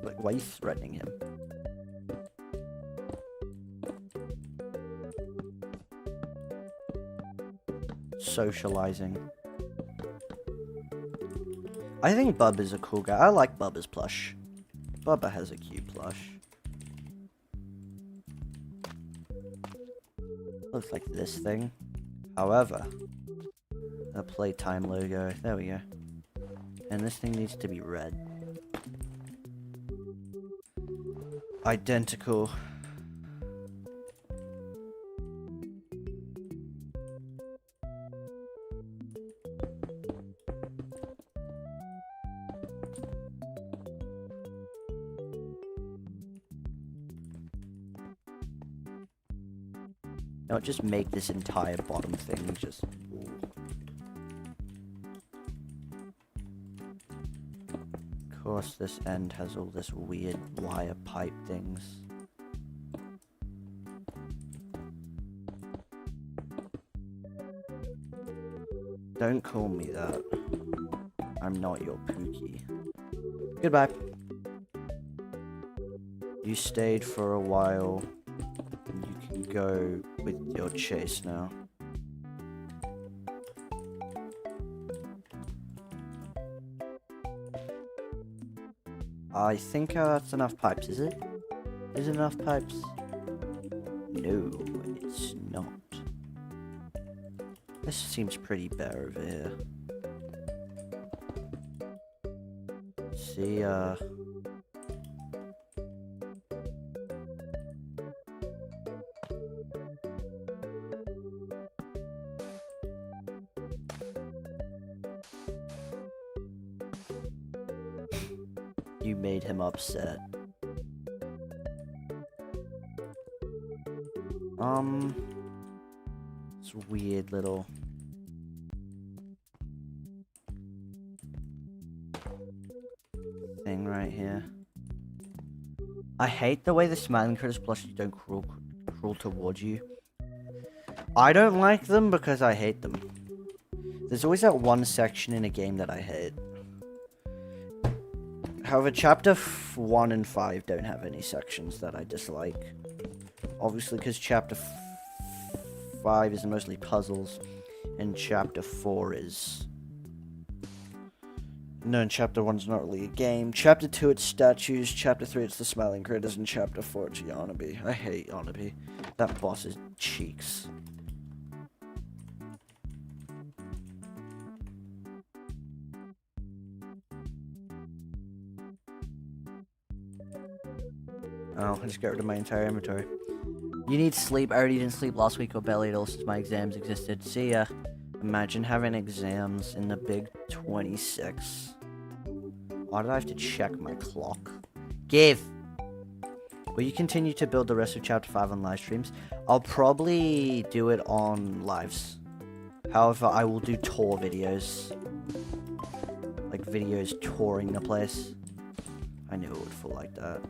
Like, why are you threatening him? Socializing. I think Bubba's a cool guy. I like Bubba's plush. Bubba has a cute plush. Looks like this thing. However, a Playtime logo. There we go. And this thing needs to be red. Identical. Don't just make this entire bottom thing just... Of course, this end has all this weird wire pipe things. Don't call me that. I'm not your Pookie. Goodbye. You stayed for a while. You can go with your chase now. I think that's enough pipes, is it? Is it enough pipes? No, it's not. This seems pretty bare over here. See, you made him upset. It's weird little... thing right here. I hate the way the Smiling Critters plushies don't crawl towards you. I don't like them because I hate them. There's always that one section in a game that I hate. However, Chapter 1 and 5 don't have any sections that I dislike. Obviously, because Chapter 5 is mostly puzzles, and Chapter 4 is... No, and Chapter 1's not really a game. Chapter 2, it's statues. Chapter 3, it's the smiling critters. And Chapter 4, it's Yanabe. I hate Yanabe. That boss is cheeks. Oh, I just got rid of my entire inventory. You need sleep. I already didn't sleep last week or barely at all since my exams existed. See ya. Imagine having exams in the big 26. Why did I have to check my clock? Give! Will you continue to build the rest of Chapter 5 on live streams? I'll probably do it on lives. However, I will do tour videos. Like videos touring the place. I knew it would feel like that.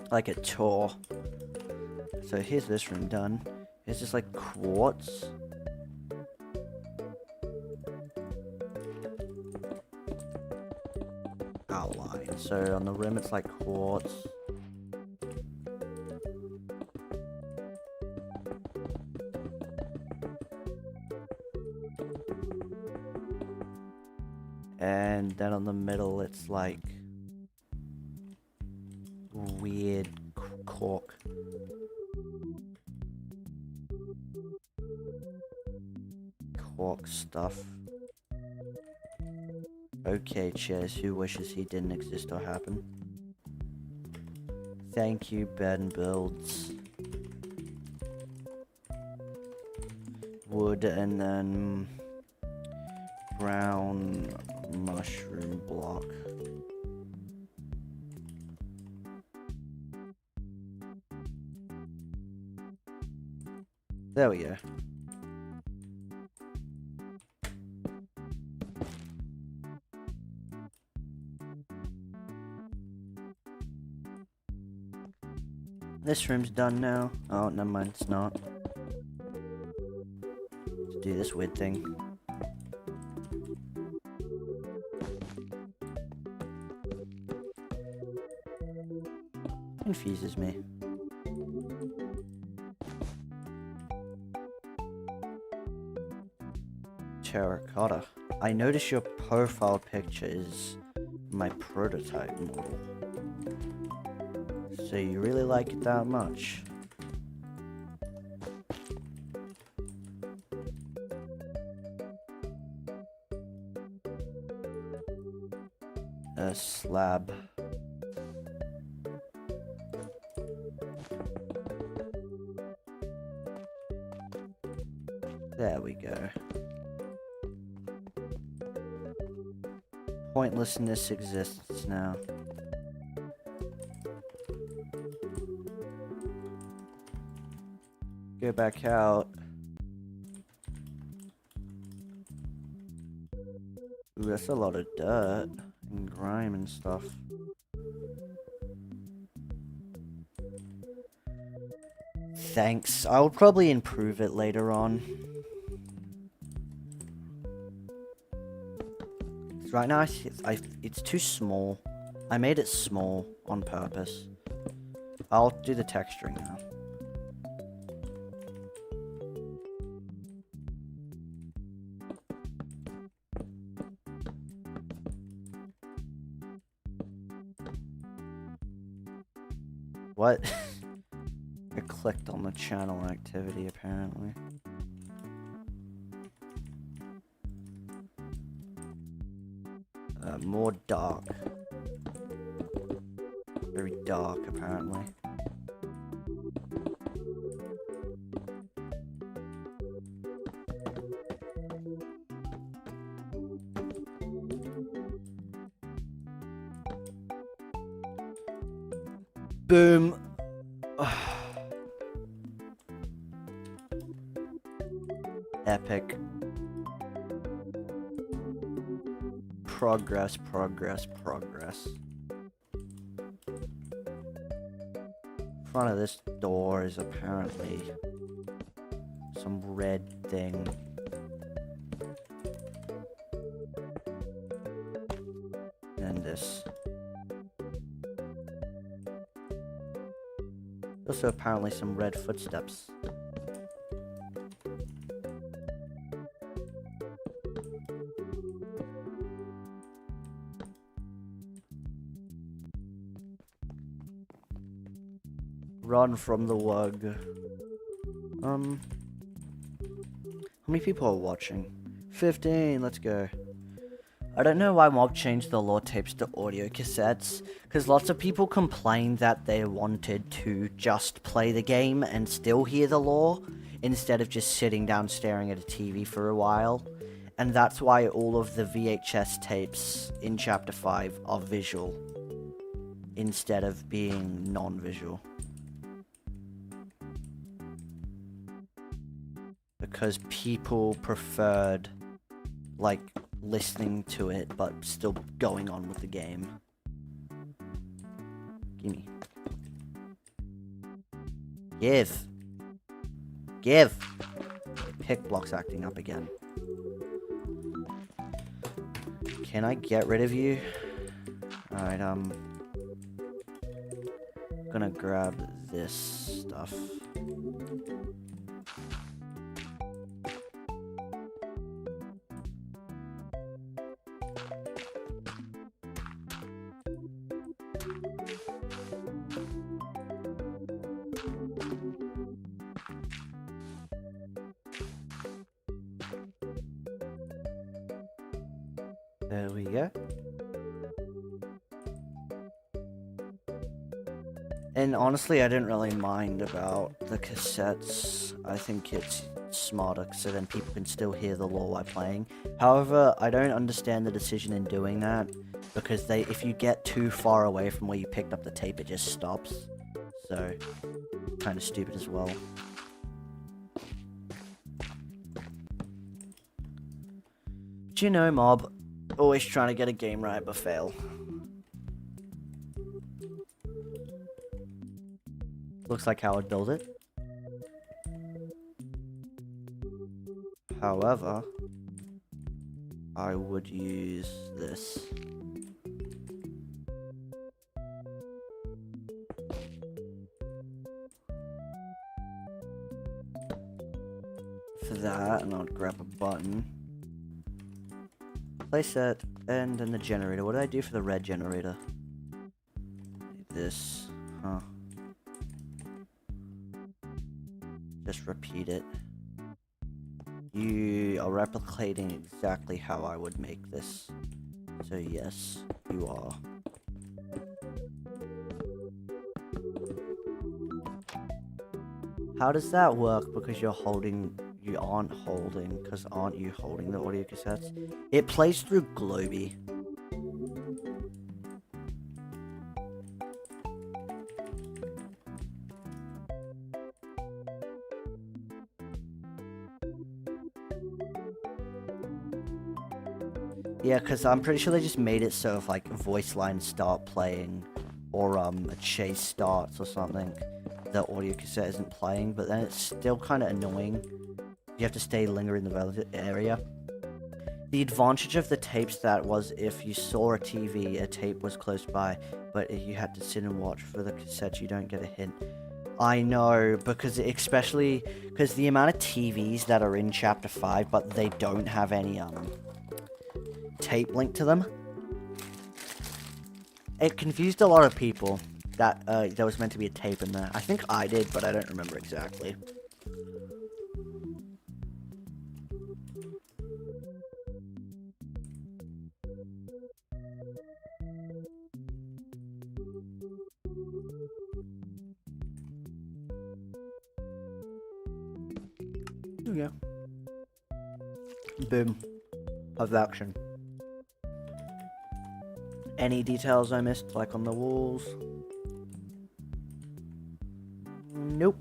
Like a tour. So here's this room done. It's just like quartz. Outline. So on the rim it's like quartz. And then on the middle it's like weird cork. Cork stuff. Okay, chairs, who wishes he didn't exist or happen? Thank you, Ben Builds. Wood and then brown mushroom block. There we go. This room's done now. Oh, never mind, it's not. Let's do this weird thing. Confuses me. Terracotta. I notice your profile picture is my prototype model. So you really like it that much? A slab. There we go. Pointlessness exists now. Go back out. Ooh, that's a lot of dirt and grime and stuff. Thanks. I'll probably improve it later on. Right now, it's too small. I made it small on purpose. I'll do the texturing now. What? I clicked on the channel activity, apparently. More dark. Very dark, apparently. Boom. Epic. Progress, progress, progress. front of this door is apparently some red thing. And this. Also apparently some red footsteps. Run from the wug. How many people are watching? 15, let's go. I don't know why Mob changed the lore tapes to audio cassettes, because lots of people complained that they wanted to just play the game and still hear the lore, instead of just sitting down staring at a TV for a while. And that's why all of the VHS tapes in Chapter 5 are visual, instead of being non-visual. Because people preferred, like, listening to it, but still going on with the game. Gimme. Give. Give. Pick block's acting up again. Can I get rid of you? Alright, gonna grab this stuff. There we go. And honestly, I didn't really mind about the cassettes. I think it's smarter so then people can still hear the lore while playing. However, I don't understand the decision in doing that, because if you get too far away from where you picked up the tape, it just stops. So, kind of stupid as well. Do you know, Mob? Always trying to get a game right, but fail. Looks like how I'd build it. However, I would use this. For that, and I'll grab a button. Place that, and then the generator. What did I do for the red generator? This, huh? Just repeat it. You are replicating exactly how I would make this. So yes, you are. How does that work? Because you aren't holding, because aren't you holding the audio cassettes? It plays through Globy. Yeah, because I'm pretty sure they just made it so if, like, voice lines start playing, or, a chase starts or something, the audio cassette isn't playing, but then it's still kind of annoying. You have to stay linger in the relevant area. The advantage of the tapes that was if you saw a TV, a tape was close by, but if you had to sit and watch for the cassettes, you don't get a hint. I know, because especially because the amount of TVs that are in Chapter 5, but they don't have any tape linked to them. It confused a lot of people that there was meant to be a tape in there. I think I did, but I don't remember exactly. Yeah. Boom. Of action. Any details I missed, like on the walls? Nope.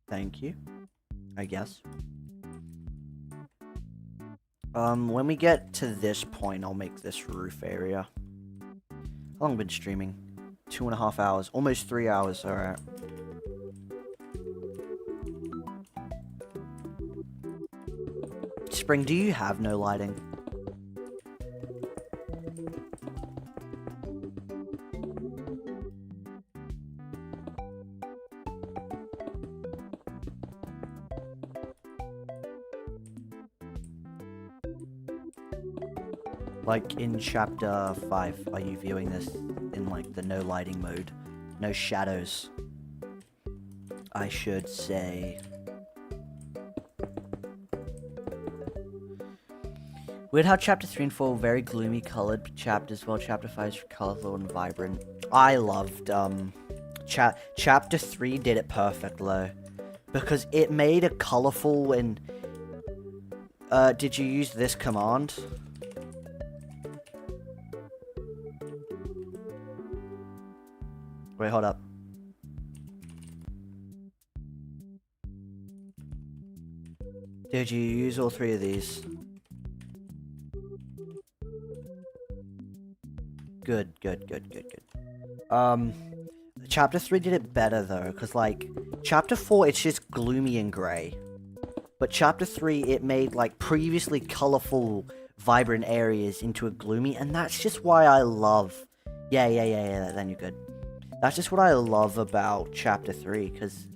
Thank you. I guess. When we get to this point, I'll make this roof area. How long have I been streaming? 2.5 hours. Almost 3 hours, alright. Spring, do you have no lighting? Like in chapter 5, are you viewing this in like the no lighting mode? No shadows, I should say. Weird how chapter 3 and 4 were very gloomy colored chapters, while chapter 5 is colorful and vibrant. I loved chapter 3 did it perfect though, because it made a colorful and did you use this command? Wait, hold up. Did you use all 3 of these? Good. Chapter 3 did it better though, because like, chapter 4 it's just gloomy and grey. But chapter 3 it made like previously colourful, vibrant areas into a gloomy, and that's just why I love... Yeah, then you're good. That's just what I love about chapter 3, because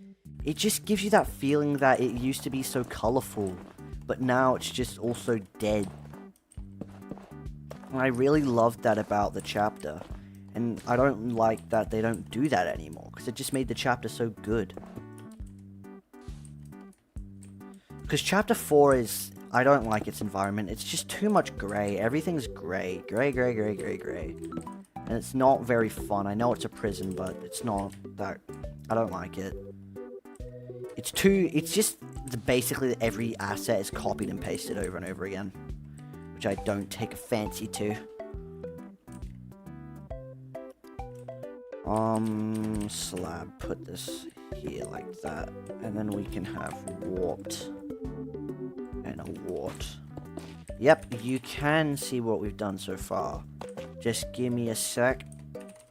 it just gives you that feeling that it used to be so colourful, but now it's just also dead. And I really loved that about the chapter, and I don't like that they don't do that anymore, because it just made the chapter so good. Because chapter 4 is... I don't like its environment, it's just too much grey, everything's grey. Grey. And it's not very fun. I know it's a prison, but it's not that... I don't like it. It's just... basically every asset is copied and pasted over and over again. Which I don't take a fancy to. Slab. Put this here like that. And then we can have warped. And a warped. Yep, you can see what we've done so far. Just give me a sec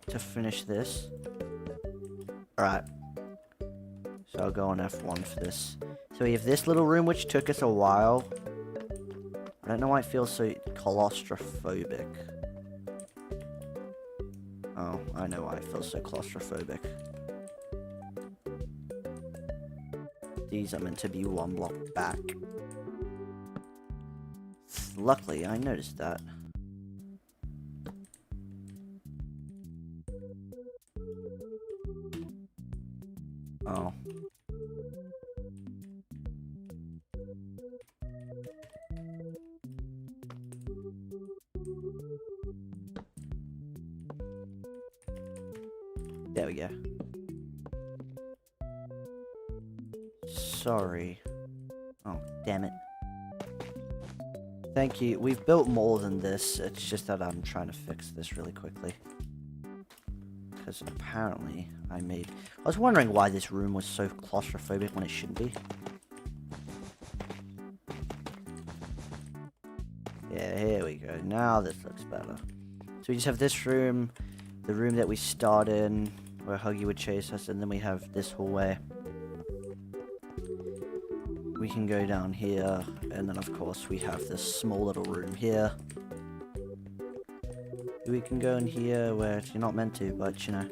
to finish this. Alright. So I'll go on F1 for this. So we have this little room which took us a while. I don't know why it feels so claustrophobic. Oh, I know why it feels so claustrophobic. These are meant to be 1 block back. Luckily, I noticed that. Oh. There we go. Sorry. Oh, damn it. Thank you. We've built more than this. It's just that I'm trying to fix this really quickly. Because apparently I was wondering why this room was so claustrophobic when it shouldn't be. Yeah, here we go. Now this looks better. So we just have this room, the room that we start in, where Huggy would chase us, and then we have this hallway. We can go down here, and then of course we have this small little room here. We can go in here where you're not meant to, but you know.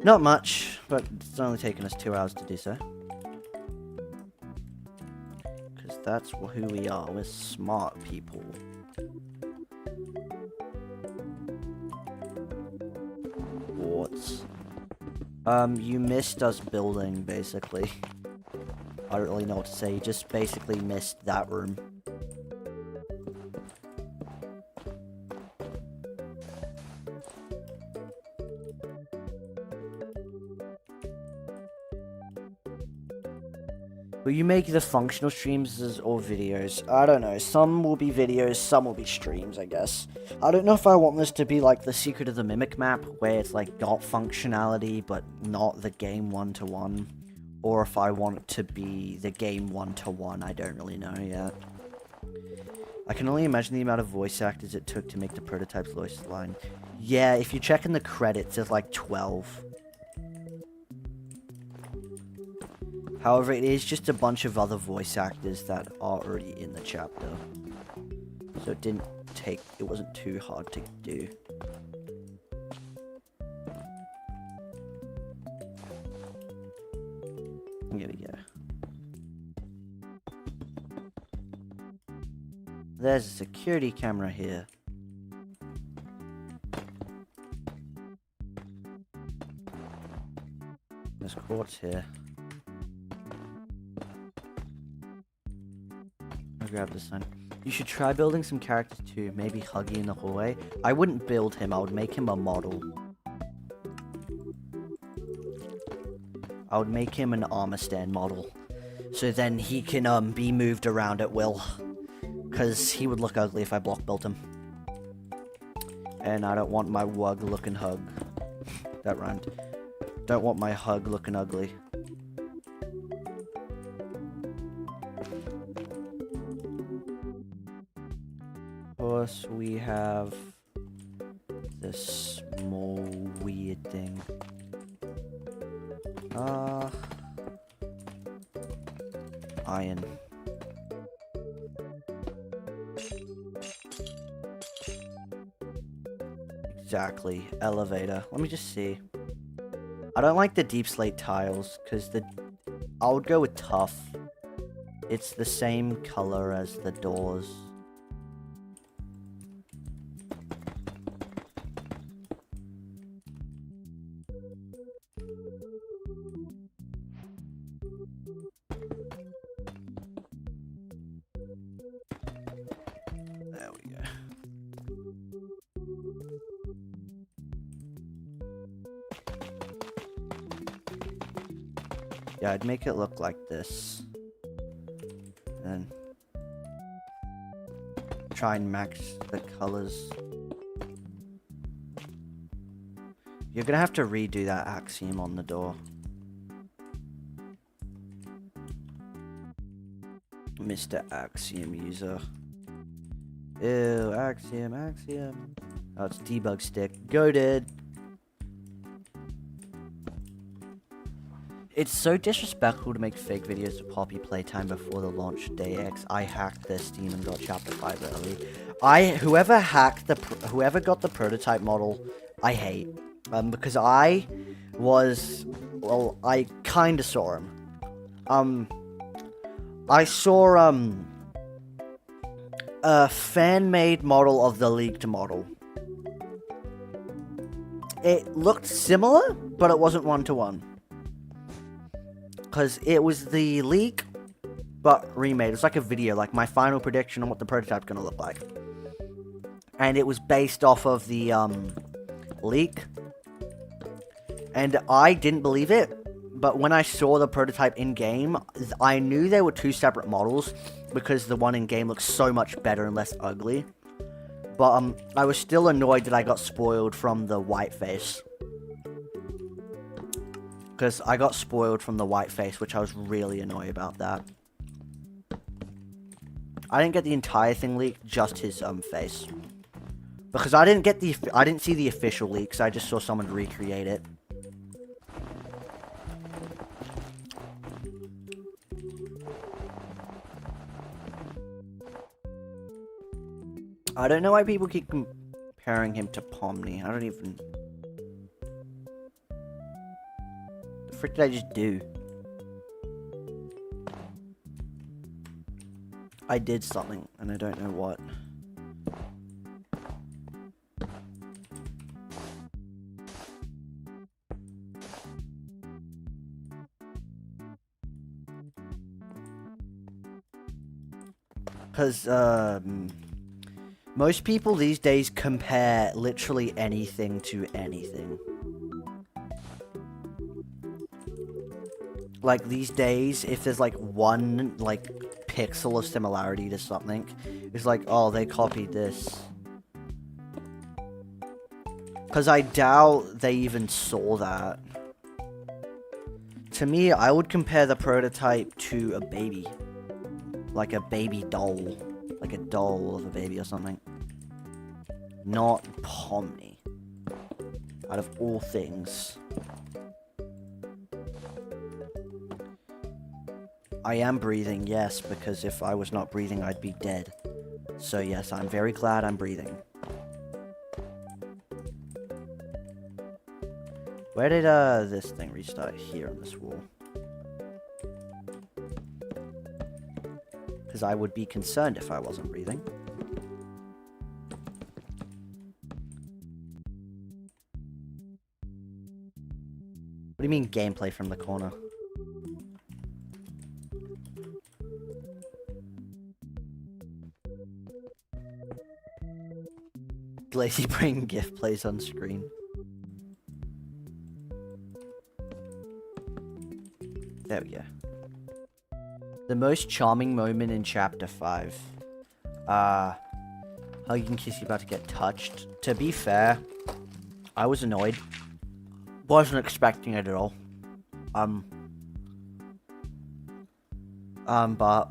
Not much, but it's only taken us 2 hours to do so. Because that's who we are, we're smart people. Warts. You missed us building, basically. I don't really know what to say, you just basically missed that room. Will you make the functional streams or videos? I don't know. Some will be videos, some will be streams, I guess. I don't know if I want this to be like the Secret of the Mimic map, where it's like got functionality, but not the game one-to-one. Or if I want it to be the game one-to-one, I don't really know yet. I can only imagine the amount of voice actors it took to make the prototype's voice line. Yeah, if you check in the credits, there's like 12. However, it is just a bunch of other voice actors that are already in the chapter. So it wasn't too hard to do. Here we go. There's a security camera here. There's quartz here. I'll grab this one. You should try building some characters too. Maybe Huggy in the hallway. I wouldn't build him. I would make him a model. I would make him an armor stand model. So then he can be moved around at will. Because he would look ugly if I block built him. And I don't want my wug looking hug. That rhymed. Don't want my hug looking ugly. Of course, we have this small weird thing. Iron. Exactly. Elevator. Let me just see. I don't like the deep slate tiles, because I would go with tough. It's the same color as the doors. There we go. Yeah, I'd make it look like this. And try and max the colors. You're gonna have to redo that axiom on the door. Mr. Axiom user. Ew, axiom. Oh, it's debug stick. Goated. It's so disrespectful to make fake videos of Poppy Playtime before the launch day X. I hacked their Steam and got Chapter 5 early. Whoever got the prototype model, I hate. Because I kinda saw him. I saw, a fan-made model of the leaked model. It looked similar, but it wasn't one-to-one. Because it was the leak, but remade. It's like a video, like my final prediction on what the prototype's gonna look like. And it was based off of the, leak. And I didn't believe it, but when I saw the prototype in-game, I knew they were two separate models, because the one in-game looks so much better and less ugly. But, I was still annoyed that I got spoiled from the white face. Because I got spoiled from the white face, which I was really annoyed about that. I didn't get the entire thing leaked, just his, face. Because I didn't see the official leaks, I just saw someone recreate it. I don't know why people keep comparing him to Pomni. I don't even... The frick did I just do? I did something, and I don't know what. Because, most people these days compare literally anything to anything. Like, these days, if there's, like, one, like, pixel of similarity to something, it's like, oh, they copied this. Because I doubt they even saw that. To me, I would compare the prototype to a baby. Like a baby doll. Like Like a doll of a baby or something. Not Pomni. Out of all things. I am breathing, yes, because if I was not breathing, I'd be dead. So yes, I'm very glad I'm breathing. Where did this thing restart? Here on this wall. Because I would be concerned if I wasn't breathing. What do you mean gameplay from the corner? Lazy Brain GIF plays on screen. There we go. The most charming moment in Chapter 5. Huggy and Kissy about to get touched. To be fair, I was annoyed. Wasn't expecting it at all. But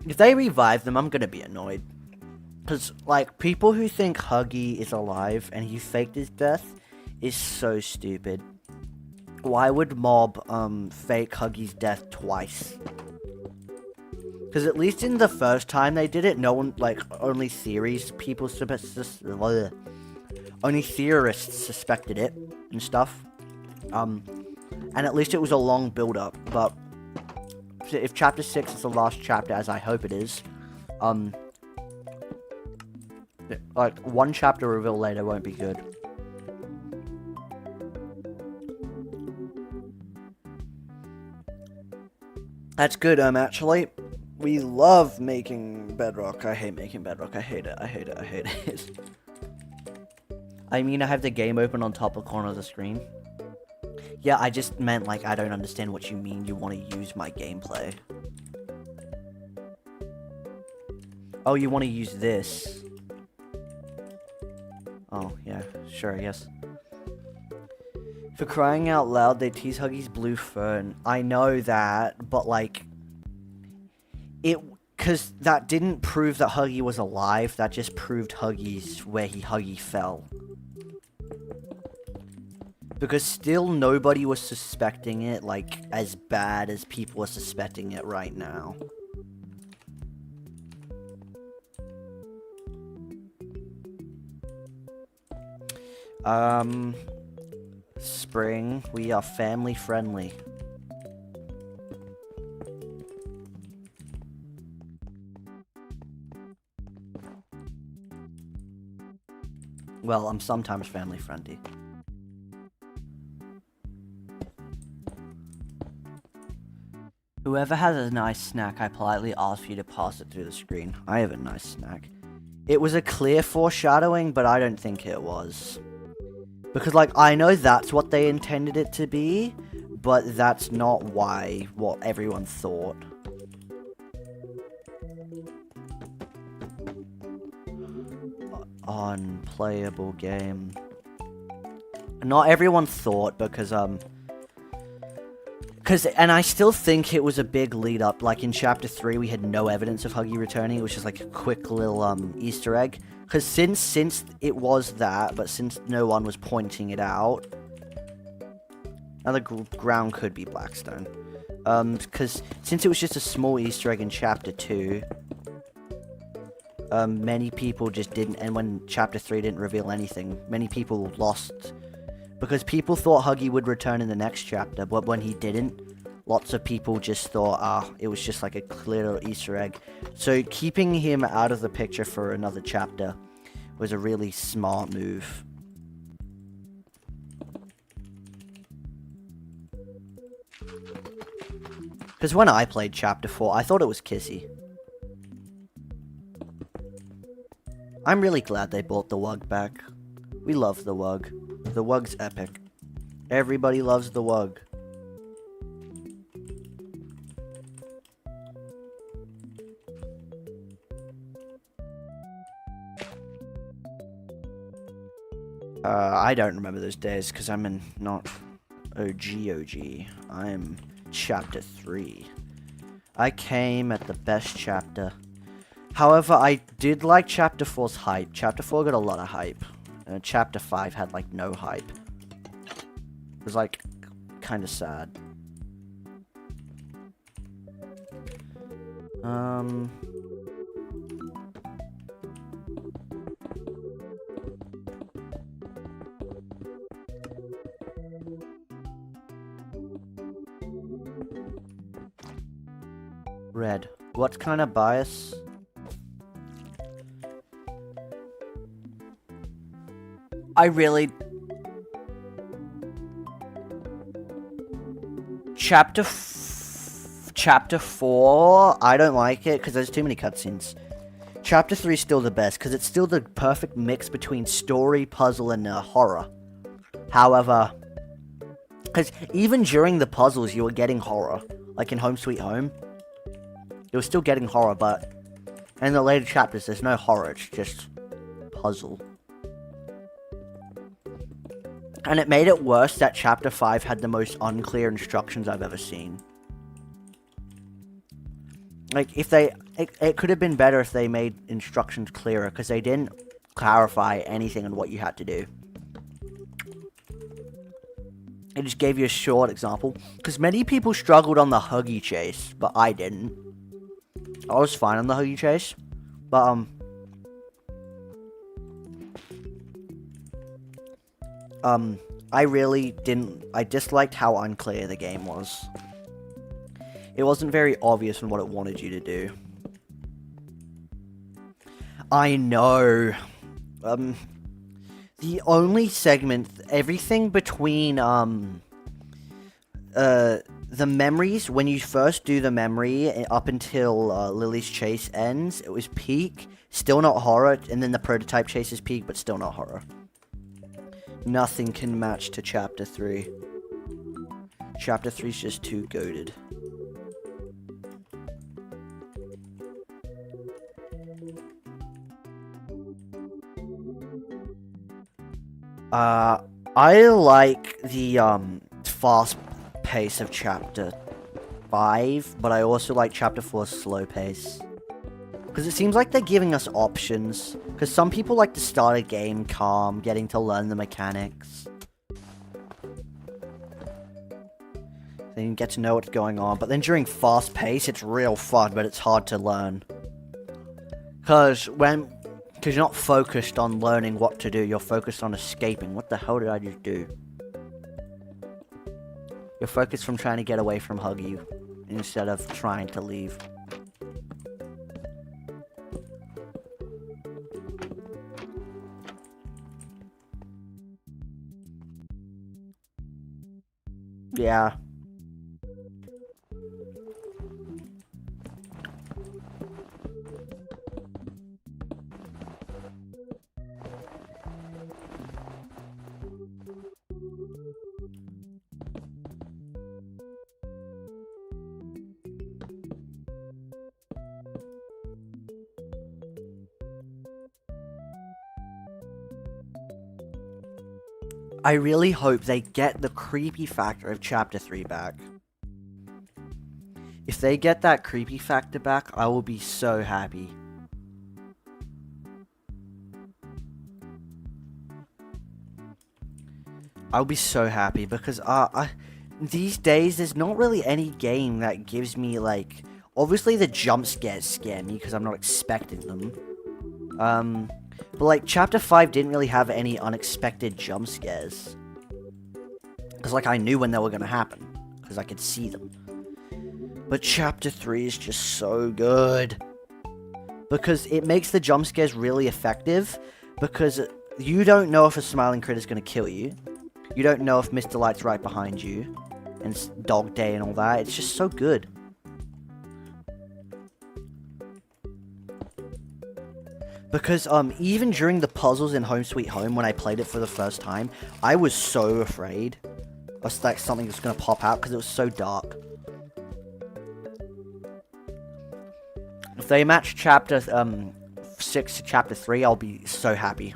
if they revive them, I'm gonna be annoyed. Because, like, people who think Huggy is alive and he faked his death is so stupid. Why would Mob, fake Huggy's death twice? Because at least in the first time they did it, no one, like, only theorists suspected it and stuff. And at least it was a long build-up, but if Chapter 6 is the last chapter, as I hope it is, like, one chapter reveal later won't be good. That's good, actually. We love making bedrock. I hate making bedrock. I hate it. I hate it. I hate it. I mean, I have the game open on top of corner of the screen. Yeah, I just meant, like, I don't understand what you mean you want to use my gameplay. Oh, you want to use this. Oh, yeah, sure, yes. For crying out loud, they tease Huggy's blue fern. I know that, but, like, because that didn't prove that Huggy was alive, that just proved Huggy fell. Because still nobody was suspecting it, like, as bad as people are suspecting it right now. Spring, we are family friendly. Well, I'm sometimes family friendly. Whoever has a nice snack, I politely ask you to pass it through the screen. I have a nice snack. It was a clear foreshadowing, but I don't think it was. Because, like, I know that's what they intended it to be, but that's not what everyone thought. Unplayable game. Not everyone thought, because, and I still think it was a big lead up. Like, in Chapter 3, we had no evidence of Huggy returning. It was just, like, a quick little, Easter egg. Because since it was that, but since no one was pointing it out, now the ground could be Blackstone. Because since it was just a small Easter egg in Chapter 2, many people just didn't, and when Chapter 3 didn't reveal anything, many people lost, because people thought Huggy would return in the next chapter, but when he didn't, lots of people just thought, it was just like a clear Easter egg. So keeping him out of the picture for another chapter was a really smart move. Because when I played Chapter 4, I thought it was Kissy. I'm really glad they brought the Wug back. We love the Wug. The Wug's epic. Everybody loves the Wug. I don't remember those days because I'm in not OG. I'm Chapter 3. I came at the best chapter. However, I did like Chapter 4's hype. Chapter 4 got a lot of hype. Chapter 5 had, like, no hype. It was, like, kind of sad. Red. What kind of bias? I really... Chapter 4, I don't like it because there's too many cutscenes. Chapter 3 is still the best because it's still the perfect mix between story, puzzle, and horror. However, because even during the puzzles, you were getting horror. Like in Home Sweet Home, you were still getting horror, but in the later chapters, there's no horror, it's just puzzle. And it made it worse that Chapter 5 had the most unclear instructions I've ever seen. Like, if they... It could have been better if they made instructions clearer, because they didn't clarify anything on what you had to do. It just gave you a short example. Because many people struggled on the Huggy chase, but I didn't. I was fine on the Huggy chase. But, I really didn't... I disliked how unclear the game was. It wasn't very obvious in what it wanted you to do. I know. The only segment... Everything between, the memories, when you first do the memory, up until, Lily's chase ends, it was peak, still not horror, and then the prototype chase is peak, but still not horror. Nothing can match to Chapter 3. Chapter 3 is just too goated. I like the, fast pace of Chapter 5, but I also like Chapter 4's slow pace. Because it seems like they're giving us options. Because some people like to start a game calm, getting to learn the mechanics. Then you get to know what's going on. But then during fast pace, it's real fun, but it's hard to learn. Because you're not focused on learning what to do, you're focused on escaping. What the hell did I just do? You're focused from trying to get away from Huggy instead of trying to leave. Yeah. I really hope they get the creepy factor of Chapter 3 back. If they get that creepy factor back, I will be so happy. I'll be so happy because these days there's not really any game that gives me like... Obviously the jump scares scare me because I'm not expecting them. But like Chapter 5 didn't really have any unexpected jump scares. Because like I knew when they were going to happen. Because I could see them. But Chapter 3 is just so good. Because it makes the jump scares really effective. Because you don't know if a smiling critter is going to kill you. You don't know if Mr. Light's right behind you. And it's Dog Day and all that. It's just so good. Because, even during the puzzles in Home Sweet Home, when I played it for the first time, I was so afraid. I was like, something was gonna pop out, because it was so dark. If they match Chapter, 6 to Chapter 3, I'll be so happy.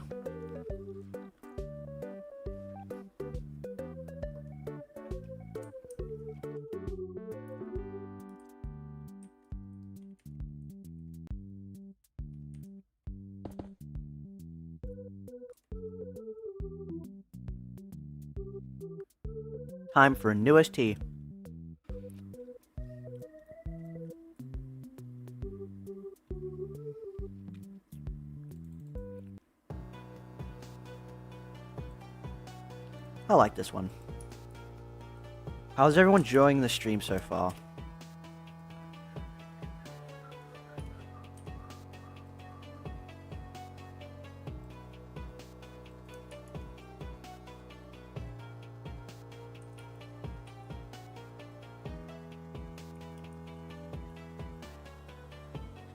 Time for a newest tea. I like this one. How's everyone enjoying the stream so far?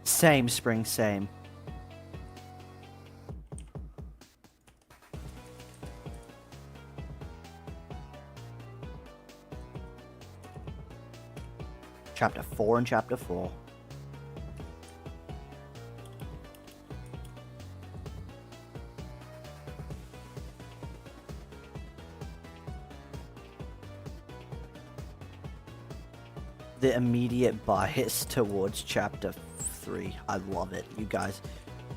Same, Spring, same. Chapter 4 and Chapter 4. The immediate bias towards Chapter 3. I love it, you guys.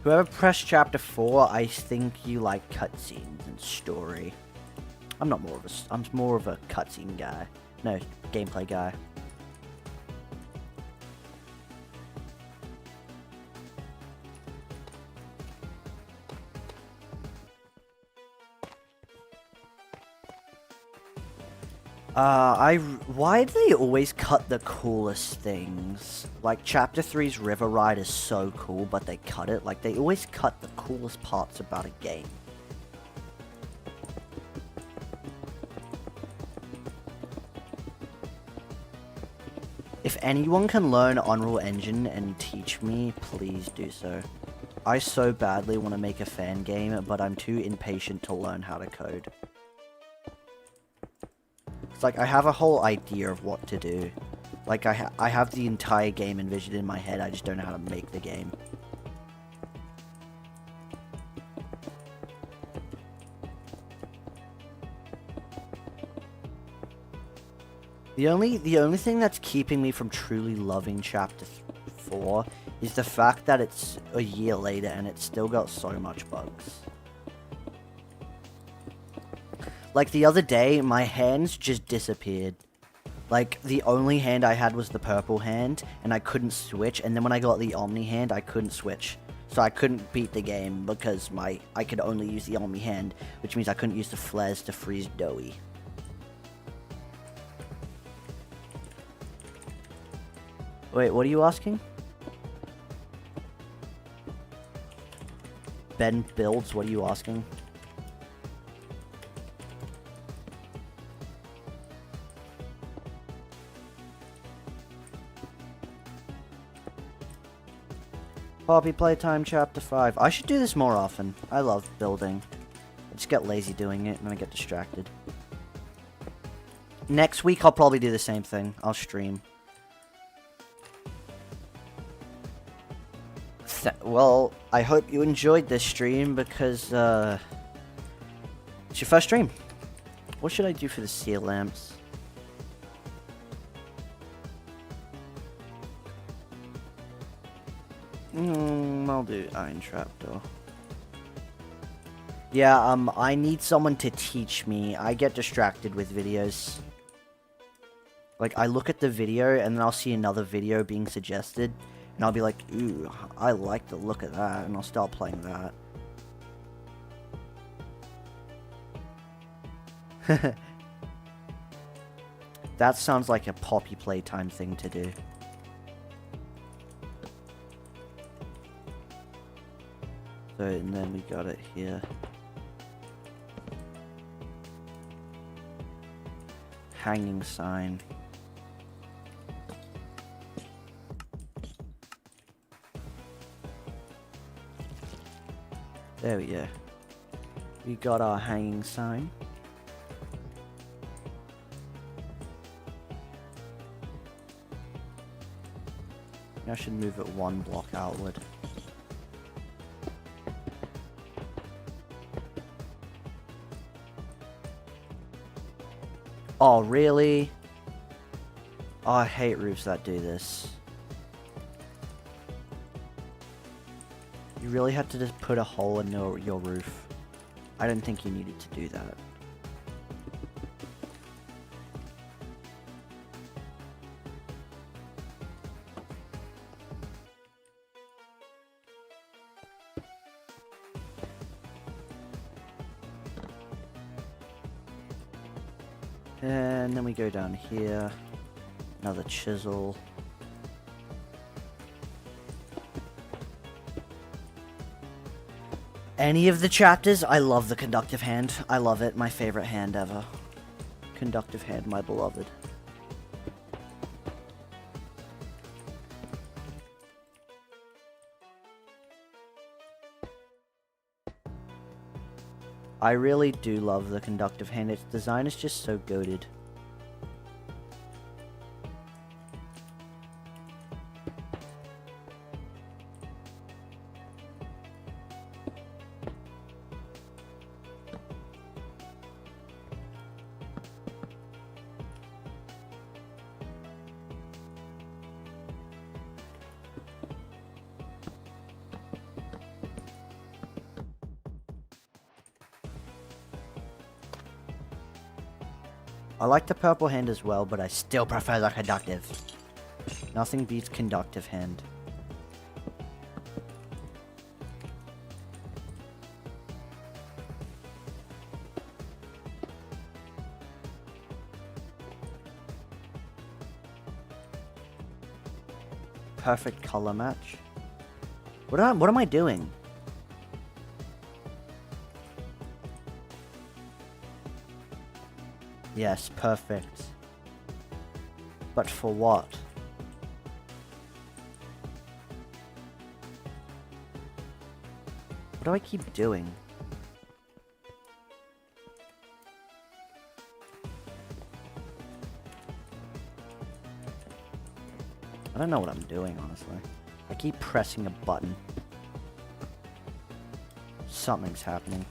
Whoever pressed Chapter 4, I think you like cutscenes and story. I'm more of a cutscene guy. No, gameplay guy. Why do they always cut the coolest things? Like, Chapter 3's River Ride is so cool, but they cut it. Like, they always cut the coolest parts about a game. If anyone can learn Unreal Engine and teach me, please do so. I so badly want to make a fan game, but I'm too impatient to learn how to code. It's like, I have a whole idea of what to do. Like, I have the entire game envisioned in my head, I just don't know how to make the game. The only thing that's keeping me from truly loving Chapter 4 is the fact that it's a year later and it's still got so much bugs. Like, the other day, my hands just disappeared. Like, the only hand I had was the purple hand, and I couldn't switch, and then when I got the Omni hand, I couldn't switch. So I couldn't beat the game because I could only use the Omni hand, which means I couldn't use the flares to freeze Doughy. Wait, what are you asking? Ben Builds, what are you asking? Poppy Playtime Chapter 5. I should do this more often. I love building. I just get lazy doing it and I get distracted. Next week I'll probably do the same thing. I'll stream. Well, I hope you enjoyed this stream because, it's your first stream. What should I do for the seal lamps? I'll do Iron Trapdoor. Yeah, I need someone to teach me. I get distracted with videos. Like, I look at the video and then I'll see another video being suggested. And I'll be like, ooh, I like the look of that. And I'll start playing that. That sounds like a Poppy Playtime thing to do. So, and then we got it here. Hanging sign. There we go. We got our hanging sign. I should move it one block outward. Oh, really? Oh, I hate roofs that do this. You really had to just put a hole in your roof. I didn't think you needed to do that. And then we go down here. Another chisel. Any of the chapters, I love the conductive hand. I love it. My favorite hand ever. Conductive hand, my beloved. I really do love the conductive hand. Its design is just so goated. I like the purple hand as well, but I still prefer the conductive. Nothing beats conductive hand. Perfect color match. What am I doing? Yes, perfect. But for what? What do I keep doing? I don't know what I'm doing, honestly. I keep pressing a button. Something's happening.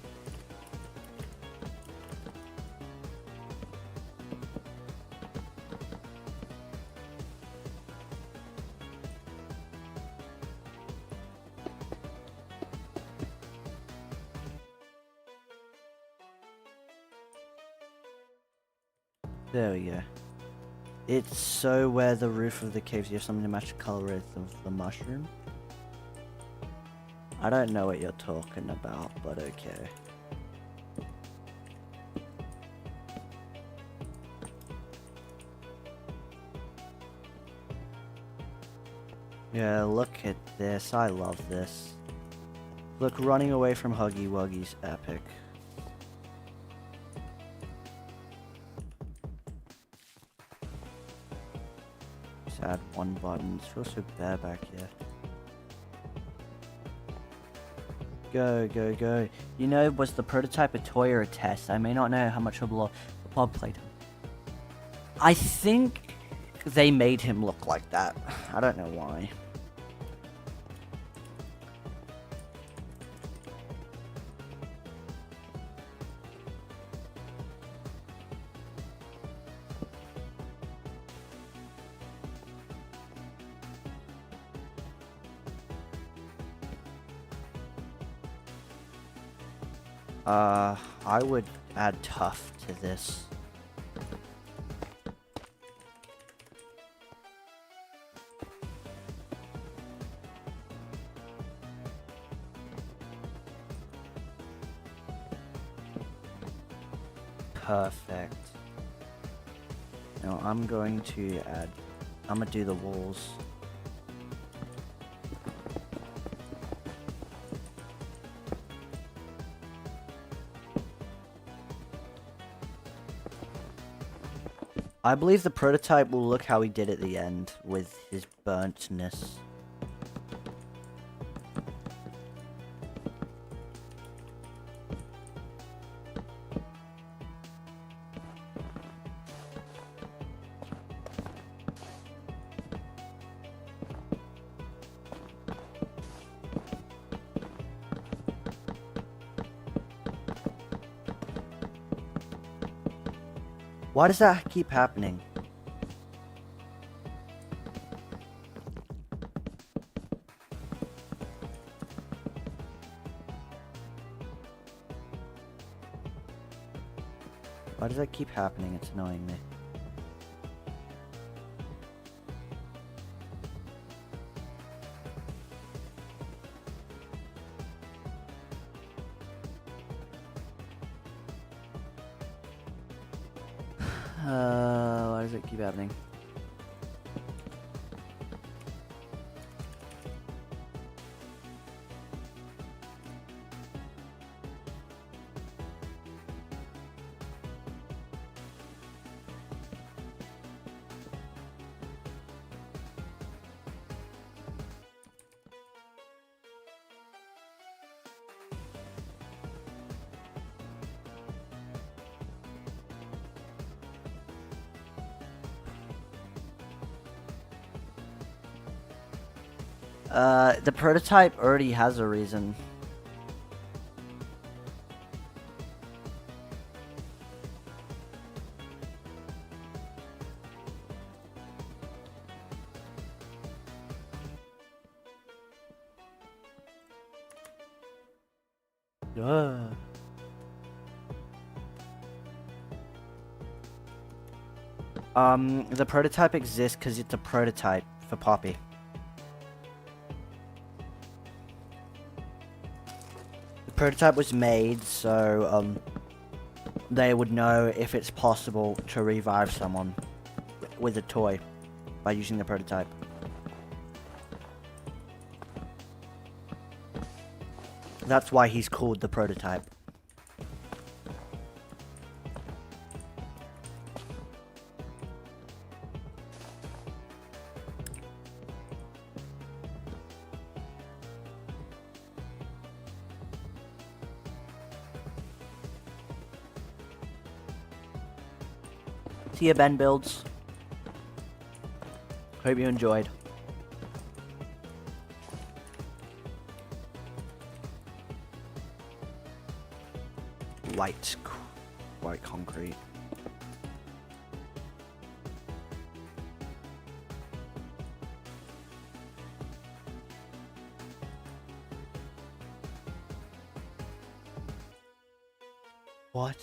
There we go. It's so where the roof of the caves, you have something to match the color of the mushroom. I don't know what you're talking about, but okay. Yeah, look at this. I love this. Look, running away from Huggy Wuggy's epic. Add one button. It feels so bad back here. Go, go, go. You know, was the prototype a toy or a test? I may not know how much Rubble played him. I think they made him look like that. I don't know why. I would add tough to this. Perfect. Now I'm going to do the walls. I believe the prototype will look how he did at the end, with his burntness. Why does that keep happening? Why does that keep happening? It's annoying me. Why does it keep happening? The prototype already has a reason. The prototype exists because it's a prototype for Poppy. The prototype was made so, they would know if it's possible to revive someone with a toy by using the prototype. That's why he's called the prototype. See ya, Ben Builds. Hope you enjoyed. White concrete. What?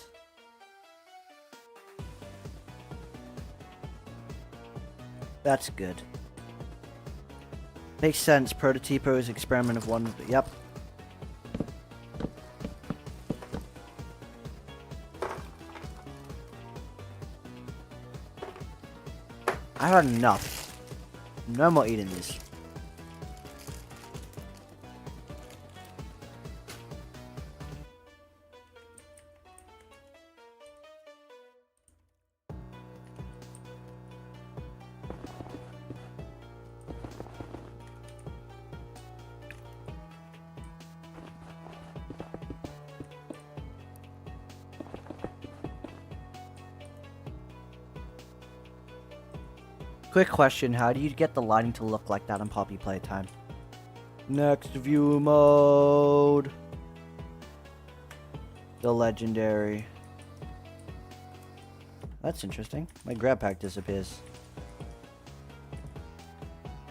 That's good. Makes sense. Prototypo is experiment of one. Yep. I had enough. No more eating this. Quick question, how do you get the lighting to look like that in Poppy Playtime? Next view mode. The legendary. That's interesting. My grab pack disappears.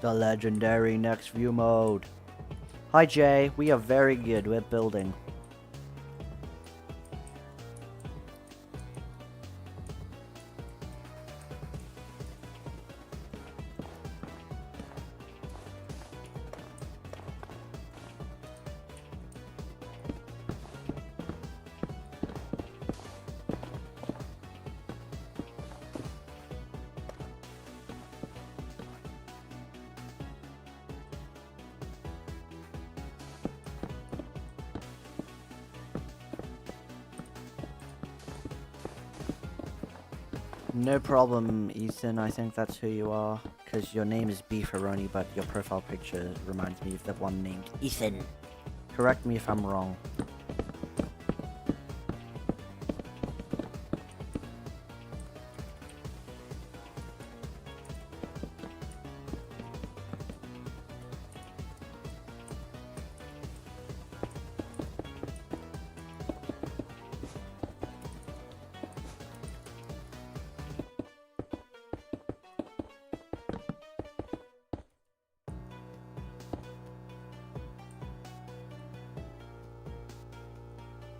The legendary next view mode. Hi Jay, we are very good. We're building. No problem, Ethan. I think that's who you are. Because your name is Beefaroni, but your profile picture reminds me of the one named Ethan. Correct me if I'm wrong.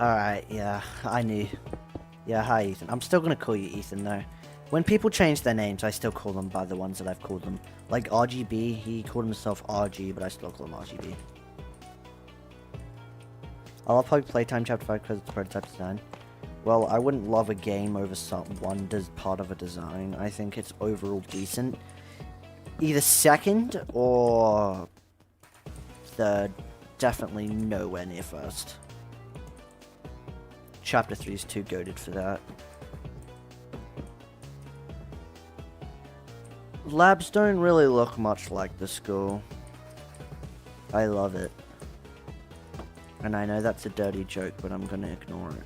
Alright, yeah, I knew. Yeah, hi Ethan. I'm still gonna call you Ethan though. When people change their names, I still call them by the ones that I've called them. Like RGB, he called himself RG, but I still call him RGB. I'll probably Playtime Chapter 5 because it's prototype design. Well, I wouldn't love a game over one part of a design. I think it's overall decent. Either second or third. Definitely nowhere near first. Chapter 3 is too goated for that. Labs don't really look much like the school. I love it. And I know that's a dirty joke, but I'm gonna ignore it.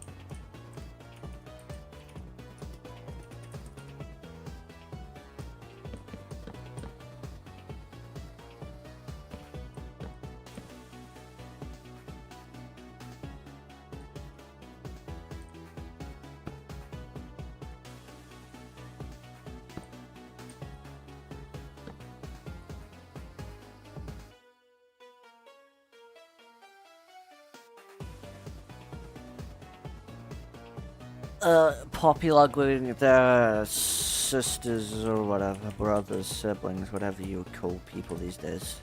Popular with their sisters or whatever, brothers, siblings, whatever you would call people these days.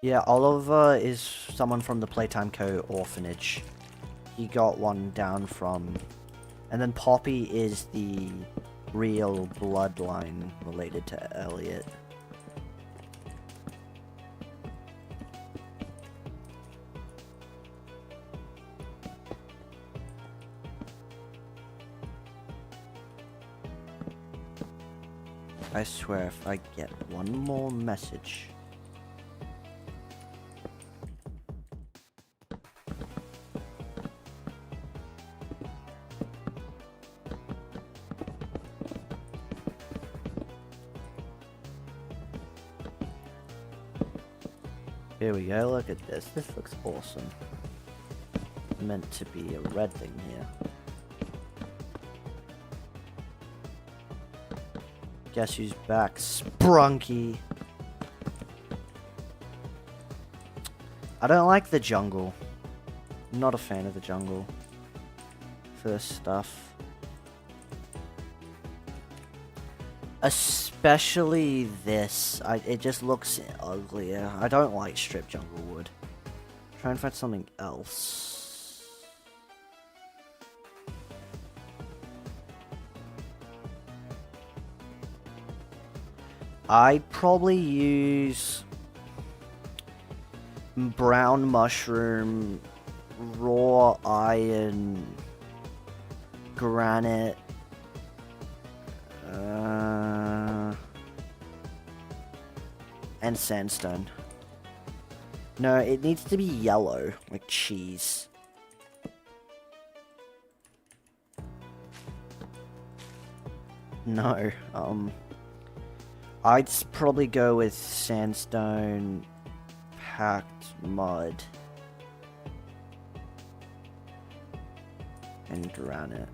Yeah, Oliver is someone from the Playtime Co. orphanage. He got one down from... And then Poppy is the real bloodline related to Elliot. I swear if I get one more message... Here we go, look at this. This looks awesome. Meant to be a red thing here. Guess who's back? Sprunky! I don't like the jungle. I'm not a fan of the jungle. For this stuff. Especially this. It just looks uglier. I don't like strip jungle wood. Try and find something else. I'd probably use brown mushroom, raw iron, granite, and sandstone. No, it needs to be yellow, like cheese. No, I'd probably go with sandstone, packed mud, and granite.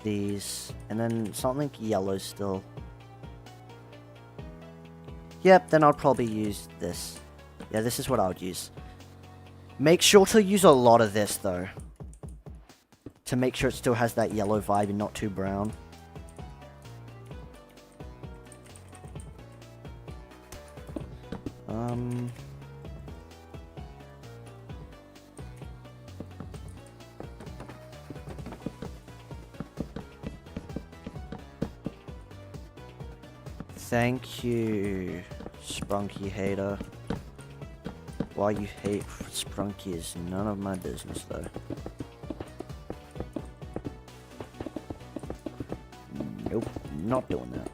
These, and then something yellow still. Yep, then I'll probably use this. Yeah, this is what I would use. Make sure to use a lot of this, though. To make sure it still has that yellow vibe and not too brown. Thank you, Sprunky hater. Why you hate Sprunky is none of my business, though. Nope, not doing that.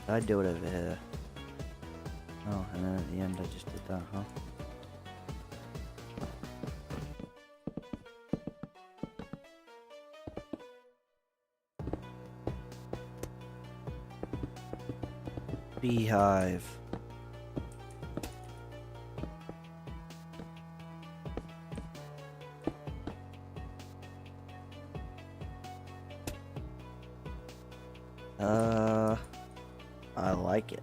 I'd do it over here. Oh, and then at the end I just did that, huh? Beehive. I like it.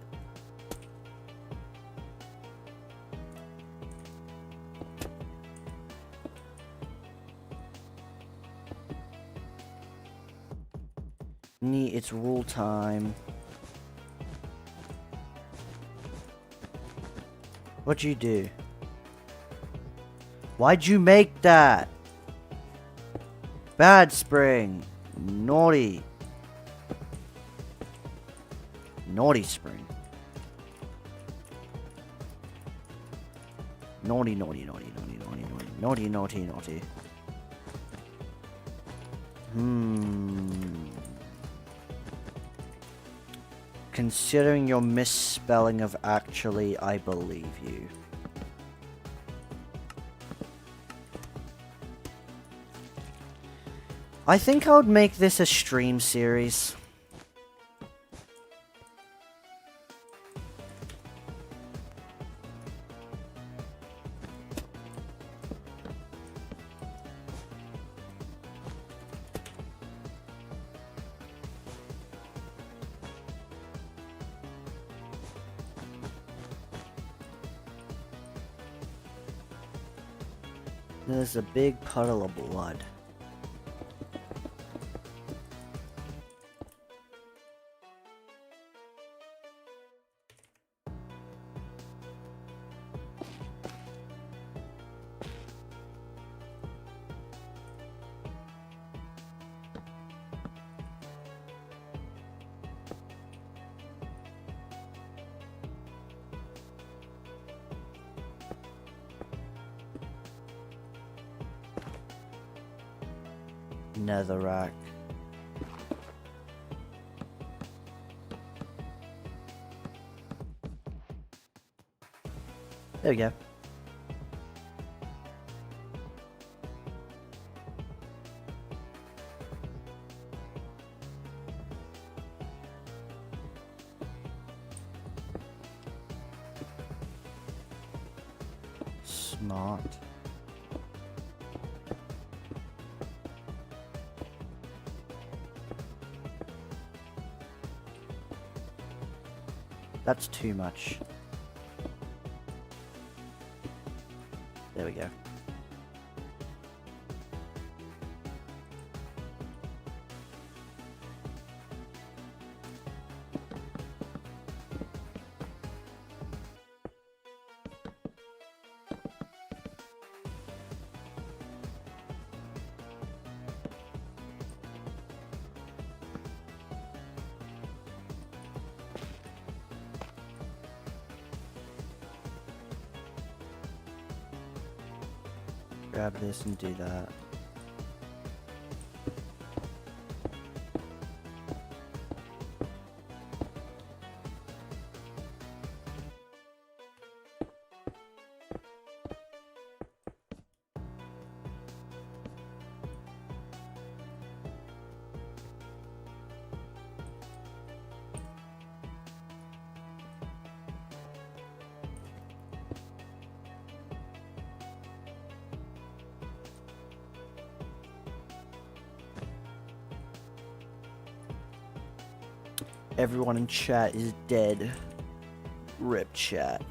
Neat, it's rule time. What'd you do? Why'd you make that? Bad Spring. Naughty. Naughty Spring. Naughty, naughty, naughty, naughty, naughty, naughty, naughty, naughty, naughty. Considering your misspelling of actually, I believe you. I think I would make this a stream series. There's a big puddle of blood. Netherrack. There we go. Smart. That's too much. There we go. Grab this and do that. Everyone in chat is dead. Rip chat.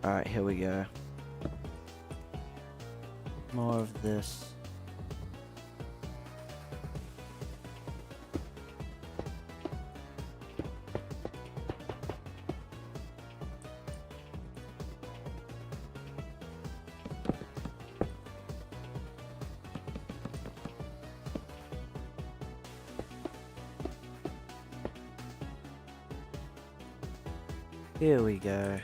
Alright, here we go. More of this. Here we go.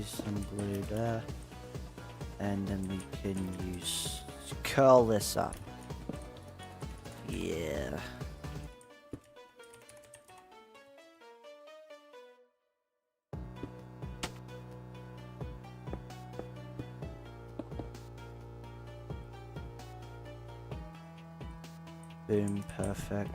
use some glue there. And then we can use... curl this up. Yeah. Boom, perfect.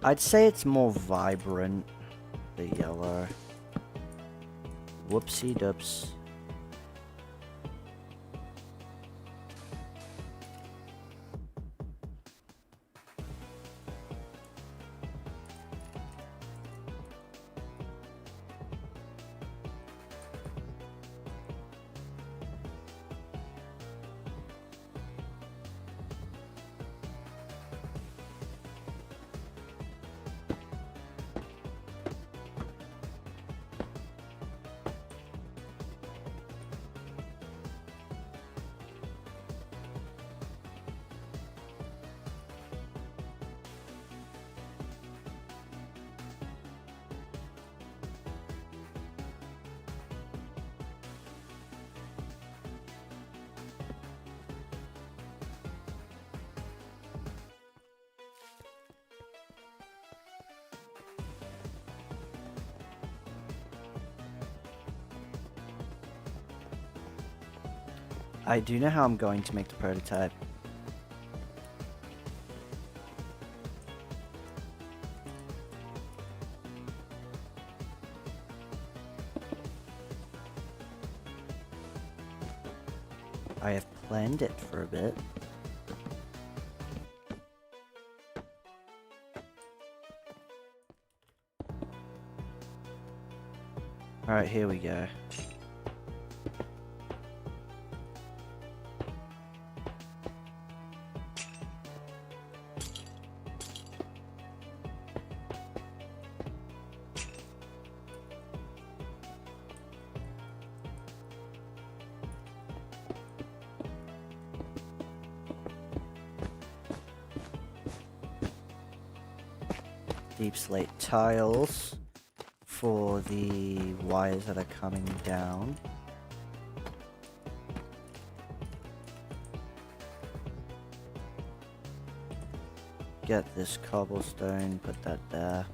I'd say it's more vibrant, the yellow. Whoopsie doops. I do know how I'm going to make the prototype. I have planned it for a bit. Alright, here we go. Deep slate tiles for the wires that are coming down. Get this cobblestone, put that there.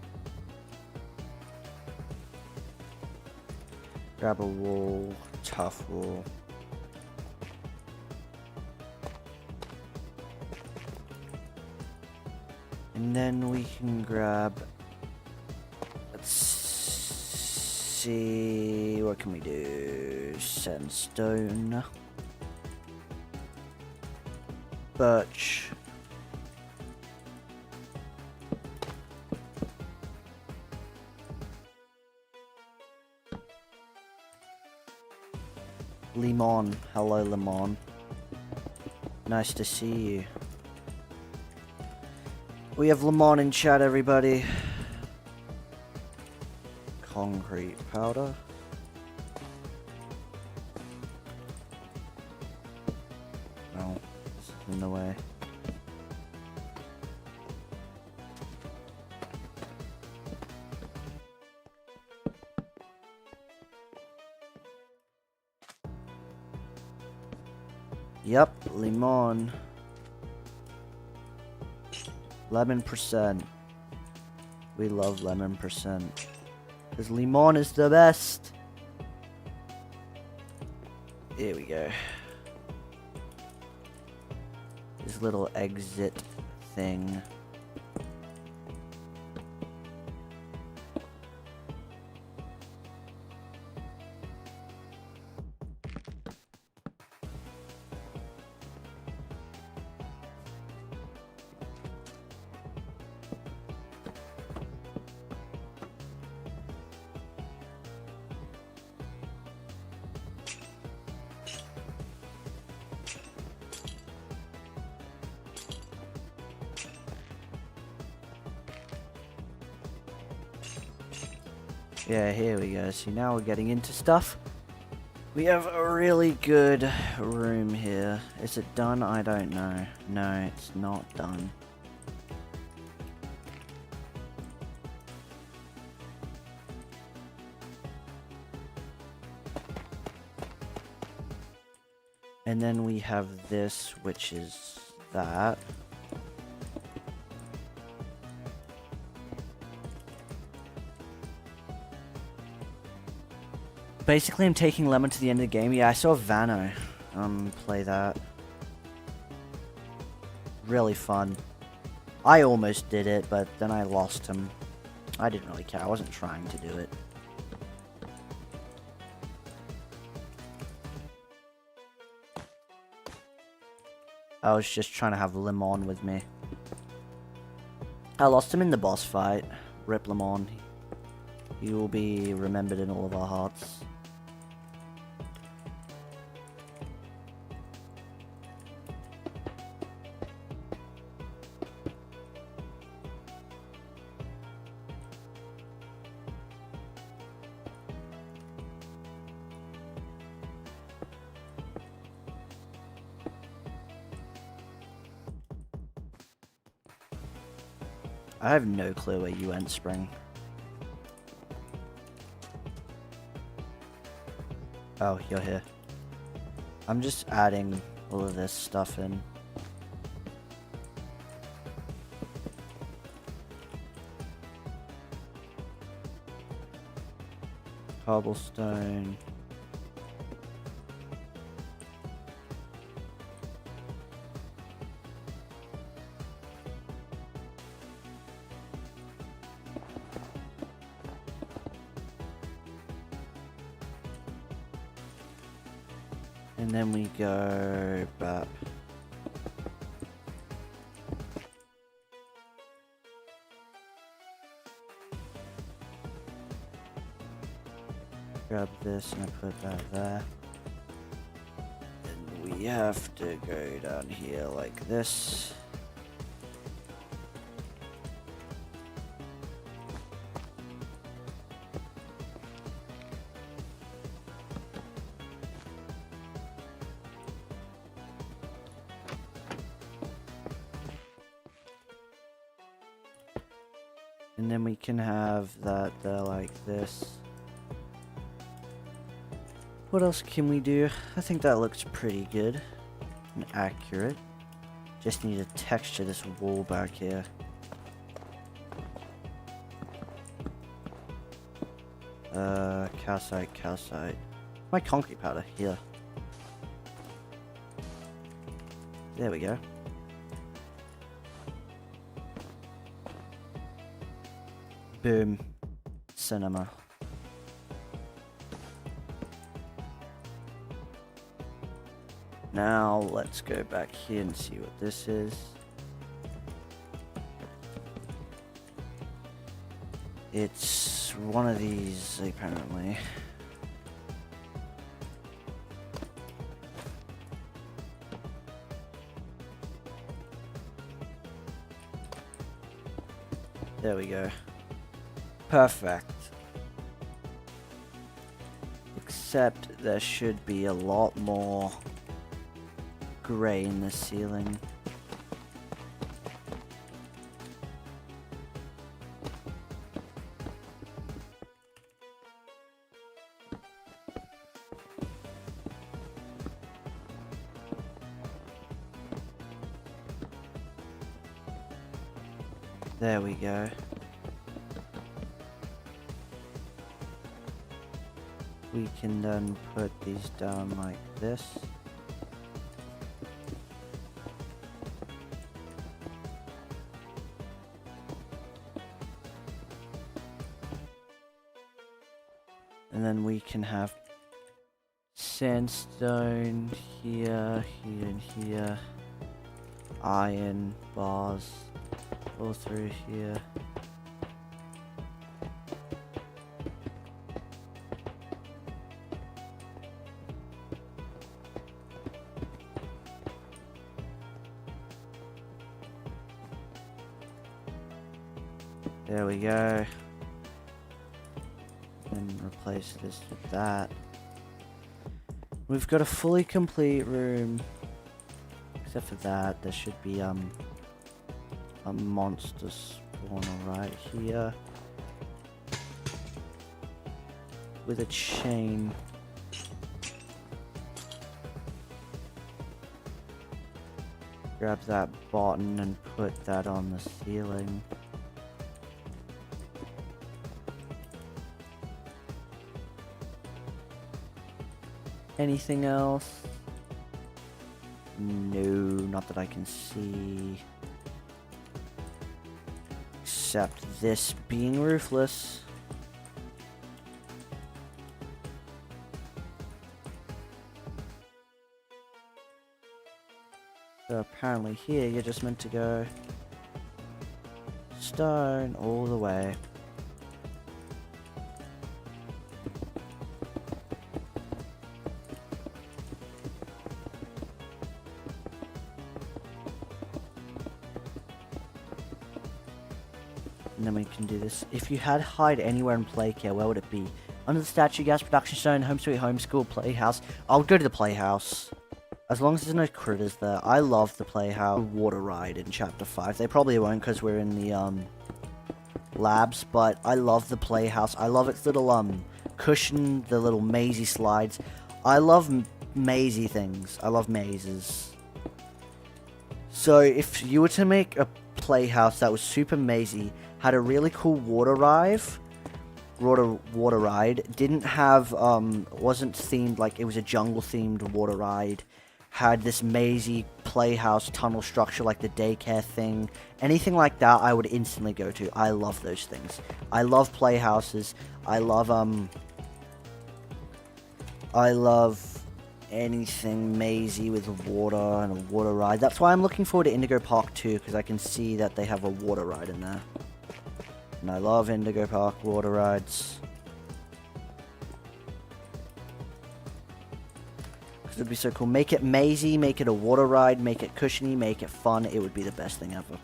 Grab a wool, tough wool. And then we can grab, let's see, what can we do? Sandstone, birch, lemon. Hello, lemon. Nice to see you. We have lemon in chat, everybody. Concrete powder. No, this is in the way. Yep, lemon. Lemon %. We love lemon %. Because lemon is the best. Here we go. This little exit thing. Yeah, here we go. See, now we're getting into stuff. We have a really good room here. Is it done? I don't know. No, it's not done. And then we have this, which is that. Basically, I'm taking Lemon to the end of the game. Yeah, I saw Vano play that. Really fun. I almost did it, but then I lost him. I didn't really care. I wasn't trying to do it. I was just trying to have Lemon with me. I lost him in the boss fight. Rip Lemon. He will be remembered in all of our hearts. I have no clue where you went, Spring. Oh, you're here. I'm just adding all of this stuff in. Cobblestone. And then we go back. Grab this and I put that there. And we have to go down here like this. And then we can have that there like this. What else can we do? I think that looks pretty good and accurate. Just need to texture this wall back here. Calcite, calcite. My concrete powder here. There we go. Boom. Cinema. Now let's go back here and see what this is. It's one of these, apparently. There we go. Perfect. Except there should be a lot more gray in the ceiling. There we go. We can then put these down like this. And then we can have sandstone here, here, and here. Iron bars all through here. There we go. And replace this with that. We've got a fully complete room. Except for that, there should be a monster spawner right here. With a chain. Grab that button and put that on the ceiling. Anything else? No, not that I can see. Except this being roofless. So apparently here you're just meant to go stone all the way. And then we can do this. If you had hide anywhere in Playcare, where would it be? Under the statue, gas production stone, home sweet home, school, playhouse. I would go to the playhouse. As long as there's no critters there. I love the playhouse water ride in chapter 5. They probably won't because we're in the labs, but I love the playhouse. I love its little cushion, the little mazy slides. I love mazy things. I love mazes. So if you were to make a playhouse that was super mazy, had a really cool water ride, didn't have wasn't themed like it was a jungle themed water ride, had this mazy playhouse tunnel structure like the daycare thing, anything like that I would instantly go to. I love those things. I love playhouses. I love anything mazy with water and a water ride. That's why I'm looking forward to Indigo Park 2, because I can see that they have a water ride in there. And I love Indigo Park water rides. Because it would be so cool. Make it mazy, make it a water ride, make it cushiony, make it fun. It would be the best thing ever.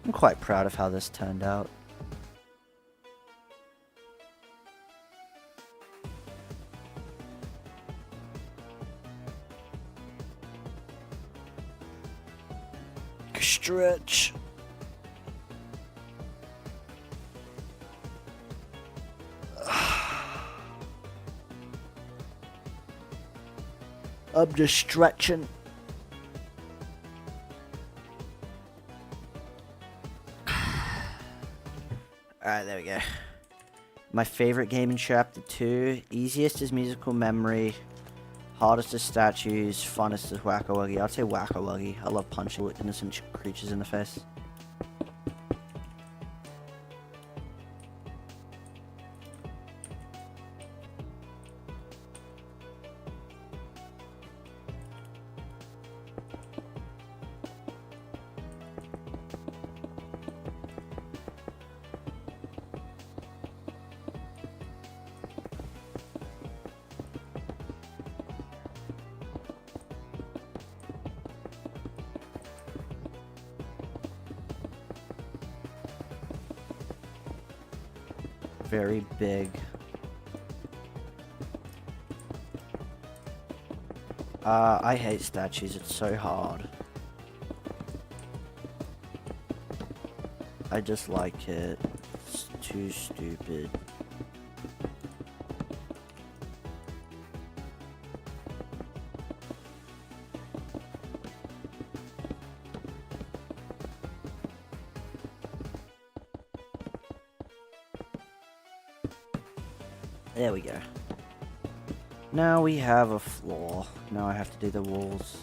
I'm quite proud of how this turned out. Stretch. I'm just stretching. Alright, there we go. My favorite game in chapter 2. Easiest is musical memory. Hardest is statues. Funnest is Huggy Wuggy. I'd say Huggy Wuggy. I love punching innocent creatures in the face. Very big. I hate statues, it's so hard. I just like it. It's too stupid. There we go. Now we have a floor. Now I have to do the walls.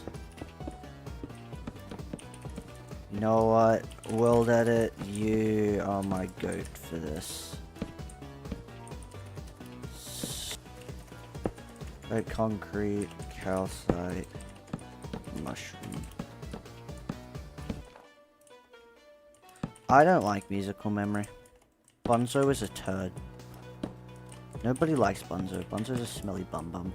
You know what? World Edit, you are my goat for this. Straight concrete, calcite, mushroom. I don't like musical memory. Bunzo is a turd. Nobody likes Bunzo. Bunzo's a smelly bum.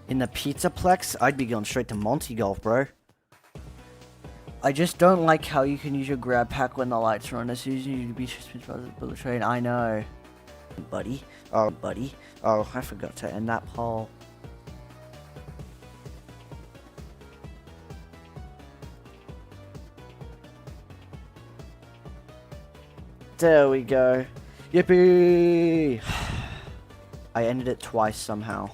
In the Pizzaplex, I'd be going straight to Monty Golf, bro. I just don't like how you can use your grab pack when the lights are on. As soon as you be transmitted by the bullet train. I know. Buddy. Oh, buddy. Oh, I forgot to end that poll. There we go. Yippee! I ended it twice somehow.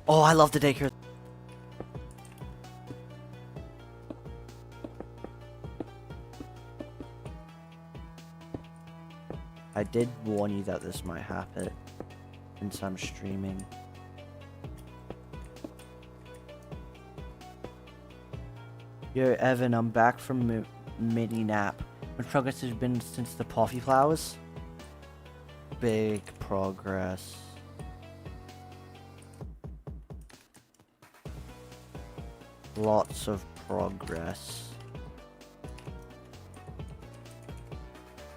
Oh, I love the daycare. I did warn you that this might happen since I'm streaming. Yo, Evan, I'm back from mini nap. Much progress has been since the poppy flowers? Big progress. Lots of progress.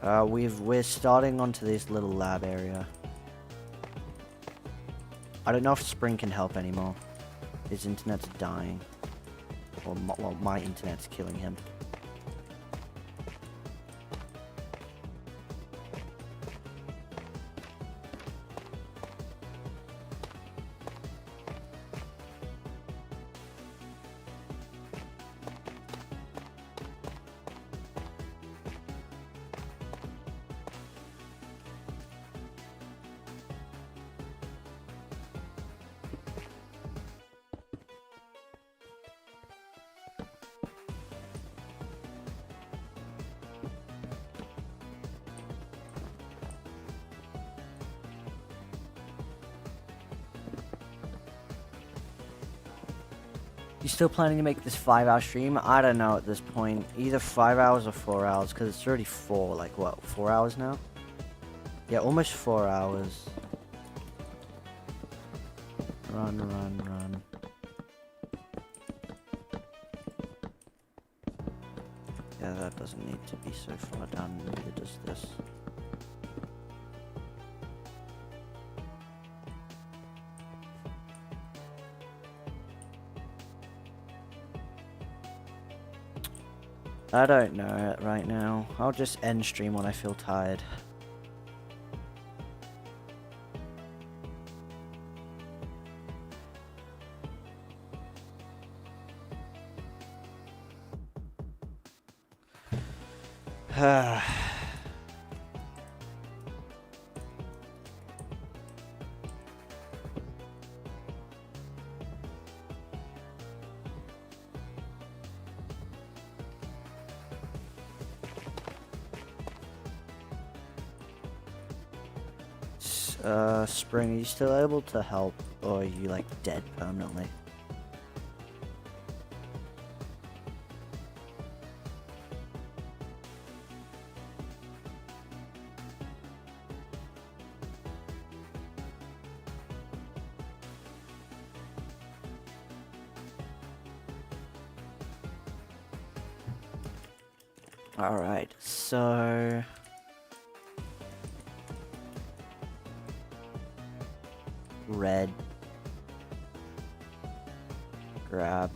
We're starting onto this little lab area. I don't know if Spring can help anymore. His internet's dying. Or well, my internet's killing him. You still planning to make this 5-hour stream? I don't know at this point. Either 5 hours or 4 hours, because it's already 4. Like, what, 4 hours now? Yeah, almost 4 hours. Run, run, run. Yeah, that doesn't need to be so far down. Neither does this. I don't know it right now. I'll just end stream when I feel tired. Spring, are you still able to help, or are you, like, dead permanently? Alright, so... red, grab,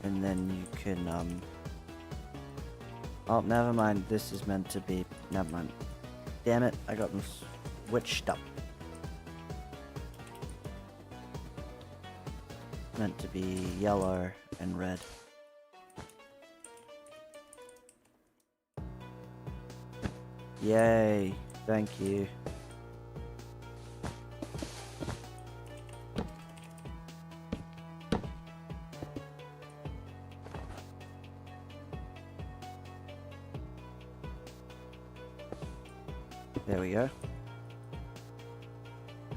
and then you can oh, never mind, this is meant to be, never mind, damn it, I got them switched up. Meant to be yellow and red. Yay. Thank you. There we go.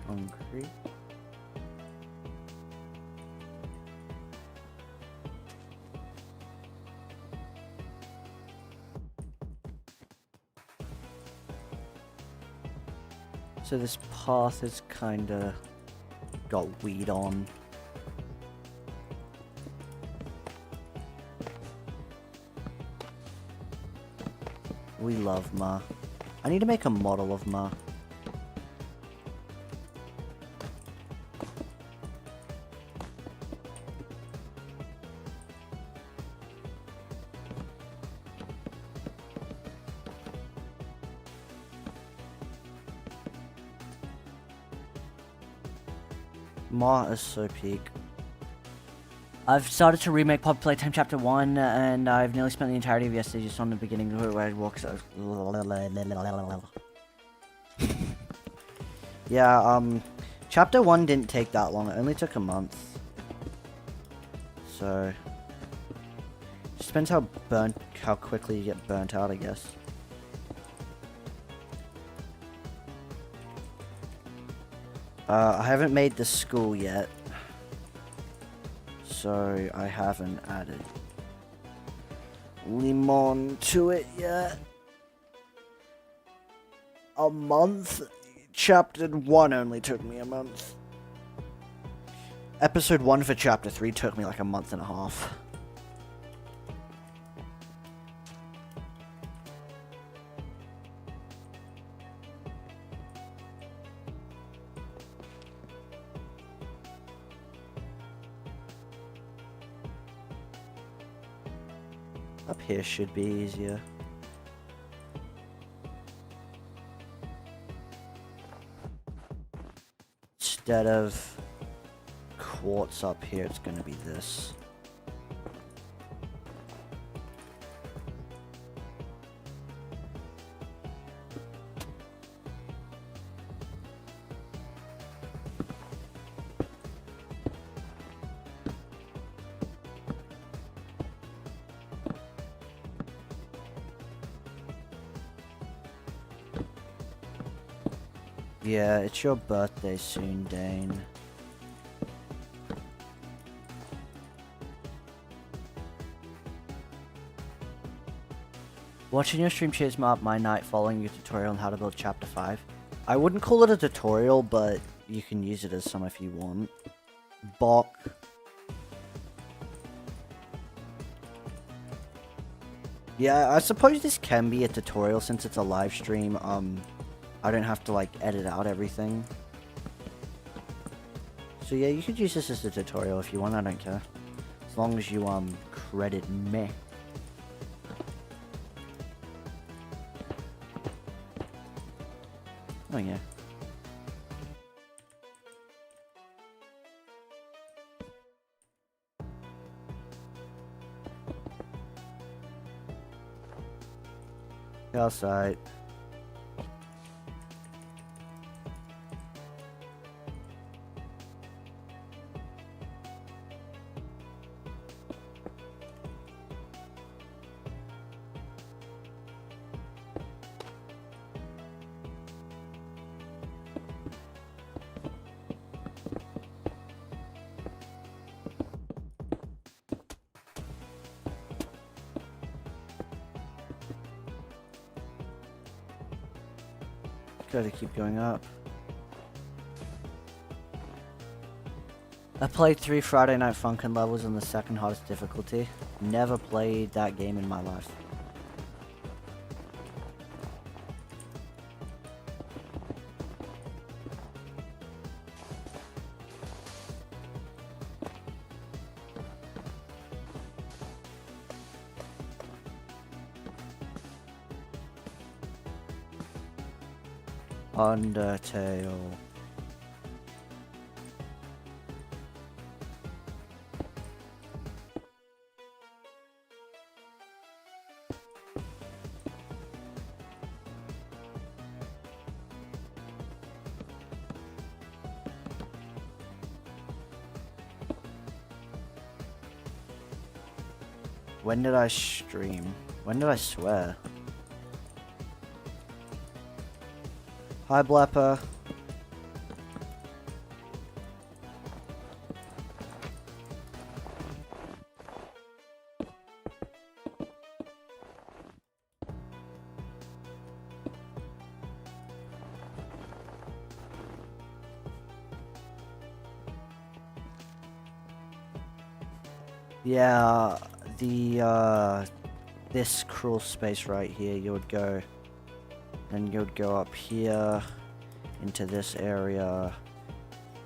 Concrete. So this path is kinda got weed on. We love Ma. I need to make a model of Ma. Ma is so peak. I've started to remake Playtime Chapter 1, and I've nearly spent the entirety of yesterday just on the beginning where I walk. Yeah, Chapter 1 didn't take that long. It only took a month. So, just depends how quickly you get burnt out, I guess. I haven't made the school yet, so I haven't added Limon to it yet. A month? Chapter 1 only took me a month. Episode 1 for Chapter 3 took me like a month and a half. Up here should be easier. Instead of quartz up here, it's gonna be this. Yeah, it's your birthday soon, Dane. Watching your stream cheers up my night following your tutorial on how to build Chapter 5. I wouldn't call it a tutorial, but you can use it as some if you want. Bok. Yeah, I suppose this can be a tutorial since it's a live stream. I don't have to like edit out everything. So yeah, you could use this as a tutorial if you want, I don't care. As long as you credit me. Oh yeah. Outside. Gotta keep going up. I played 3 Friday Night Funkin' levels on the second hardest difficulty. Never played that game in my life. Undertale. When did I stream? When did I swear? Hi, Blepper. Yeah, this crawl space right here, you would go, and you would go up here into this area.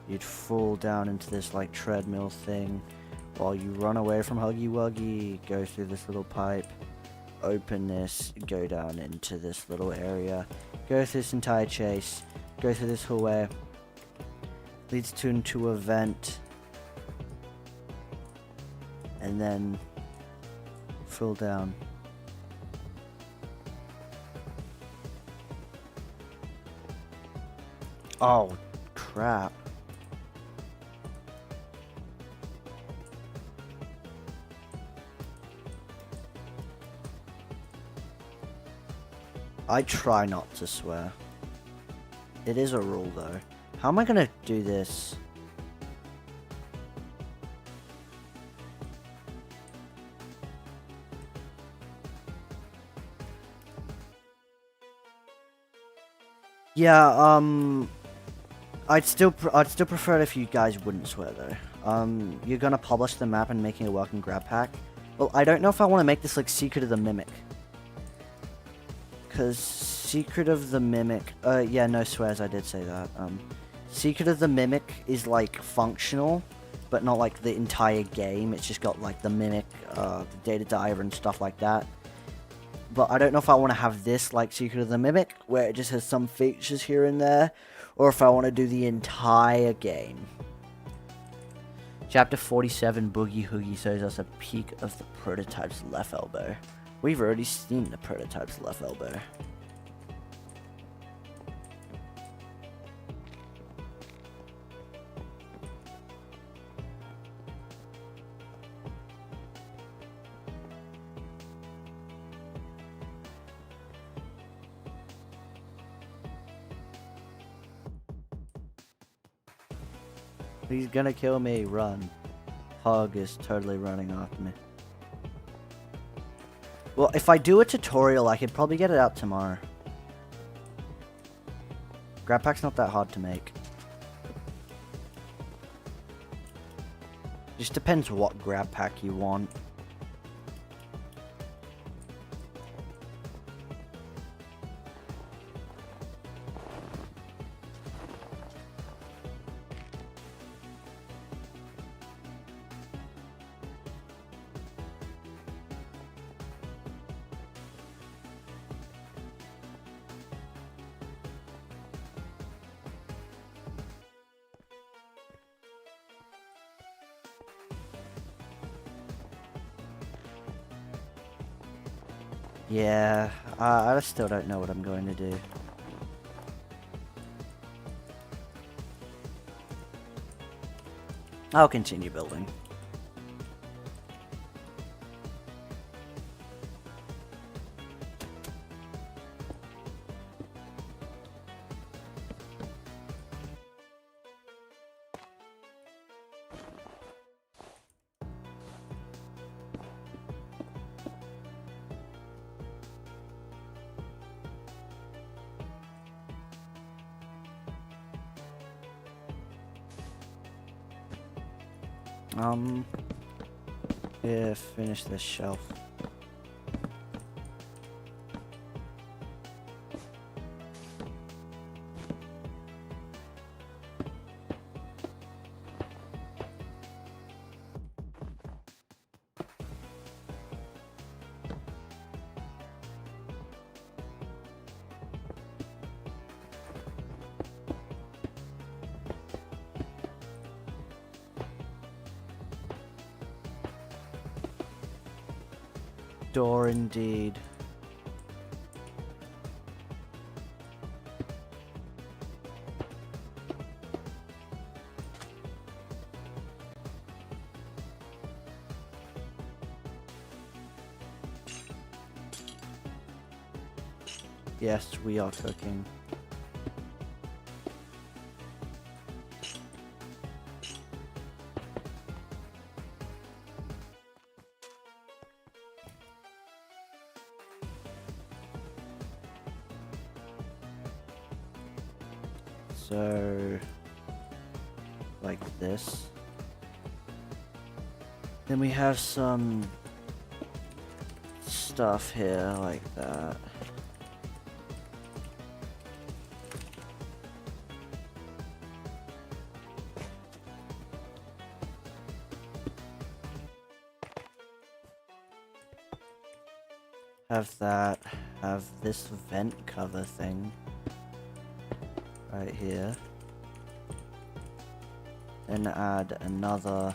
You'd fall down into this like treadmill thing while you run away from Huggy Wuggy, go through this little pipe, open this, go down into this little area, go through this entire chase, go through this hallway, leads into a vent, and then fall down. Oh, crap. I try not to swear. It is a rule, though. How am I gonna do this? Yeah, I'd still prefer it if you guys wouldn't swear, though. You're gonna publish the map and making a welcome grab pack. Well, I don't know if I want to make this like Secret of the Mimic. Because Secret of the Mimic, yeah, no swears, I did say that. Secret of the Mimic is like functional, but not like the entire game. It's just got like the Mimic, the data diver and stuff like that. But I don't know if I want to have this like Secret of the Mimic, where it just has some features here and there, or if I want to do the entire game. Chapter 47, Boogie Hoogie shows us a peek of the prototype's left elbow. We've already seen the prototype's left elbow. He's gonna kill me, run. Hug is totally running after me. Well, if I do a tutorial, I could probably get it out tomorrow. Grab pack's not that hard to make. Just depends what grab pack you want. Yeah, I still don't know what I'm going to do. I'll continue building. Yeah, finish this shelf. Door indeed. Yes, we are cooking. So, like this. Then we have some stuff here like that. Have that, have this vent cover thing right here. Then add another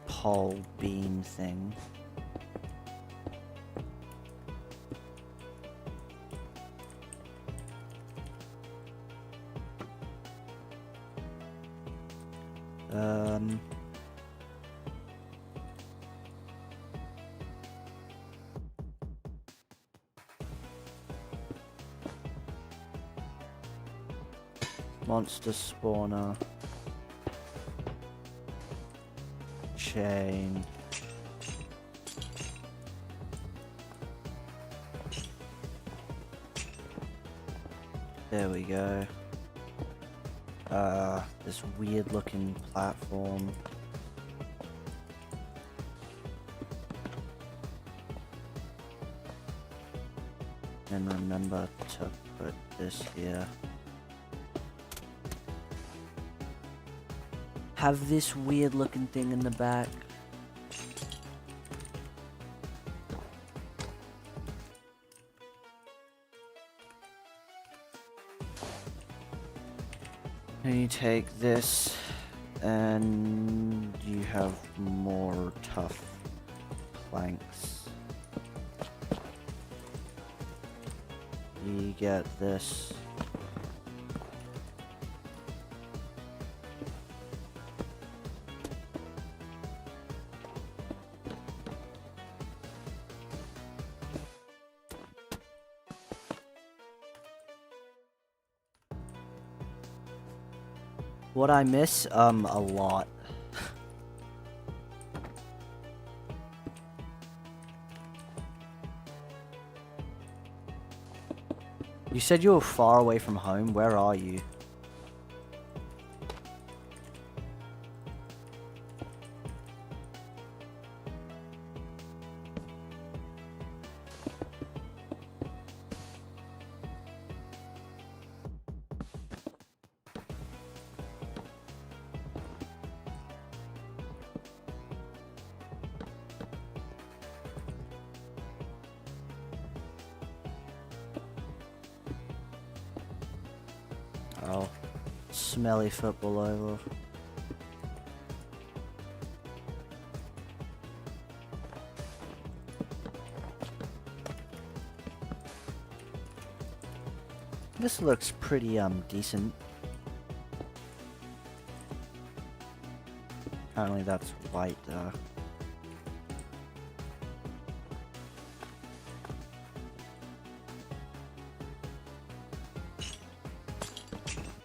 pole beam thing. Monster spawner. Chain. There we go. This weird looking platform. And remember to put this here. Have this weird looking thing in the back. And you take this and you have more tough planks. You get this. What I miss? A lot. You said you were far away from home. Where are you? Oh, smelly football over. This looks pretty decent. Apparently that's white.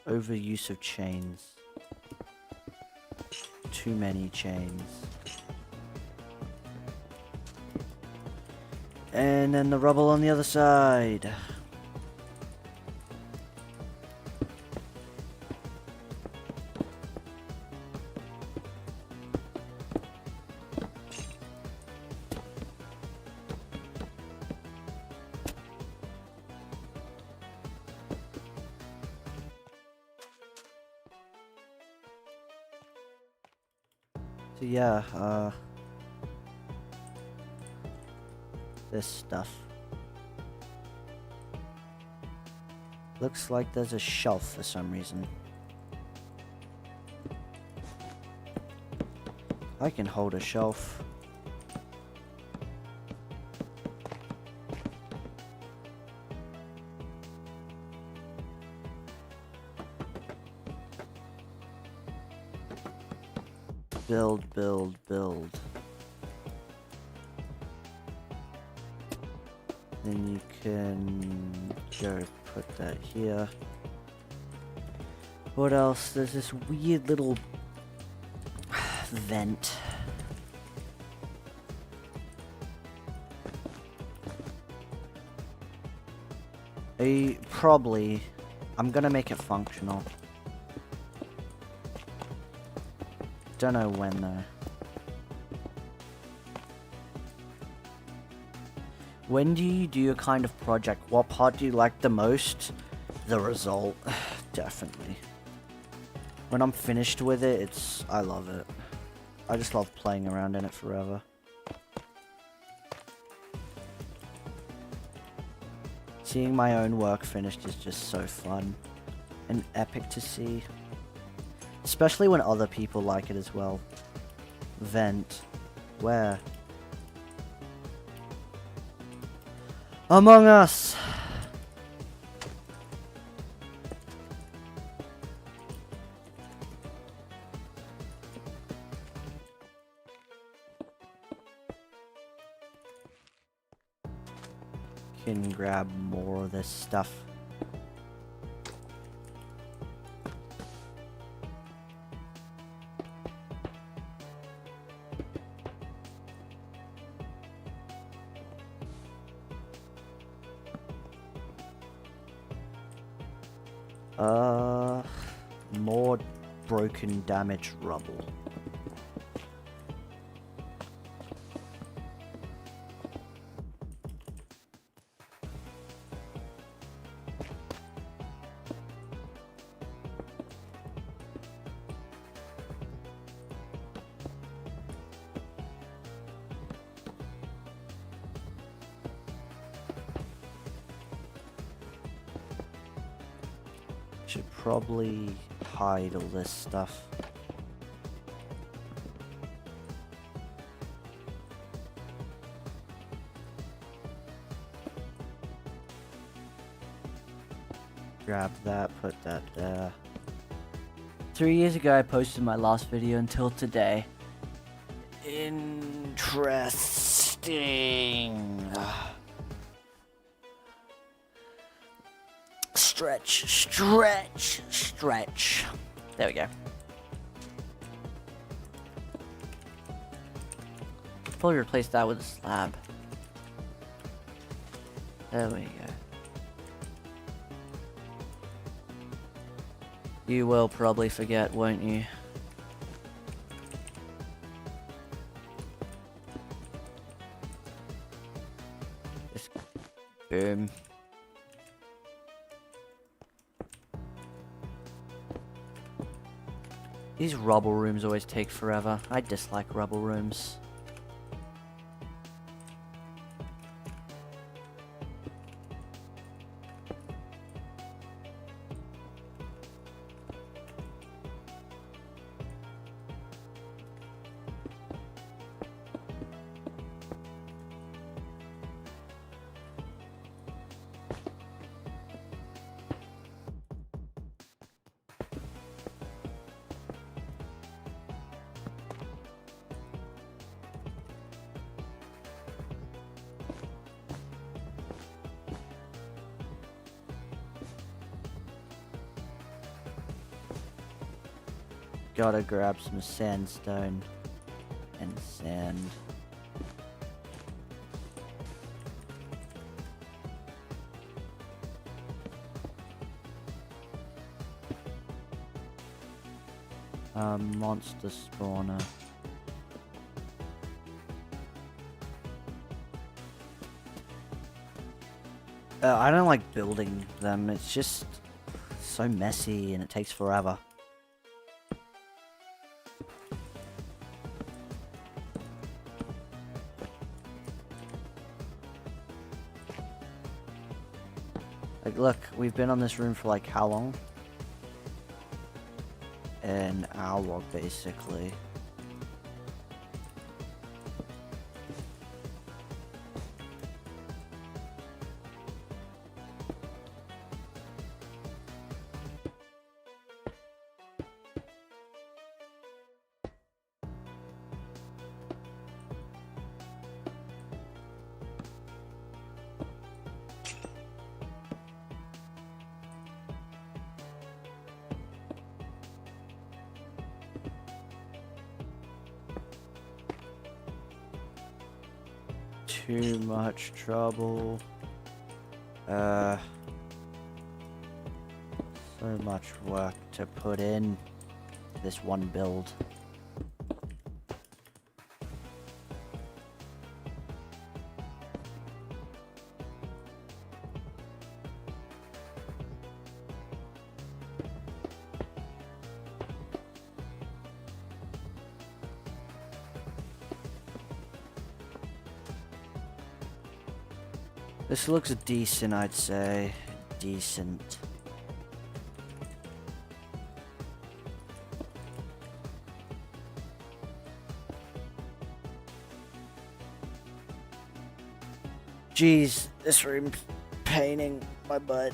Overuse of chains. Too many chains. And then the rubble on the other side. So yeah, this stuff. Looks like there's a shelf for some reason. I can hold a shelf. Build, build, build. Then you can go put that here. What else? There's this weird little vent. I'm gonna make it functional. Don't know when though. When do you do a kind of project? What part do you like the most? The result, definitely. When I'm finished with it, I love it. I just love playing around in it forever. Seeing my own work finished is just so fun and epic to see. Especially when other people like it as well. Vent. Where? Among Us! Can grab more of this stuff. More broken damage rubble. Should probably hide all this stuff. Grab that, put that there. 3 years ago I posted my last video until today. Interesting. Stretch, stretch, stretch. There we go. Probably replace that with a slab. There we go. You will probably forget, won't you? Just boom. These rubble rooms always take forever. I dislike rubble rooms. Gotta grab some sandstone and sand. Monster spawner. I don't like building them. It's just so messy and it takes forever. Like, look, we've been on this room for like how long? An hour, basically. Too much trouble. So much work to put in this one build. This looks decent, I'd say. Decent. Jeez, this room's paining my butt.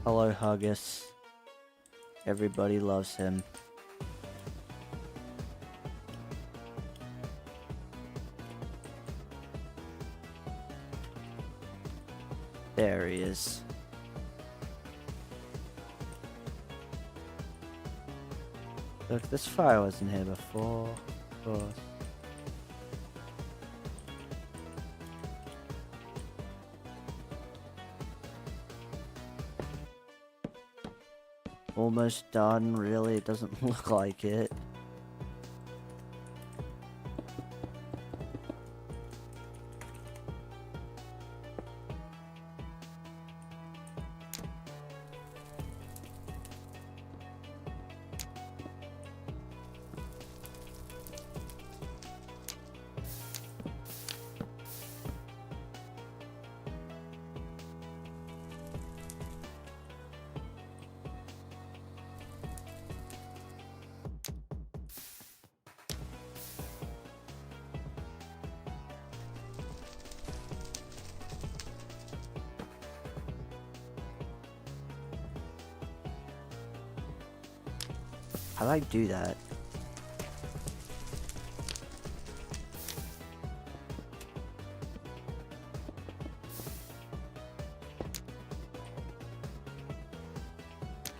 Hello, Huggus. Everybody loves him. There he is. Look, this fire wasn't here before. Of course. Almost done, really. It doesn't look like it. How do I do that?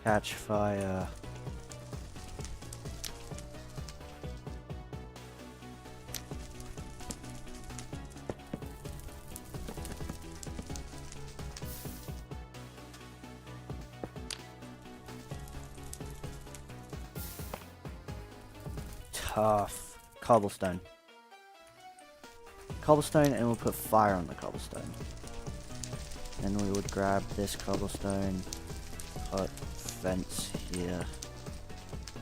Catch fire. Tough. Cobblestone. Cobblestone, and we'll put fire on the cobblestone. Then we would grab this cobblestone, put fence here,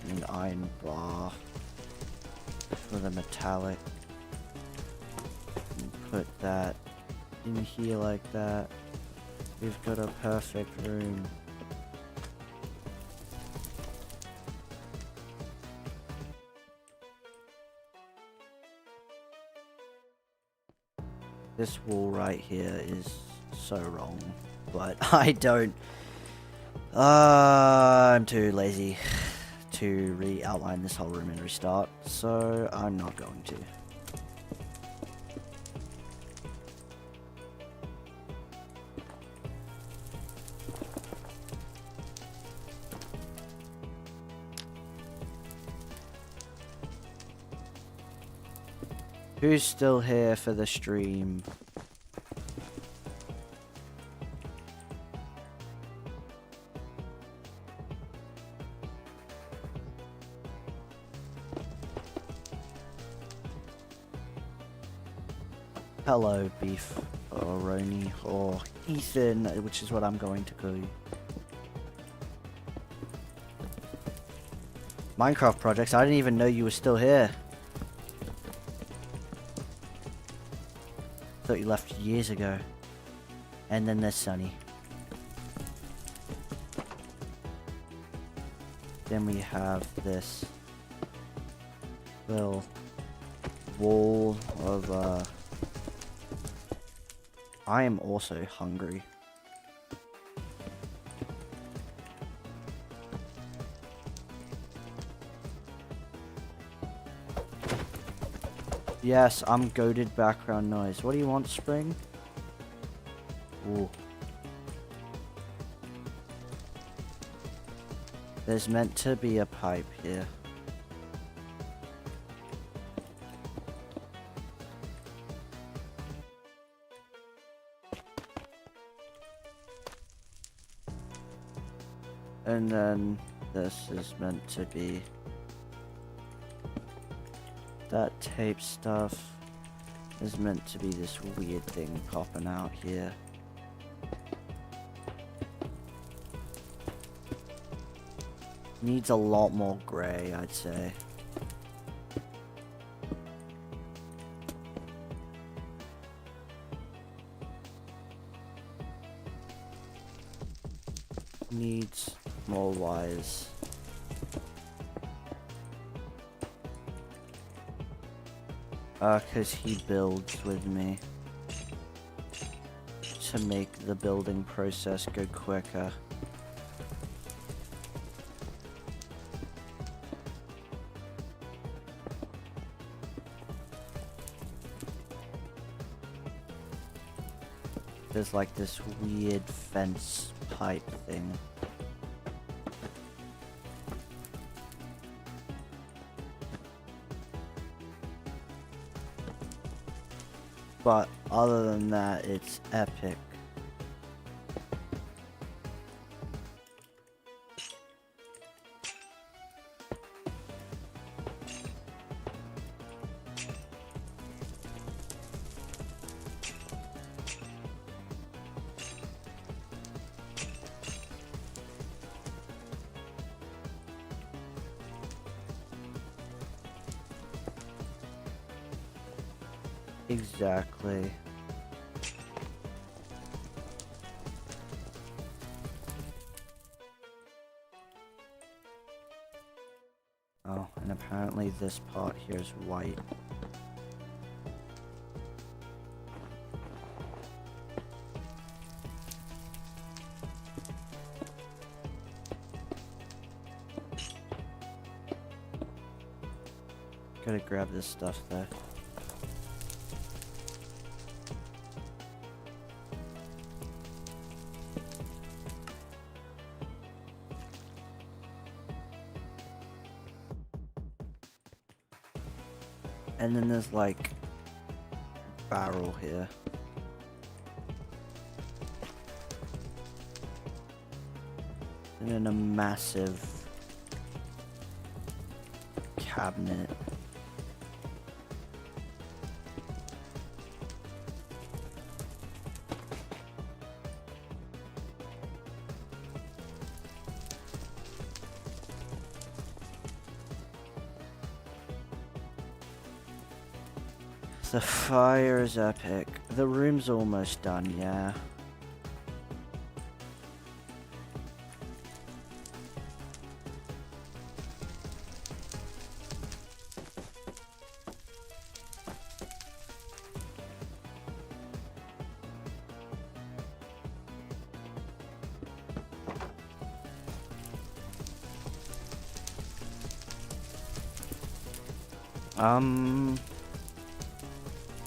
and iron bar for the metallic, and put that in here like that. We've got a perfect room. This wall right here is so wrong, but I don't. I'm too lazy to re-outline this whole room and restart, so I'm not going to. Who's still here for the stream? Hello, Beef, or Roni, or Ethan, which is what I'm going to call you. Minecraft projects, I didn't even know you were still here. Thought you left years ago. And then there's Sunny. Then we have this little wall of I am also hungry. Yes, I'm goated background noise. What do you want, Spring? Ooh. There's meant to be a pipe here. And then this is meant to be that tape stuff is meant to be this weird thing popping out here. Needs a lot more gray, I'd say. needs more wires. Cause he builds with me to make the building process go quicker. There's like this weird fence pipe thing. But other than that, it's epic. Exactly. Oh, and apparently this part here is white. Gotta grab this stuff though. And then there's like barrel here. And then a massive cabinet. The fire is epic. The room's almost done, yeah.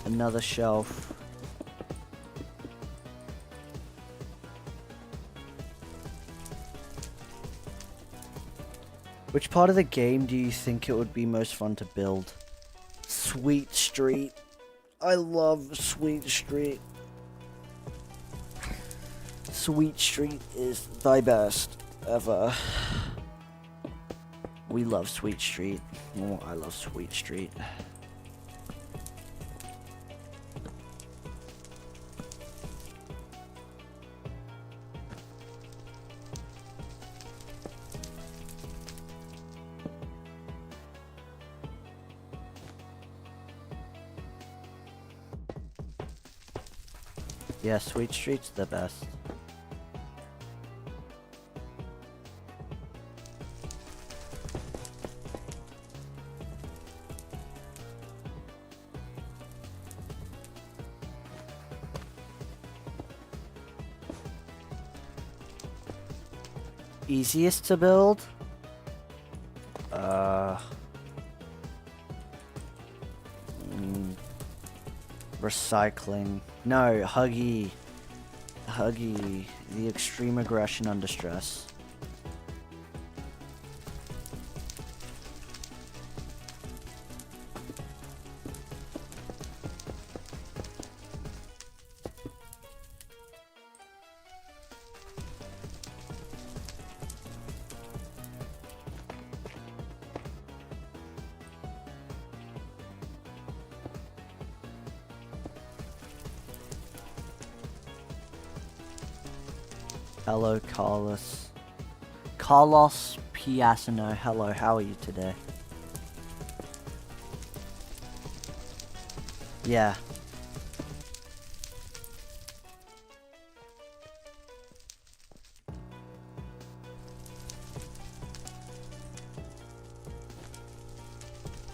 Another shelf. Which part of the game do you think it would be most fun to build? Sweet Street. I love Sweet Street. Sweet Street is the best ever. We love Sweet Street. Oh, I love Sweet Street. Yeah, Sweet Street's the best. Easiest to build? Recycling. No, Huggy. Huggy. The extreme aggression under stress. Hello, Carlos. Carlos Piasino. Hello, how are you today? Yeah.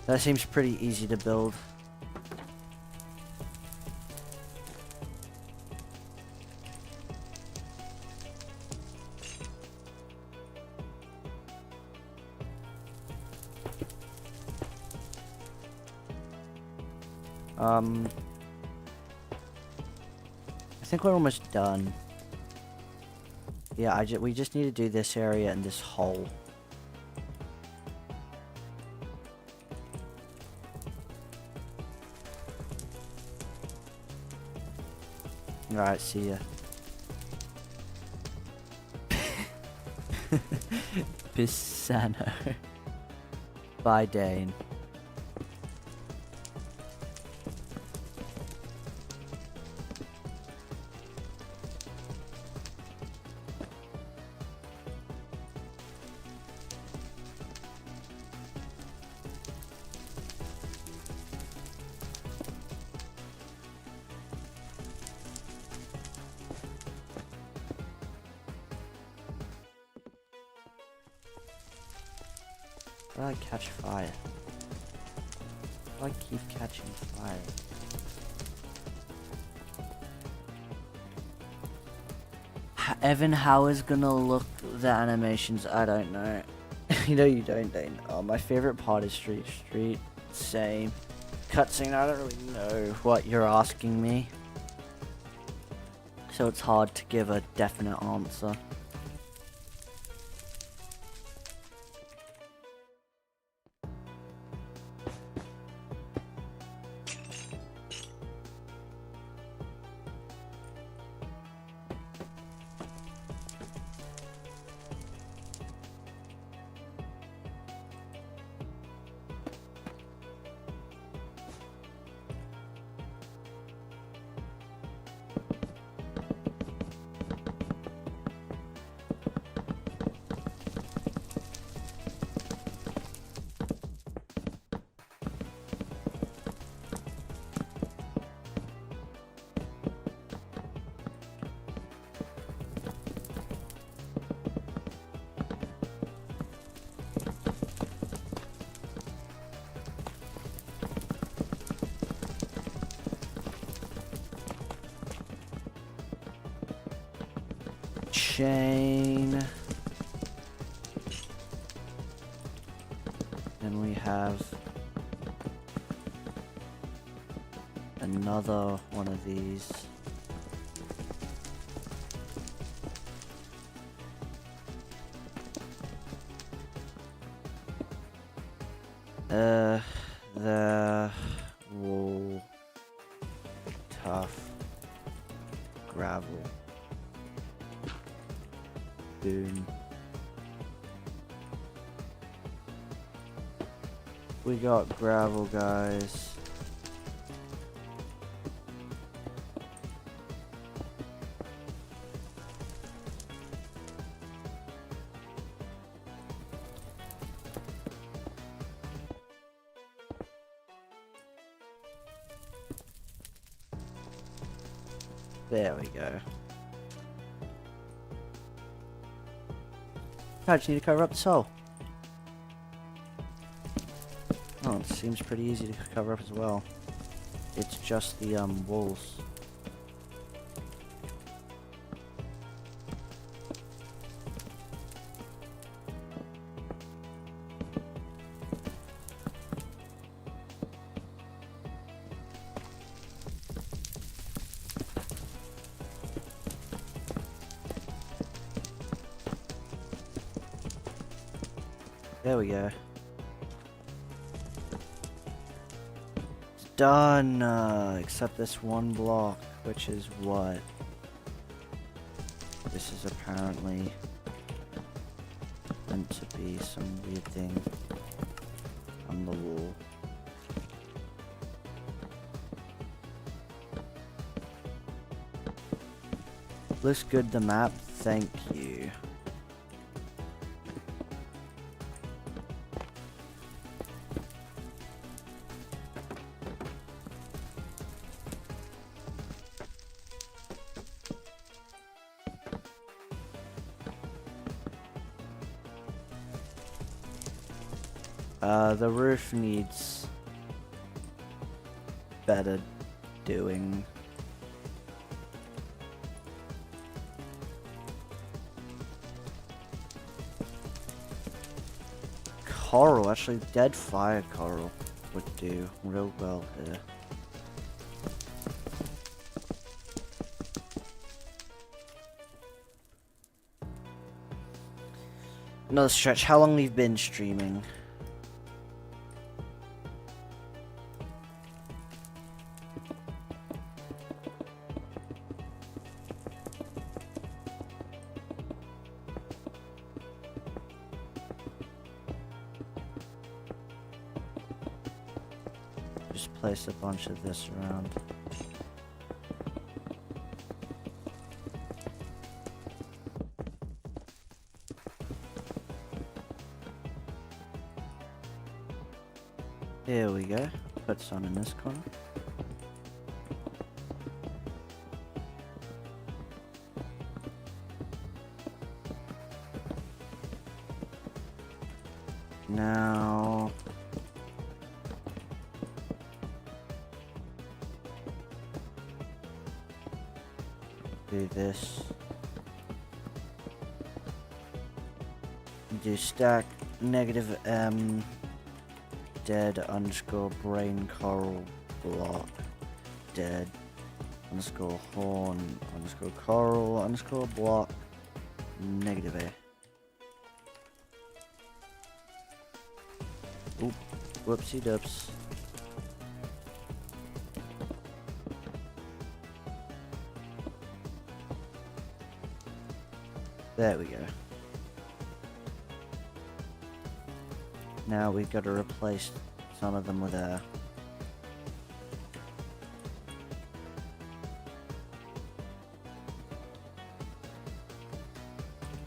That seems pretty easy to build. I think we're almost done. Yeah, we just need to do this area and this hole. Alright, see ya. Pisano. Bye, Dane. How do I catch fire? How do I keep catching fire? Evan, how is gonna look the animations? I don't know. You know you don't, Dane. Oh, my favorite part is Street. Same. Cutscene, I don't really know what you're asking me. So it's hard to give a definite answer. Chain. Then we have another one of these. The wool, tough, gravel. Boom. We got gravel, guys. There we go. I just need to cover up this hole. Oh, it seems pretty easy to cover up as well. It's just the walls. There we go. It's done, except this one block, which is what? This is apparently meant to be some weird thing on the wall. Looks good, the map, thank you. The roof needs better doing. Coral, actually, dead fire coral would do real well here. Another stretch. How long we've been streaming? Just place a bunch of this around. Here we go. Put some in this corner. Now do this. Do stack negative M dead underscore brain coral block dead underscore horn underscore coral underscore block negative A. Oop, whoopsie doops. There we go. Now we've got to replace some of them with air.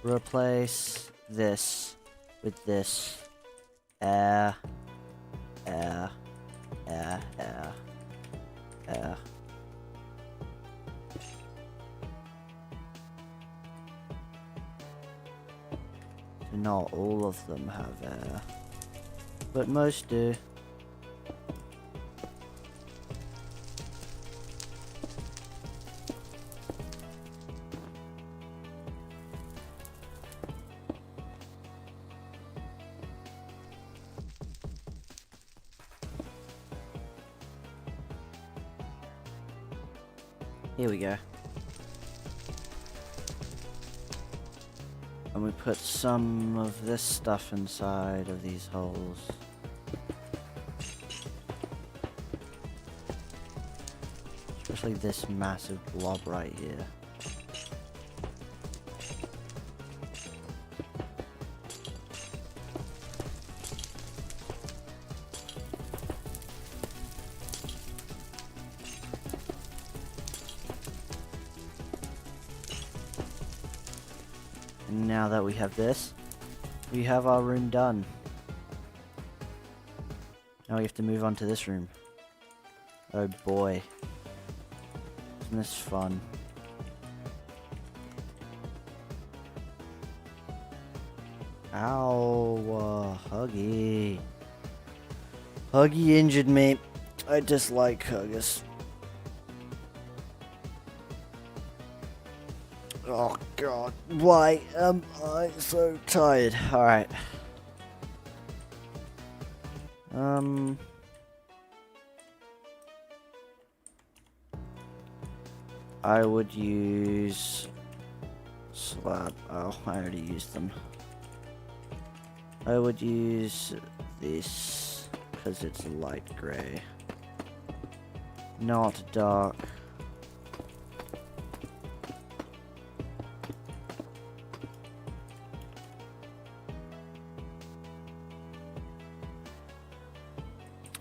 Replace this with this. Air, air, air, air, air. So not all of them have air, but most do. Here we go. And we put some of this stuff inside of these holes. Especially this massive blob right here. Now that we have this, we have our room done. Now we have to move on to this room. Oh boy. Isn't this fun? Ow, Huggy. Huggy injured me. I dislike Huggers. Oh god, why am I so tired? Alright. I would use slab. Oh, I already used them. I would use this because it's light gray, not dark.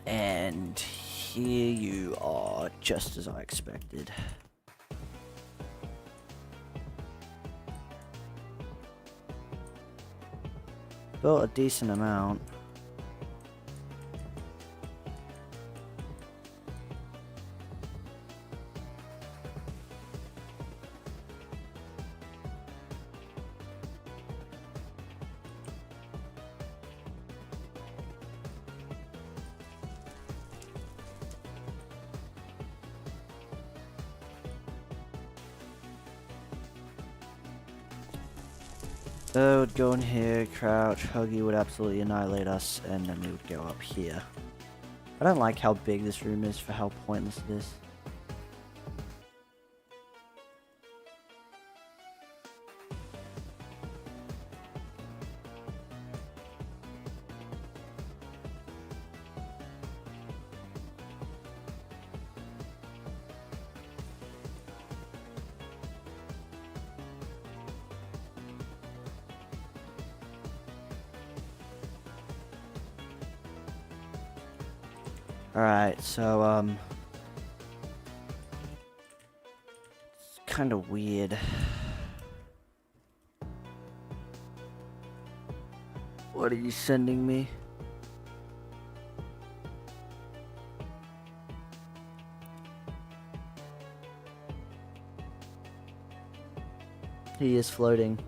And here you are, just as I expected. Built a decent amount. it would go in here, crouch, Huggy would absolutely annihilate us, and then we would go up here. I don't like how big this room is for how pointless it is. Alright, so, it's kind of weird. What are you sending me? He is floating.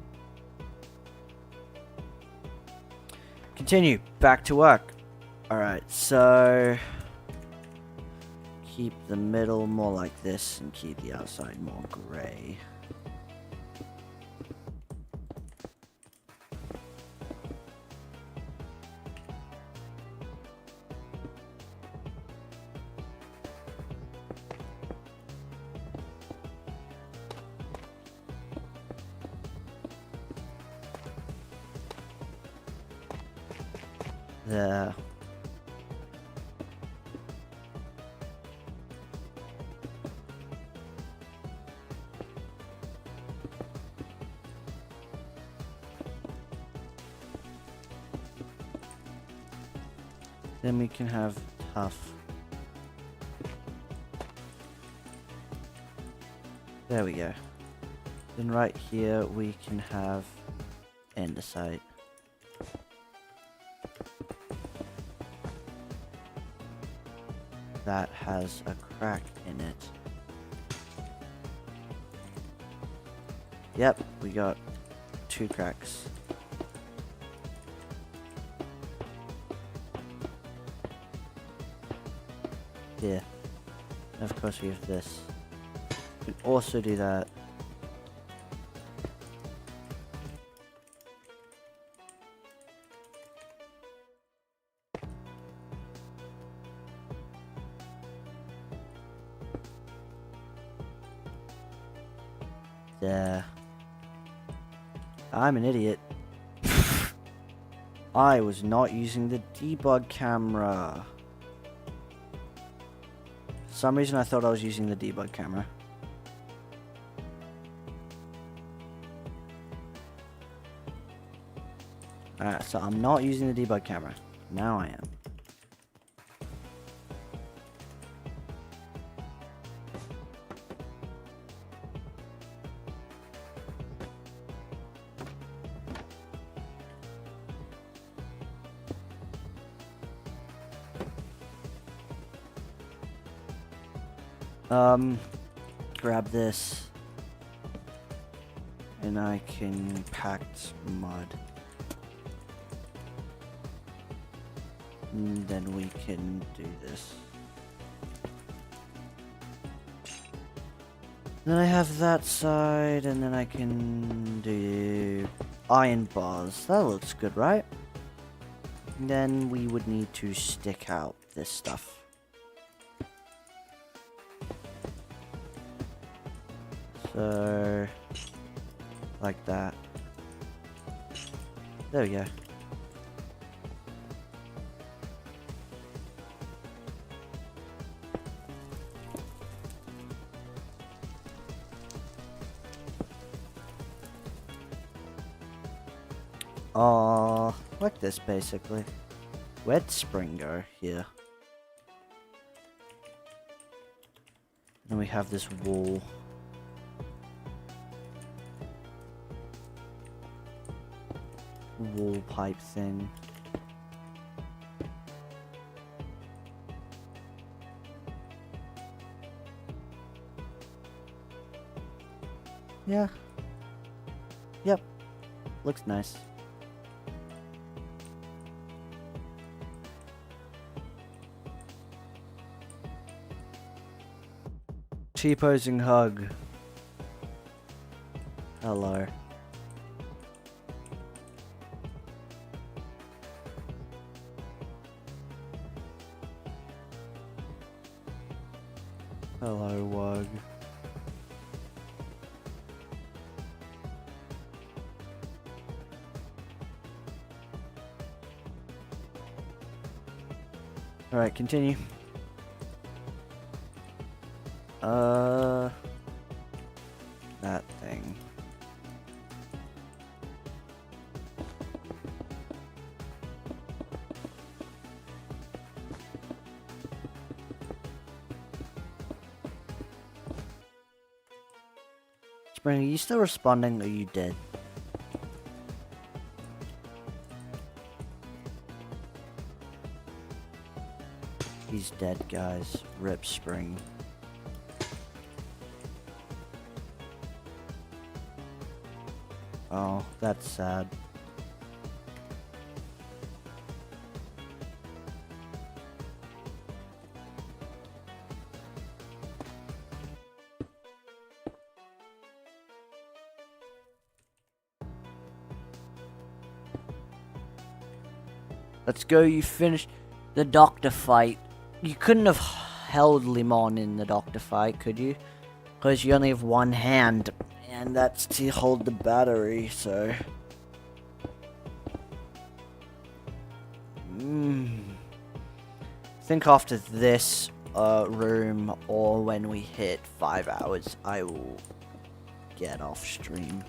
Continue. Back to work. Alright, so... keep the middle more like this and keep the outside more grey. There. Then we can have tough. There we go. Then right here we can have andesite. That has a crack in it. Yep, we got 2 cracks. Yeah. And of course we have this. We can also do that. There. I'm an idiot. I was not using the debug camera. For some reason I thought I was using the debug camera. Alright, so I'm not using the debug camera. Now I am. Grab this. And I can pact mud. And then we can do this. Then I have that side, and then I can do iron bars. That looks good, right? And then we would need to stick out this stuff. So, like that. There we go. Like this basically. Where'd spring go? Here. And we have this wall. Wall pipe thing. Yeah. Yep. Looks nice. Cheaposing hug. Hello. Hello, Wug. Alright, continue. That thing. Spring, are you still responding or are you dead? He's dead, guys. Rip Spring. Oh, that's sad. Let's go, you finished the doctor fight. You couldn't have held Limon in the doctor fight, could you? Because you only have one hand, and that's to hold the battery, so... Think after this room, or when we hit 5 hours, I will get off stream.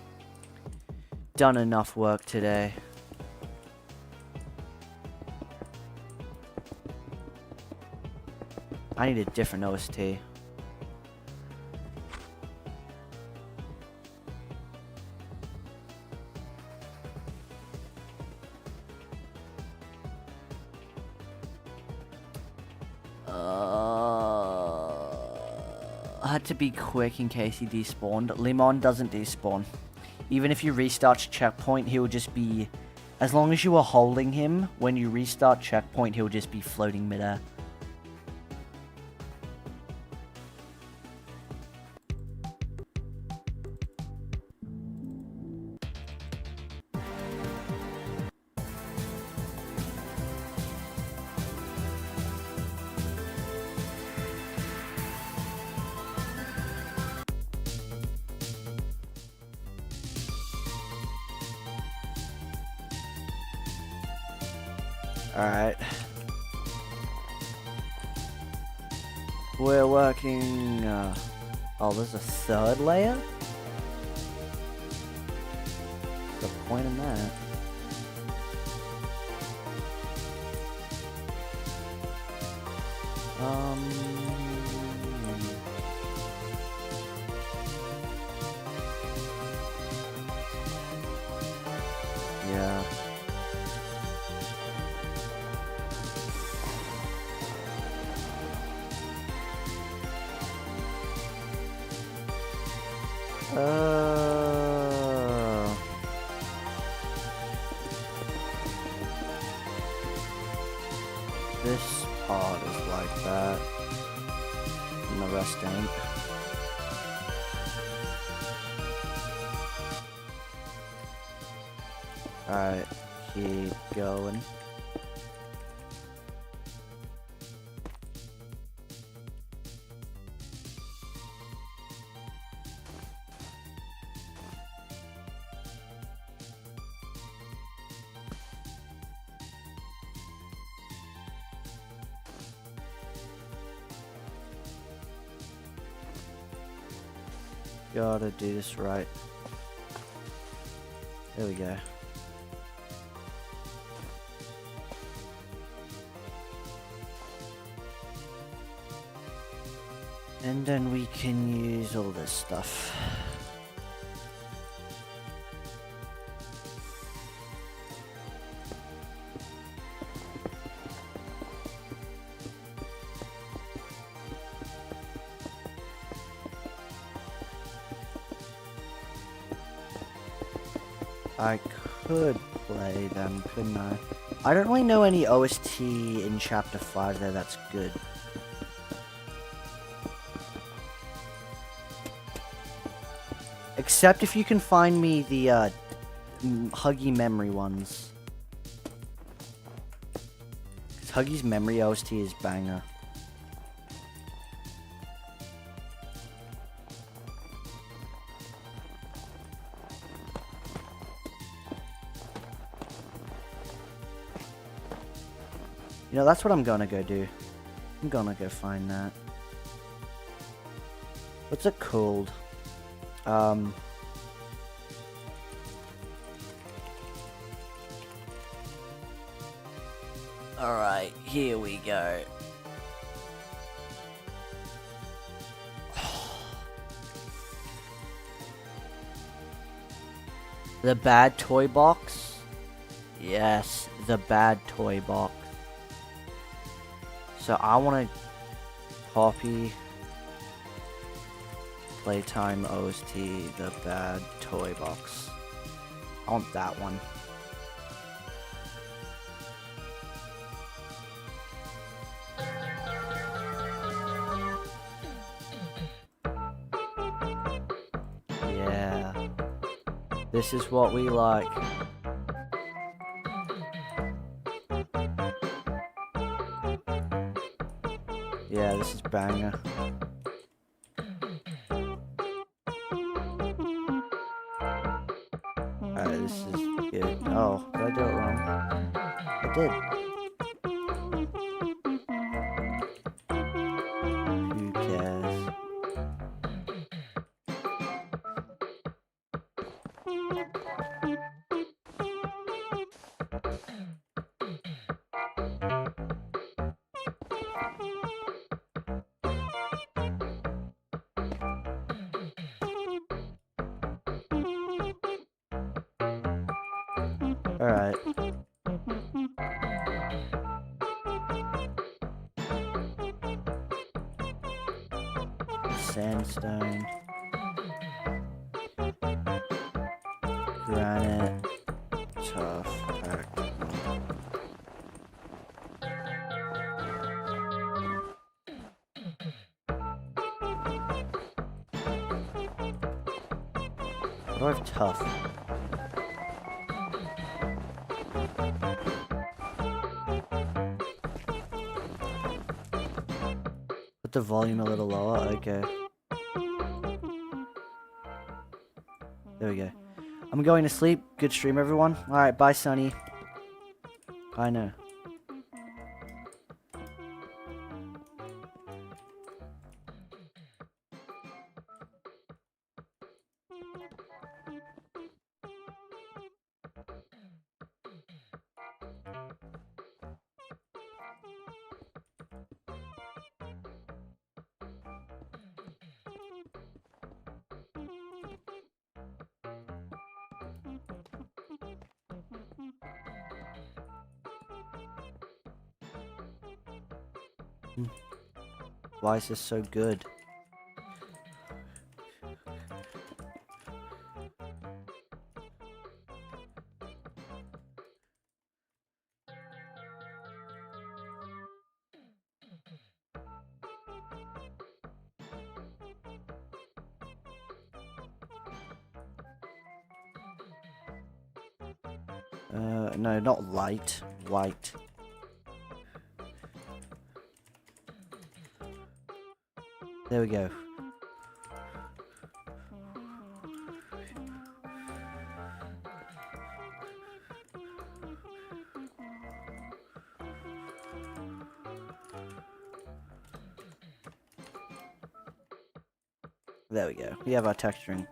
Done enough work today. I need a different OST. I had to be quick in case he despawned. Limon doesn't despawn. Even if you restart checkpoint, he will just be... As long as you are holding him, when you restart checkpoint, he'll just be floating midair. Alright. We're working... Oh, there's a third layer? What's the point in that? Yeah. This part is like that, and the rest ain't. Alright, keep going. Gotta do this right. There we go. And then we can use all this stuff. I could play them, couldn't I? I don't really know any OST in Chapter 5 there that's good. Except if you can find me the Huggy memory ones. 'Cause Huggy's memory OST is banger. You know, that's what I'm gonna go do. I'm gonna go find that. What's it called? Alright, here we go. The bad toy box? Yes, the bad toy box. So I want to copy Playtime OST, the bad toy box. I want that one. Yeah. This is what we like. Yeah, this is banger. Alright, this is good. Oh, did I do it wrong? I did. Who cares? Alright. Sandstone. Granite. Tough. Packed. What do I have tough? Put the volume a little lower, okay. There we go. I'm going to sleep. Good stream, everyone. Alright, bye, Sonny. I know. Why is this so good? No, not light. White. There we go. There we go. We have our texturing.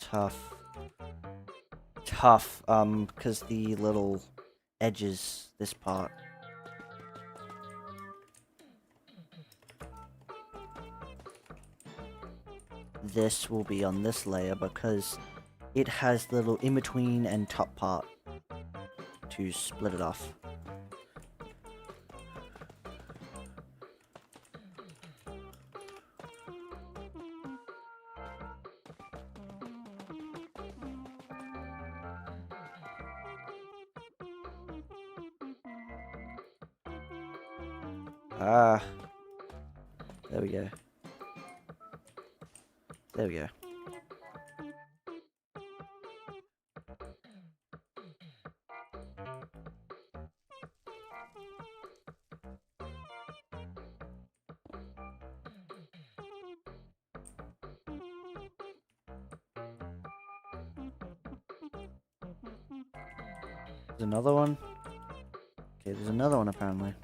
Tough. Tough, because the little edges, this part. This will be on this layer because it has the little in-between and top part to split it off. Ah, There we go. There we go. There's another one. Okay, there's another one apparently.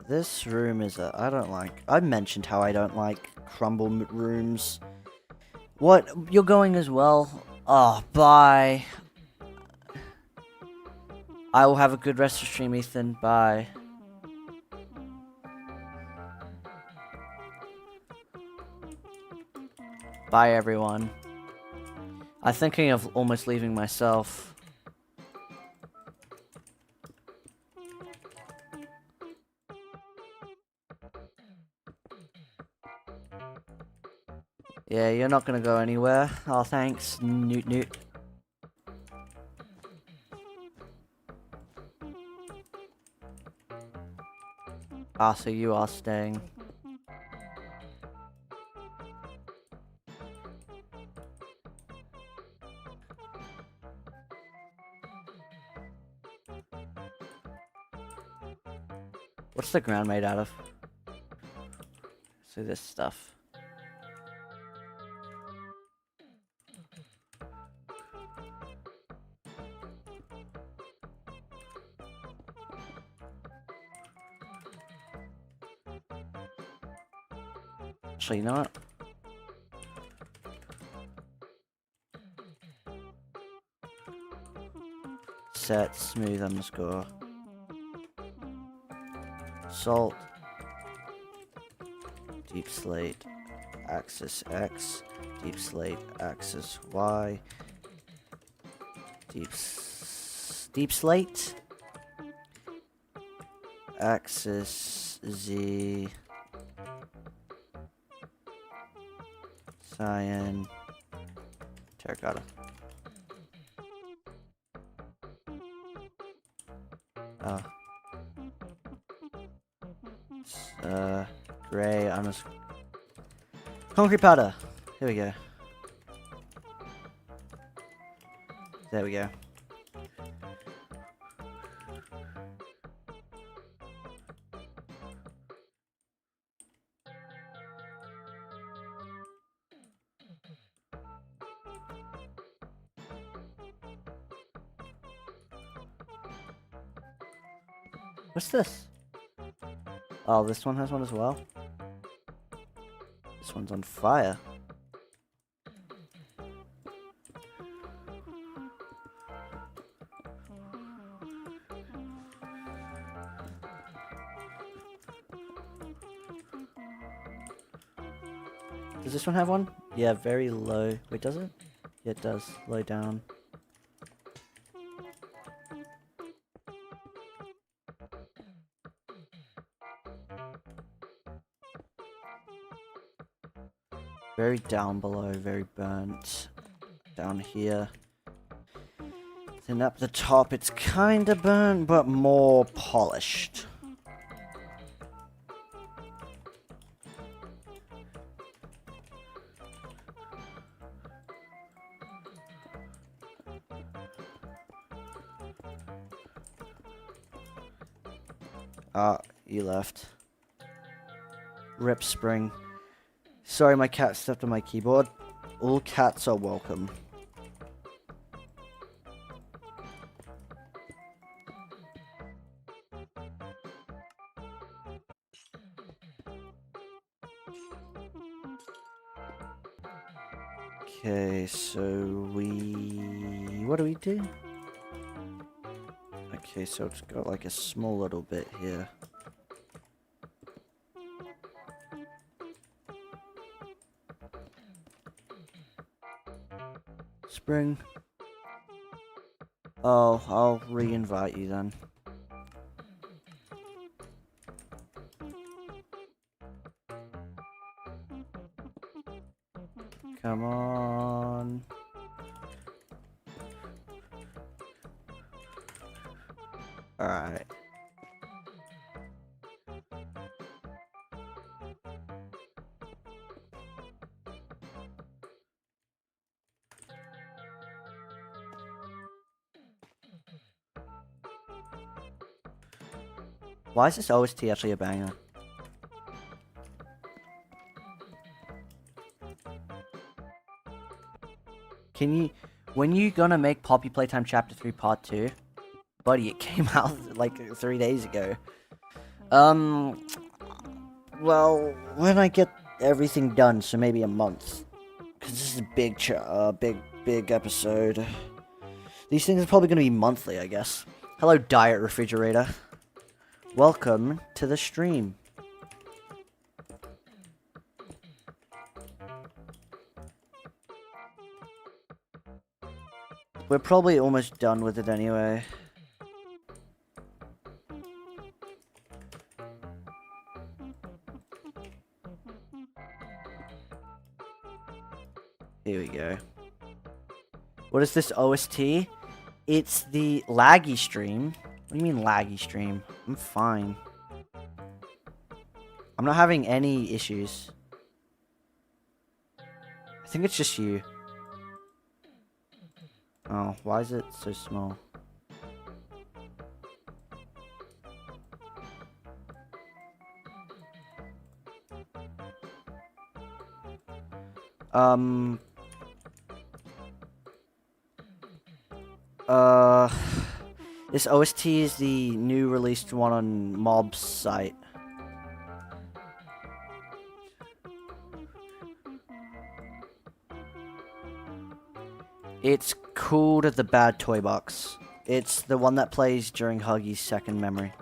This room is I don't like. I mentioned how I don't like crumble rooms. What? You're going as well? Oh, bye. I will have a good rest of stream, Ethan. Bye. Bye, everyone. I'm thinking of almost leaving myself. Yeah, you're not gonna go anywhere. Oh, thanks. Newt Newt. Ah, so you are staying. What's the ground made out of? So this stuff. Actually, you know what? Set smooth underscore. Salt. Deep slate. Axis X. Deep slate. Axis Y. Deep slate. Axis Z. Cyan. Terracotta. Gray underscore. Concrete powder. Here we go. There we go. What's this? Oh, this one has one as well. This one's on fire. Does this one have one? Yeah, very low. Wait, does it? Yeah, it does. Low down. Very down below, very burnt. Down here. Then up the top, it's kinda burnt, but more polished. Ah, you left. Rip Spring. Sorry, my cat stepped on my keyboard. All cats are welcome. Okay, so what do we do? Okay, so it's got like a small little bit here. Spring. Oh, I'll re-invite you then. Come on. Alright. Why is this OST actually a banger? When you gonna make Poppy Playtime Chapter 3 Part 2? Buddy, it came out like 3 days ago. Well, when I get everything done, so maybe a month. Because this is a big episode. These things are probably gonna be monthly, I guess. Hello, Diet Refrigerator. Welcome to the stream. We're probably almost done with it anyway. Here we go. What is this OST? It's the laggy stream. What do you mean laggy stream? I'm fine. I'm not having any issues. I think it's just you. Oh, why is it so small? This OST is the new released one on Mob's site. It's called the Bad Toy Box. It's the one that plays during Huggy's second memory.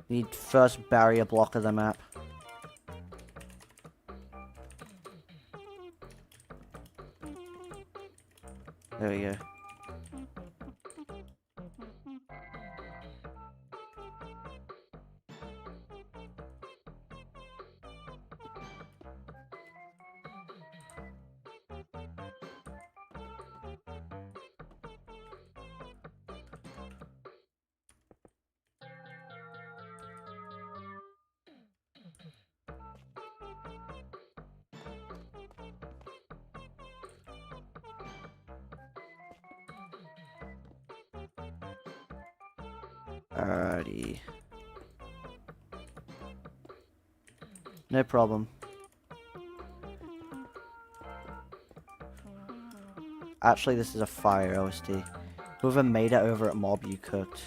Need first barrier block of the map. There we go. Alrighty. No problem. Actually, this is a fire OST. Whoever made it over at Mob, you cooked.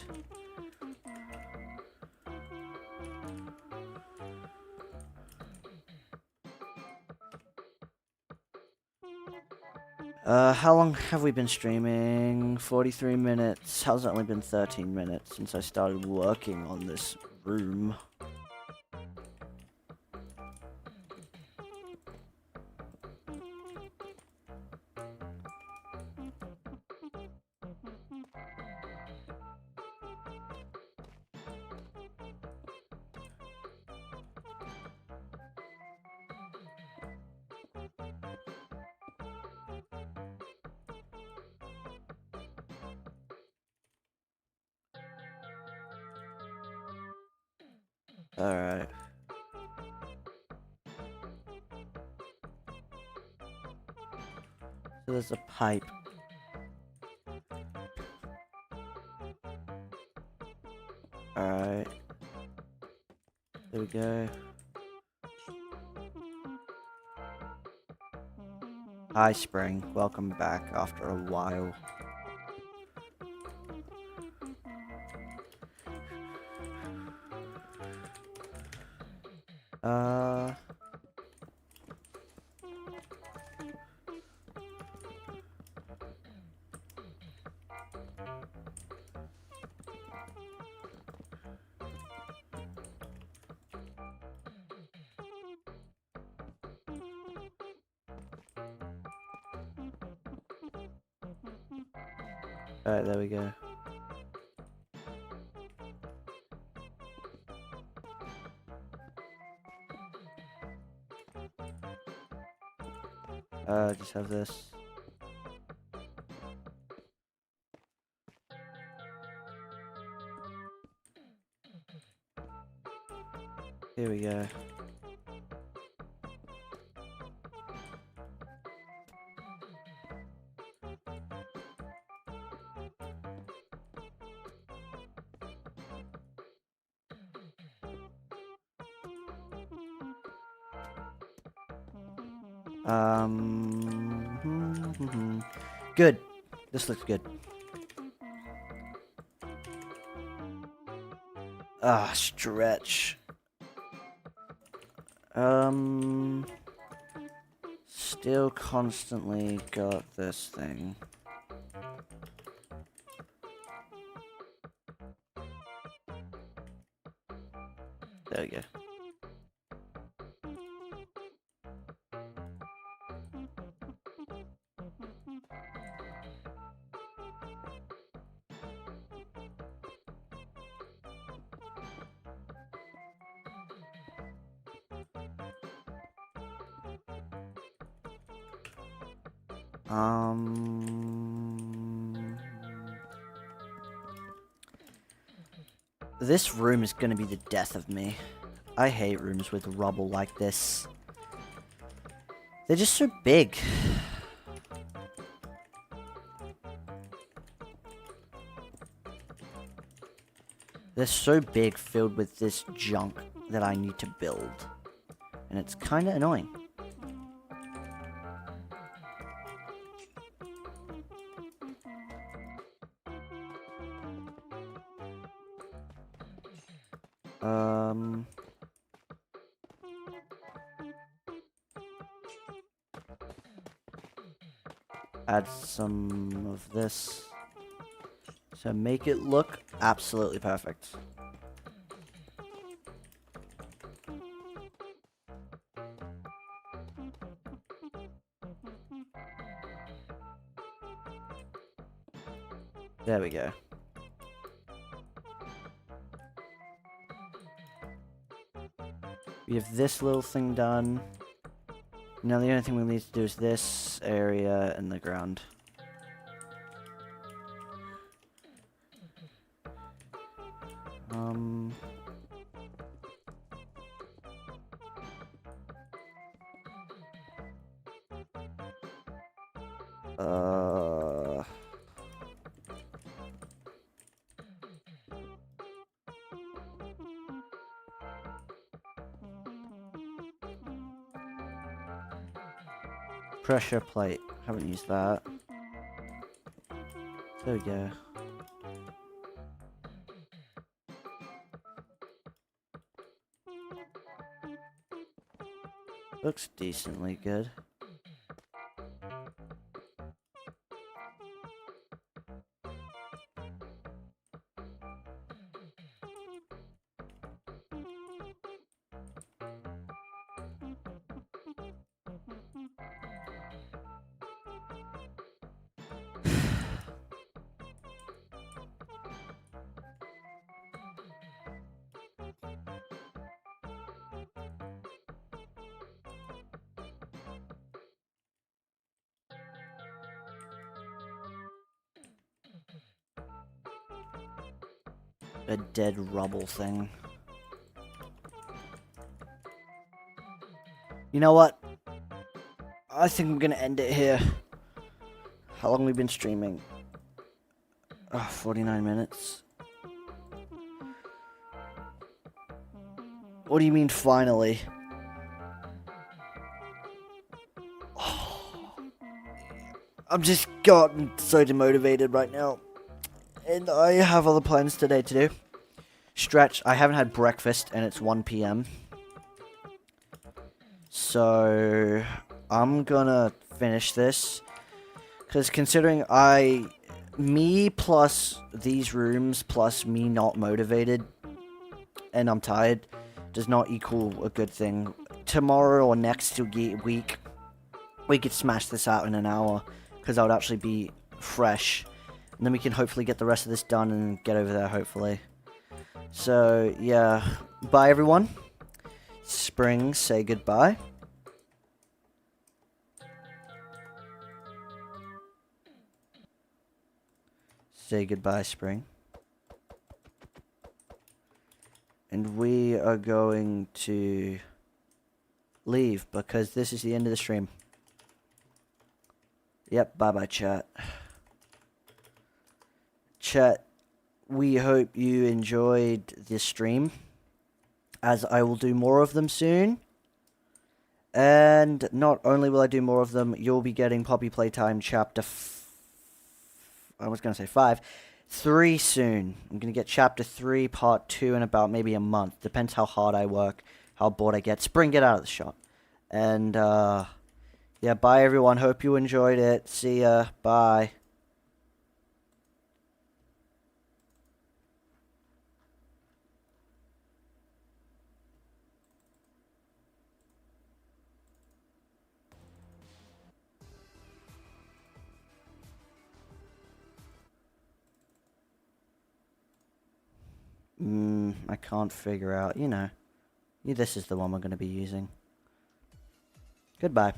How long have we been streaming? 43 minutes. How's it only been 13 minutes since I started working on this room? Alright. So there's a pipe. Alright. There we go. Hi, Spring. Welcome back after a while. Alright, there we go. Just have this. Here we go. Good. This looks good. Stretch. Still constantly got this thing. There we go. This room is gonna be the death of me. I hate rooms with rubble like this. They're just so big. They're so big, filled with this junk that I need to build. And it's kinda annoying. Add some of this. So make it look absolutely perfect. There we go. We have this little thing done. Now the only thing we need to do is this area and the ground. Pressure plate. Haven't used that. There we go. Looks decently good. A dead rubble thing. You know what? I think I'm gonna end it here. How long have we been streaming? 49 minutes. What do you mean, finally? I'm just gotten so demotivated right now. And I have other plans today to do. Stretch. I haven't had breakfast and it's 1 p.m. So I'm gonna finish this. Because considering me plus these rooms plus me not motivated and I'm tired does not equal a good thing. Tomorrow or next week, we could smash this out in an hour. Because I would actually be fresh. And then we can hopefully get the rest of this done and get over there, hopefully. So, yeah. Bye, everyone. Spring, say goodbye. Say goodbye, Spring. And we are going to leave because this is the end of the stream. Yep, bye-bye, chat. Chat, we hope you enjoyed this stream, as I will do more of them soon. And not only will I do more of them, you'll be getting Poppy Playtime Chapter I was going to say 5. 3 soon. I'm going to get Chapter 3, Part 2 in about maybe a month. Depends how hard I work, how bored I get. Spring, get out of the shot. And, yeah, bye everyone. Hope you enjoyed it. See ya. Bye. I can't figure out, you know. This is the one we're going to be using. Goodbye.